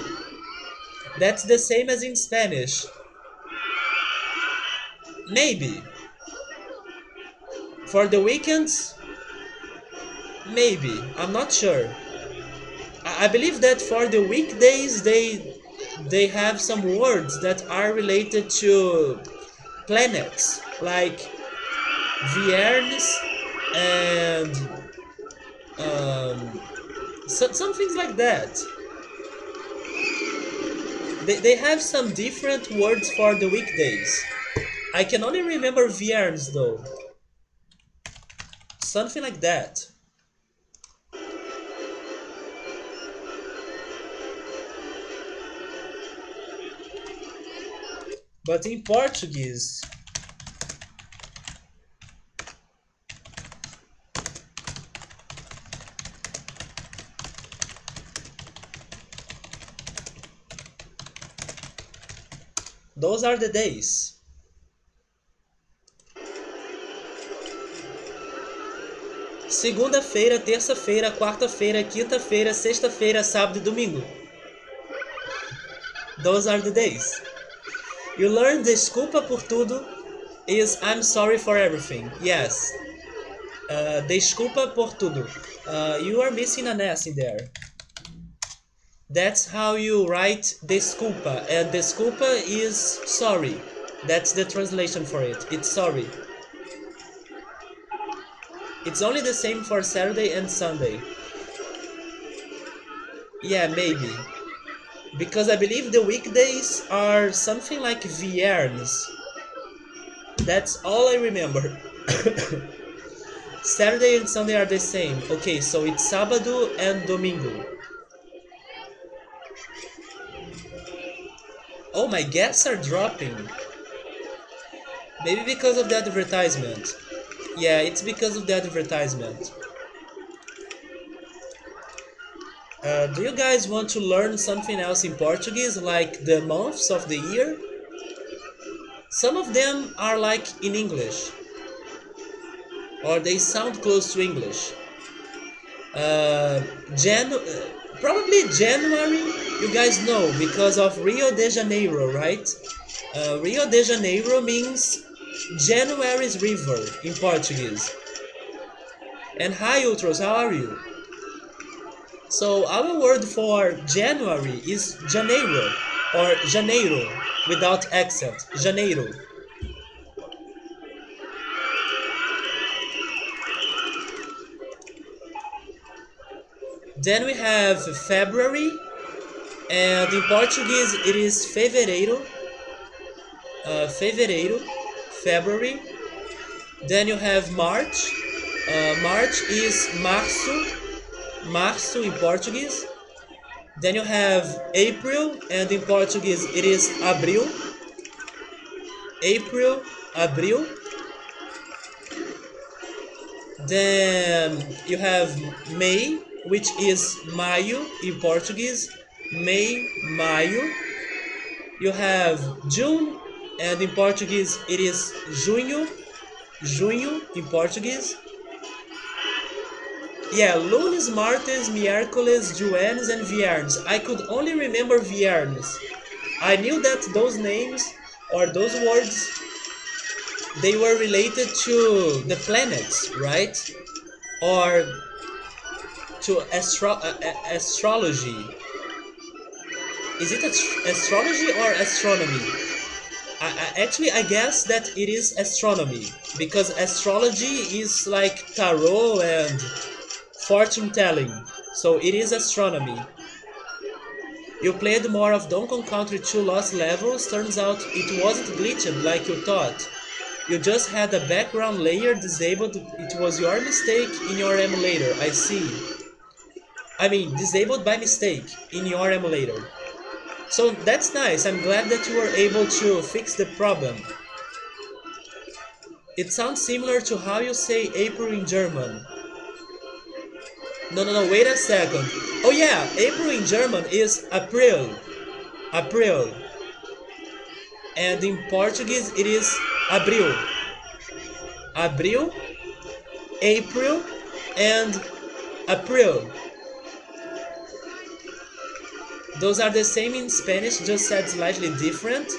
That's the same as in Spanish. Maybe. For the weekends, maybe. I'm not sure. I believe that for the weekdays, they have some words that are related to planets, like Viernes and some things like that. They have some different words for the weekdays. I can only remember Viernes though. Something like that. But in Portuguese, those are the days. Segunda-feira, terça-feira, quarta-feira, quinta-feira, sexta-feira, sábado e domingo. Those are the days. You learned desculpa por tudo is I'm sorry for everything. Yes. Desculpa por tudo. You are missing an S in there. That's how you write desculpa. And desculpa is sorry. That's the translation for it. It's sorry. It's only the same for Saturday and Sunday. Yeah, maybe. Because I believe the weekdays are something like viernes. That's all I remember. Saturday and Sunday are the same. Okay, so it's sábado and domingo. Oh, my guests are dropping. Maybe because of the advertisement. Yeah, it's because of the advertisement. Do you guys want to learn something else in Portuguese, like the months of the year? Some of them are like in English, or they sound close to English. Uh, Probably January, you guys know, because of Rio de Janeiro, right? Rio de Janeiro means January's river in Portuguese. And hi Ultros, how are you? So our word for January is Janeiro, or Janeiro, without accent, Janeiro. Then we have February, and in Portuguese it is fevereiro, fevereiro, February. Then you have March. March is março, março in Portuguese. Then you have April, and in Portuguese it is abril. April, abril. Then you have May, which is maio in Portuguese. May, maio. You have June, and in Portuguese it is junho. Junho in Portuguese. Yeah, lunes, martes, miércoles, jueves, and viernes. I could only remember viernes. I knew that those names or those words, they were related to the planets, right? Or to astrology. Is it astrology or astronomy? I guess that it is astronomy, because astrology is like tarot and fortune telling, so it is astronomy. You played more of Donkey Kong Country 2 Lost Levels, turns out it wasn't glitched like you thought. You just had a background layer disabled, it was your mistake in your emulator, I see. I mean, disabled by mistake in your emulator. So that's nice, I'm glad that you were able to fix the problem. It sounds similar to how you say April in German. No, wait a second. Oh yeah, April in German is April. April. And in Portuguese it is Abril. Abril, April, and April. Those are the same in Spanish, just said slightly different.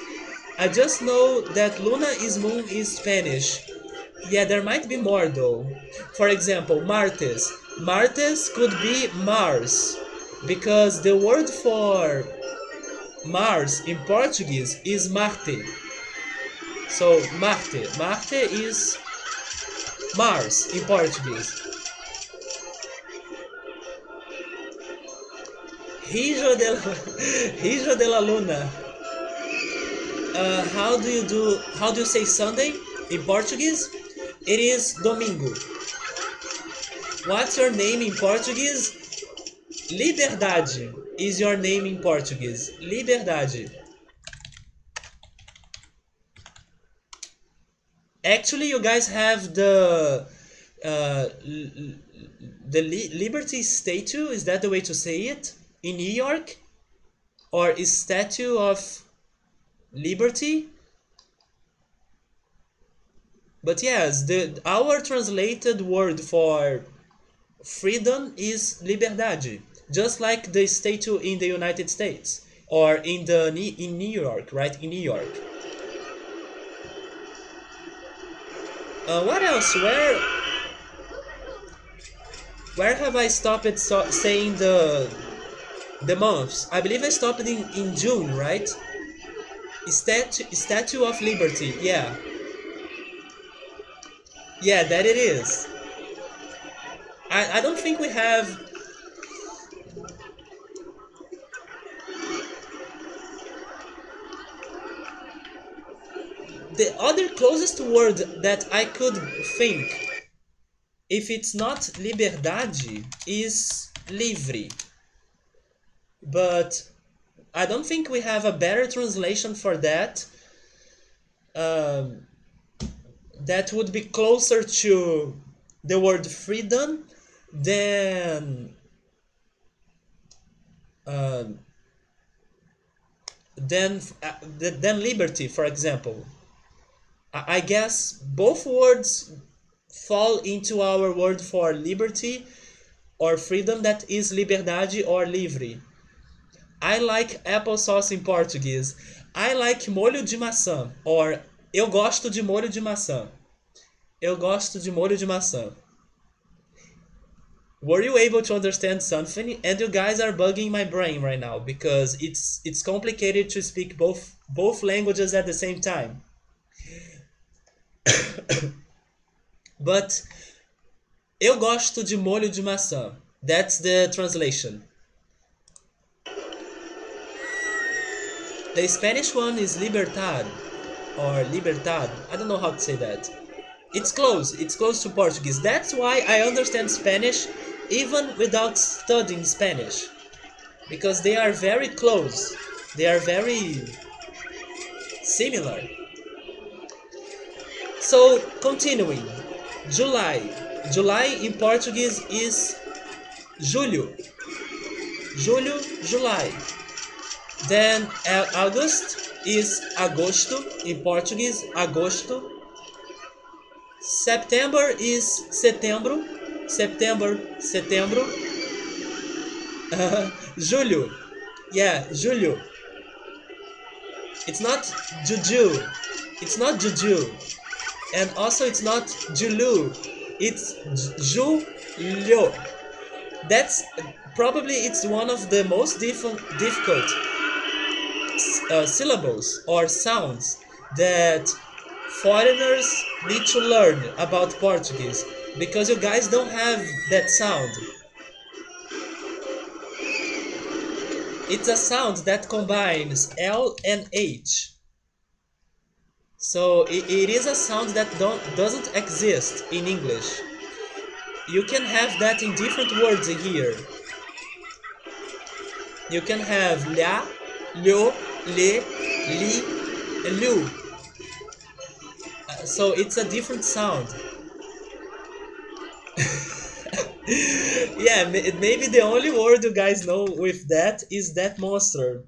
I just know that Luna is moon in Spanish. Yeah, there might be more though. For example, martes. Martes could be Mars, because the word for Mars in Portuguese is Marte. So Marte. Marte is Mars in Portuguese. Hijo de la Luna. How do you say Sunday in Portuguese? It is domingo. What's your name in Portuguese? Liberdade is your name in Portuguese. Liberdade. Actually, you guys have the Liberty statue. Is that the way to say it? In New York? Or is Statue of Liberty? But yes, our translated word for freedom is liberdade, just like the statue in the United States. or in New York, right? In New York. What else? Where have I stopped saying the months? I believe I stopped in June, right? Statue of Liberty. Yeah, yeah, that it is. I don't think we have. The other closest word that I could think, if it's not liberdade, is livre. But I don't think we have a better translation for that. Um, that would be closer to the word freedom than um, than liberty, for example. I guess both words fall into our word for liberty or freedom, that is liberdade or livre. I like applesauce in Portuguese. I like molho de maçã, or eu gosto de molho de maçã. Eu gosto de molho de maçã. Were you able to understand something? And you guys are bugging my brain right now because it's complicated to speak both languages at the same time. But eu gosto de molho de maçã. That's the translation. The Spanish one is libertad or libertad. I don't know how to say that. It's close. It's close to Portuguese. That's why I understand Spanish even without studying Spanish. Because they are very close. They are very similar. So, continuing. July. July in Portuguese is julho. Julho, July. Then August is agosto in Portuguese, agosto. September is setembro, September, setembro. Julho, yeah, julho. It's not juju, it's not juju, and also it's not julu, it's julho. That's probably it's one of the most difficult syllables or sounds that foreigners need to learn about Portuguese, because you guys don't have that sound. It's a sound that combines L and H. So it is a sound that doesn't exist in English. You can have that in different words here. You can have la, lo, le, li, lu. So it's a different sound. Yeah, maybe the only word you guys know with that is that monster.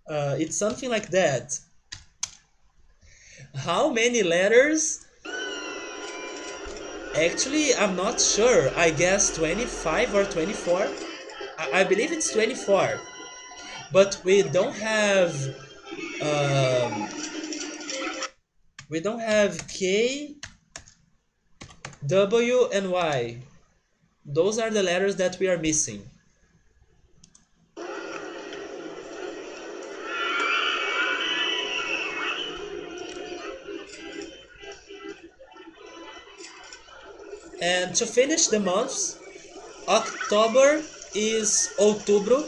It's something like that. How many letters? Actually, I'm not sure. I guess 25 or 24. I believe it's 24. But we don't have K, W, and Y. Those are the letters that we are missing. And to finish the months, October is outubro,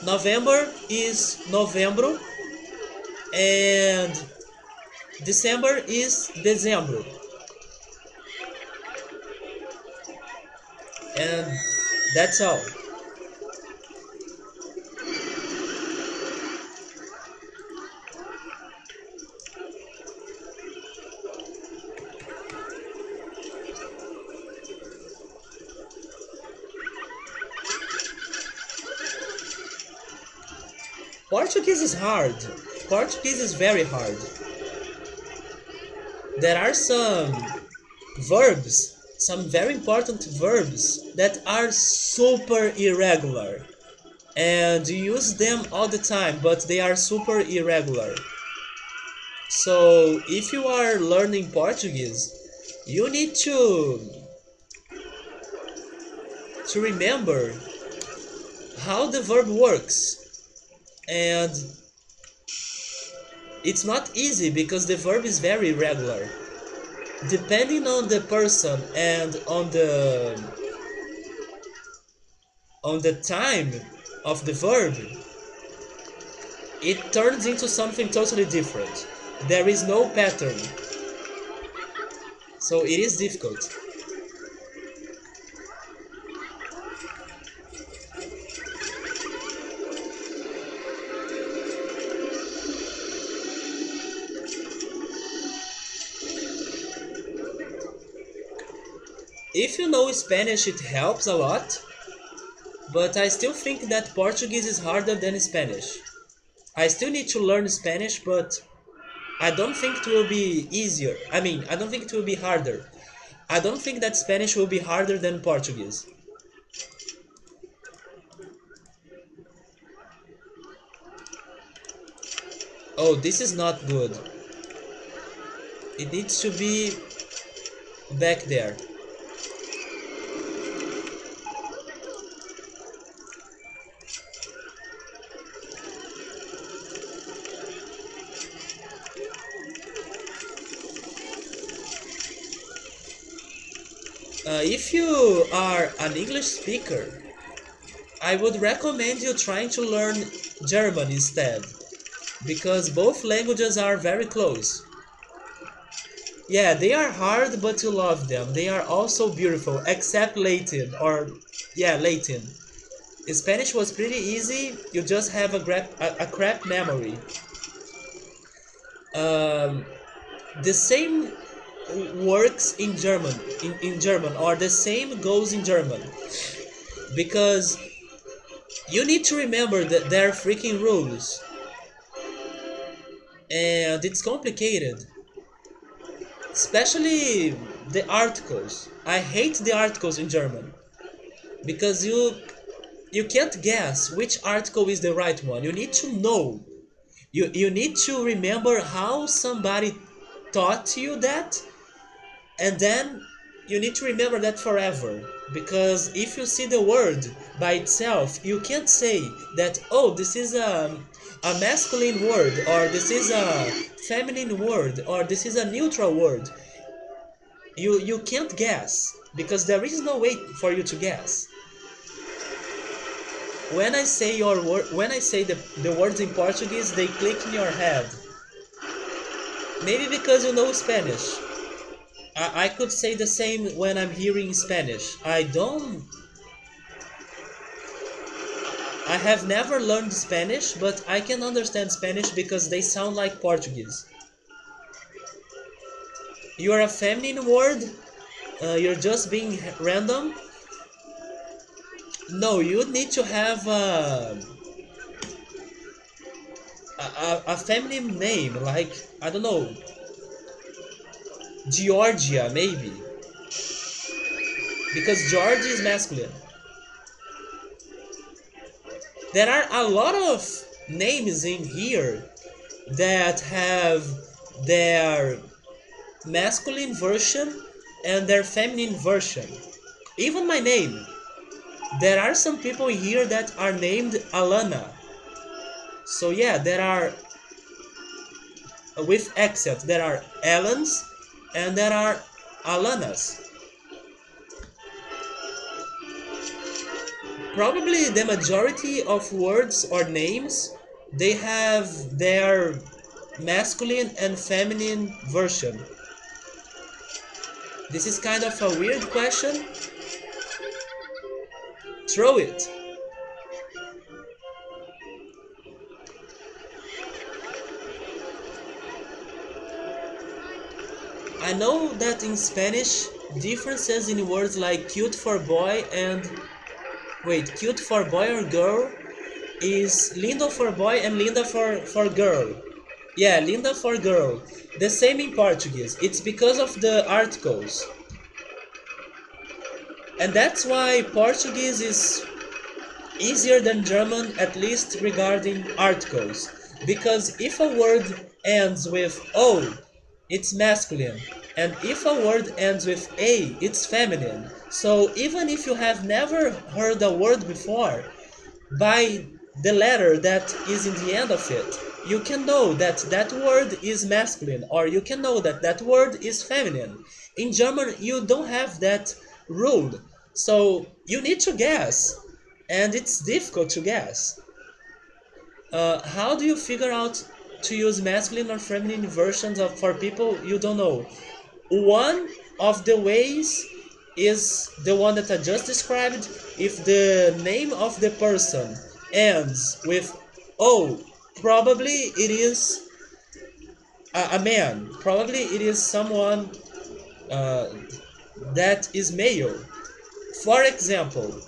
November is novembro, and December is dezembro. And that's all. Portuguese is hard. Portuguese is very hard. There are some verbs, some very important verbs that are super irregular. and you use them all the time, but they are super irregular. So if you are learning Portuguese, you need to remember how the verb works. And it's not easy because the verb is very irregular. Depending on the person and on the time of the verb, it turns into something totally different. There is no pattern, so it is difficult. If you know Spanish, it helps a lot, but I still think that Portuguese is harder than Spanish. I still need to learn Spanish, but I don't think it will be easier. I don't think it will be harder. I don't think that Spanish will be harder than Portuguese. Oh, this is not good. It needs to be back there. If you are an English speaker, I would recommend you trying to learn German instead, because both languages are very close. Yeah, they are hard, but you love them. They are also beautiful, except Latin, or yeah, Latin. Spanish was pretty easy, you just have a crap memory. Um, the same works in German, in German, or the same goes in German, because you need to remember that there are freaking rules, and it's complicated. Especially the articles. I hate the articles in German because you can't guess which article is the right one. You need to know. You need to remember how somebody taught you that, and then you need to remember that forever. Because if you see the word by itself, you can't say that, oh, this is a masculine word, or this is a feminine word, or this is a neutral word. You can't guess because there is no way for you to guess. When I say the words in Portuguese, they click in your head. Maybe because you know Spanish. I could say the same when I'm hearing Spanish. I have never learned Spanish, but I can understand Spanish because they sound like Portuguese. You're a feminine word, you're just being random. No, you need to have a feminine name, like, I don't know, Georgia, maybe. Because George is masculine. There are a lot of names in here that have their masculine version and their feminine version. Even my name. There are some people here that are named Alana. So yeah, there are, with accent, there are Allens and there are Alanas. Probably the majority of words or names, they have their masculine and feminine version. This is kind of a weird question. Throw it. I know that in Spanish, differences in words like cute for boy and... Wait, cute for boy or girl is lindo for boy and linda for girl. Yeah, linda for girl. The same in Portuguese. It's because of the articles. And that's why Portuguese is easier than German, at least regarding articles. Because if a word ends with O, it's masculine. And if a word ends with A, it's feminine. So even if you have never heard a word before, by the letter that is in the end of it, you can know that that word is masculine, or you can know that that word is feminine. In German, you don't have that rule, so you need to guess, and it's difficult to guess. How do you figure out to use masculine or feminine versions of for people you don't know? One of the ways is the one that I just described. If the name of the person ends with O, probably it is a man. Probably it is someone uh, that is male. For example,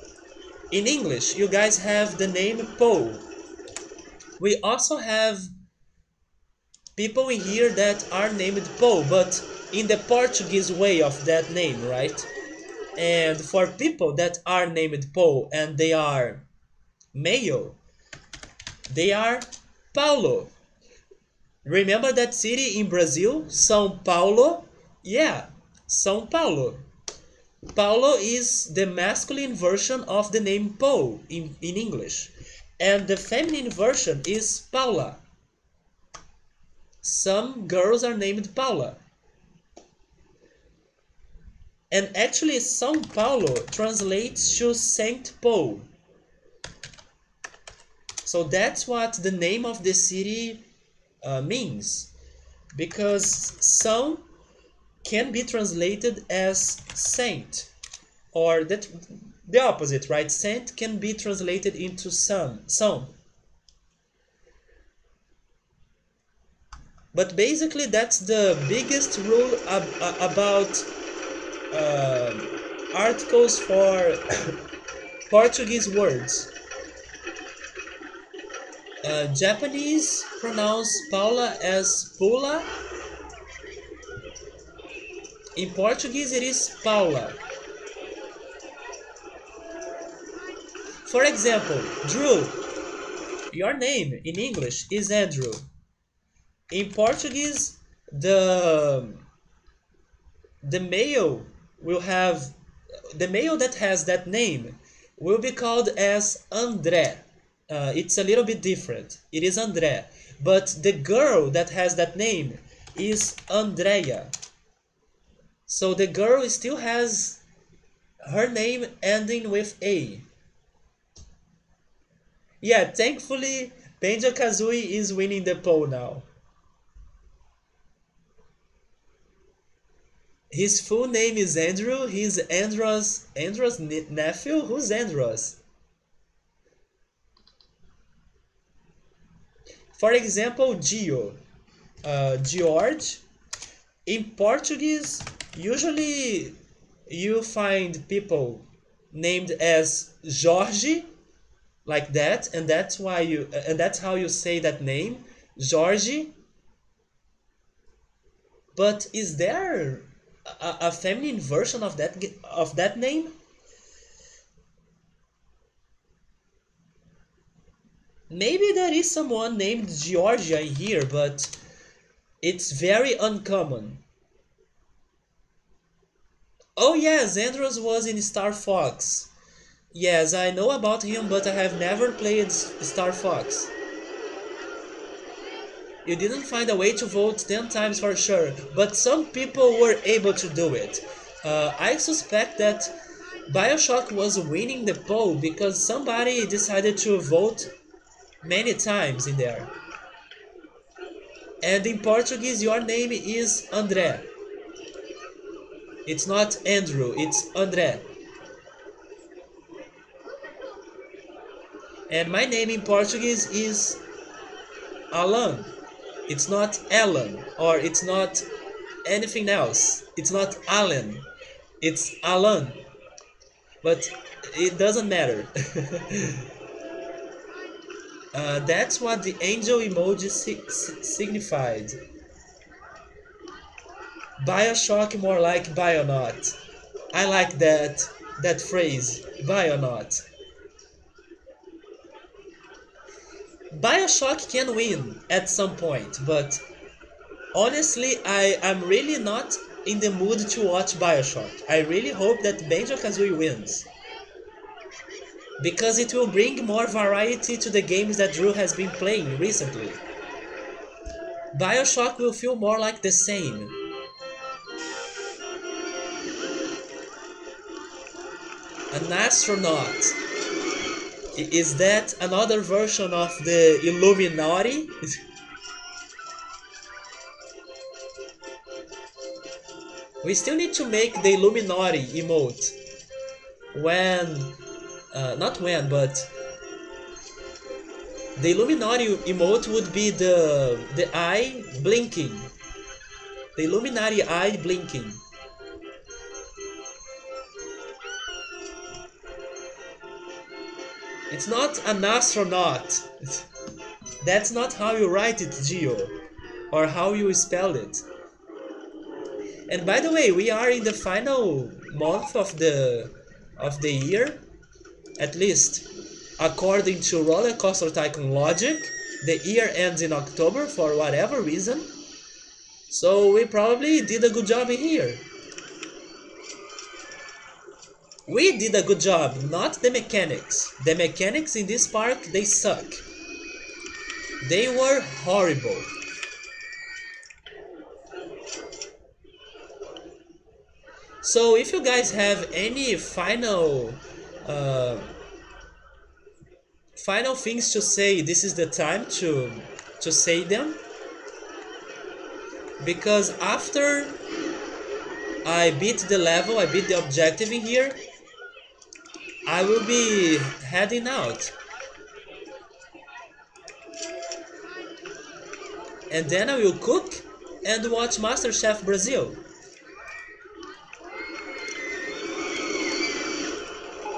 in English, you guys have the name Paul. We also have people in here that are named Paul, but in the Portuguese way of that name, right? And for people that are named Paul and they are male, they are Paulo. Remember that city in Brazil, São Paulo? Yeah, São Paulo. Paulo is the masculine version of the name Paul in English. And the feminine version is Paula. Some girls are named Paula. And actually, São Paulo translates to Saint Paul. So that's what the name of the city means. Because São can be translated as saint. Or that the opposite, right? Saint can be translated into São. But basically, that's the biggest rule about articles for Portuguese words. Japanese pronounce Paula as Pula. In Portuguese, it is Paula. For example, Drew. Your name in English is Andrew. In Portuguese, the male will have the male that has that name will be called as André. It's a little bit different. It is André, but the girl that has that name is Andrea. So the girl still has her name ending with A. Yeah, thankfully, Banjo-Kazooie is winning the poll now. His full name is Andrew. He's Andrew's nephew. Who's Andros? For example, Gio, George. In Portuguese, usually you find people named as Jorge, like that, and that's how you say that name, Jorge. But is there a feminine version of that name? Maybe there is someone named Georgia in here, but it's very uncommon. Oh yes, Andros was in Star Fox. Yes, I know about him, but I have never played Star Fox. You didn't find a way to vote 10 times for sure, but some people were able to do it. I suspect that Bioshock was winning the poll because somebody decided to vote many times in there. And in Portuguese, your name is André. It's not Andrew, it's André. And my name in Portuguese is Alan. It's not Alan, or it's not anything else. It's not Alan. It's Alan. But it doesn't matter. That's what the angel emoji signified. Bioshock more like Bionaut. I like that phrase, Bionaut. Bioshock can win at some point, but honestly, I'm really not in the mood to watch Bioshock. I really hope that Banjo-Kazooie wins, because it will bring more variety to the games that Drew has been playing recently. Bioshock will feel more like the same. An astronaut. Is that another version of the Illuminati? We still need to make the Illuminati emote. When, not when, but the Illuminati emote would be the eye blinking. The Illuminati eye blinking. It's not an astronaut. That's not how you write it, Gio, or how you spell it. And by the way, we are in the final month of the year, at least according to RollerCoaster Tycoon logic. The year ends in October for whatever reason, so we probably did a good job here. We did a good job, not the mechanics. The mechanics in this park, they suck. They were horrible. So if you guys have any final things to say, this is the time to say them, because after I beat the level, I beat the objective in here, I will be heading out. And then I will cook and watch MasterChef Brazil.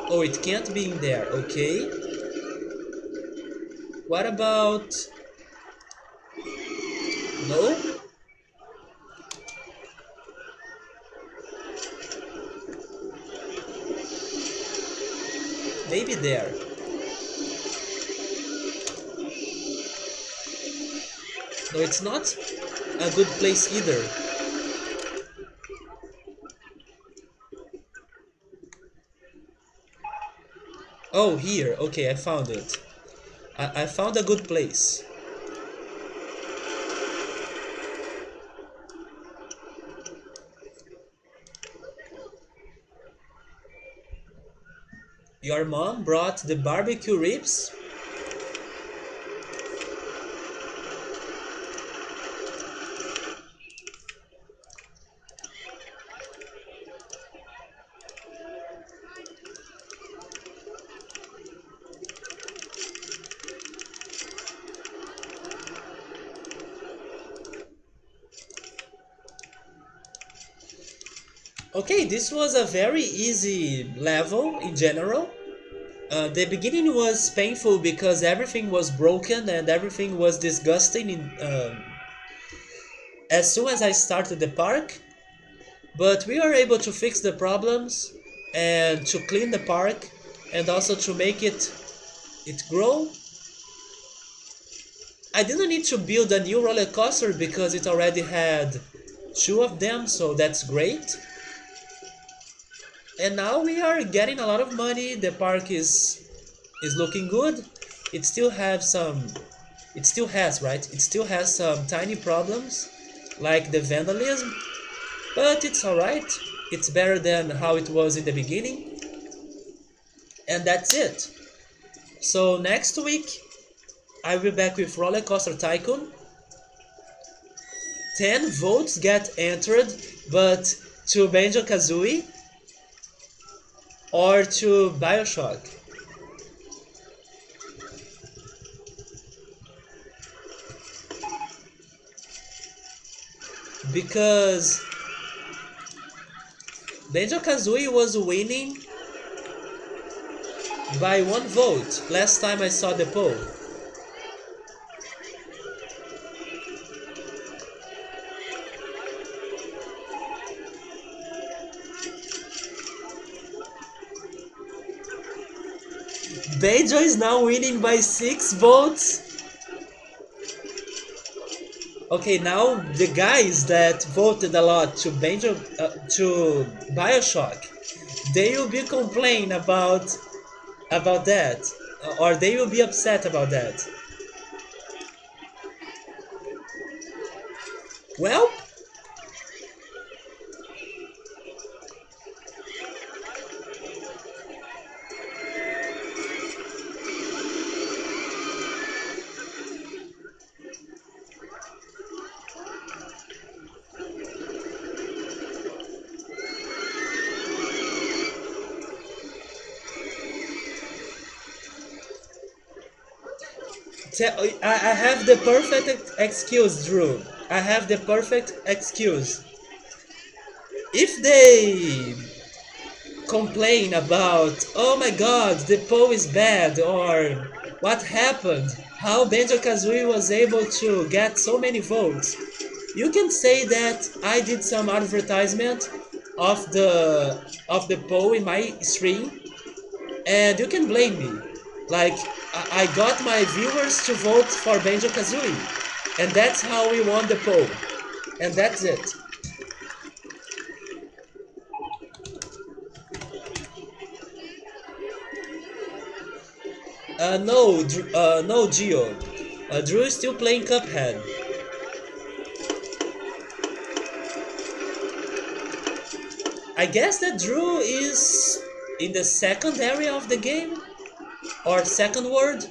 Oh, it can't be in there, okay. What about... No? Maybe there. No, it's not a good place either. Oh, here. Okay, I found it. I found a good place. Your mom brought the barbecue ribs? Okay, this was a very easy level in general. The beginning was painful because everything was broken and everything was disgusting as soon as I started the park. But we were able to fix the problems and to clean the park and also to make it grow. I didn't need to build a new roller coaster because it already had 2 of them, so that's great. And now we are getting a lot of money. The park is looking good. It still has some tiny problems like the vandalism, but it's alright. It's better than how it was in the beginning. And that's it. So next week I'll be back with RollerCoaster Tycoon. 10 votes get entered, but to Banjo-Kazooie or to Bioshock. Because Banjo-Kazooie was winning by 1 vote last time I saw the poll. Banjo is now winning by 6 votes. Okay, now the guys that voted a lot to Bioshock, they will be complain about that, or they will be upset about that. Well, I have the perfect excuse, Drew. I have the perfect excuse. If they complain about, oh my god, the poll is bad, or what happened, how Banjo Kazooie was able to get so many votes, you can say that I did some advertisement of the poll in my stream, and you can blame me. Like I got my viewers to vote for Banjo Kazooie, and that's how we won the poll, and that's it. No, no, Gio. Drew is still playing Cuphead. I guess that Drew is in the second area of the game, or second world.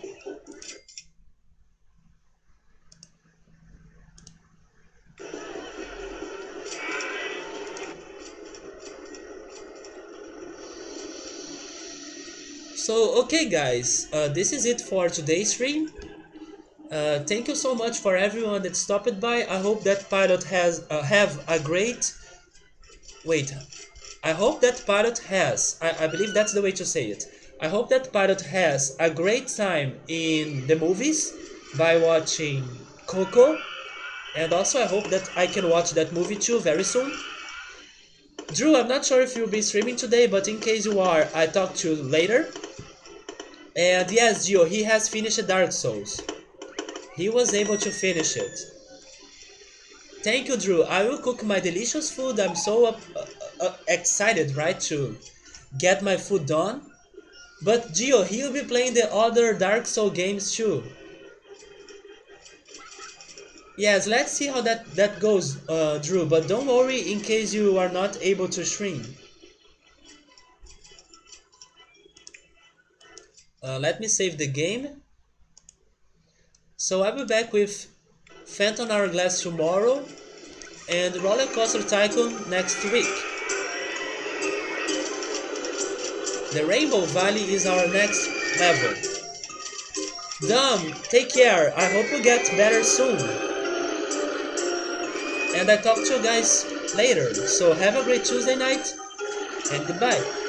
So, okay, guys, this is it for today's stream. Thank you so much for everyone that stopped by. I hope that pilot has have a great. Wait, I hope that pilot has. I believe that's the way to say it. I hope that pilot has a great time in the movies by watching Coco, and also I hope that I can watch that movie too very soon. Drew, I'm not sure if you'll be streaming today, but in case you are, I talk to you later. And yes, Gio, he has finished Dark Souls. He was able to finish it. Thank you, Drew. I will cook my delicious food. I'm so excited, right, to get my food done. But Gio, he'll be playing the other Dark Soul games too. Yes, let's see how that goes, Drew. But don't worry in case you are not able to stream. Let me save the game. So I'll be back with Phantom Hourglass tomorrow and RollerCoaster Tycoon next week. The Rainbow Valley is our next level. Dom, take care. I hope you get better soon. And I talk to you guys later. So have a great Tuesday night and goodbye.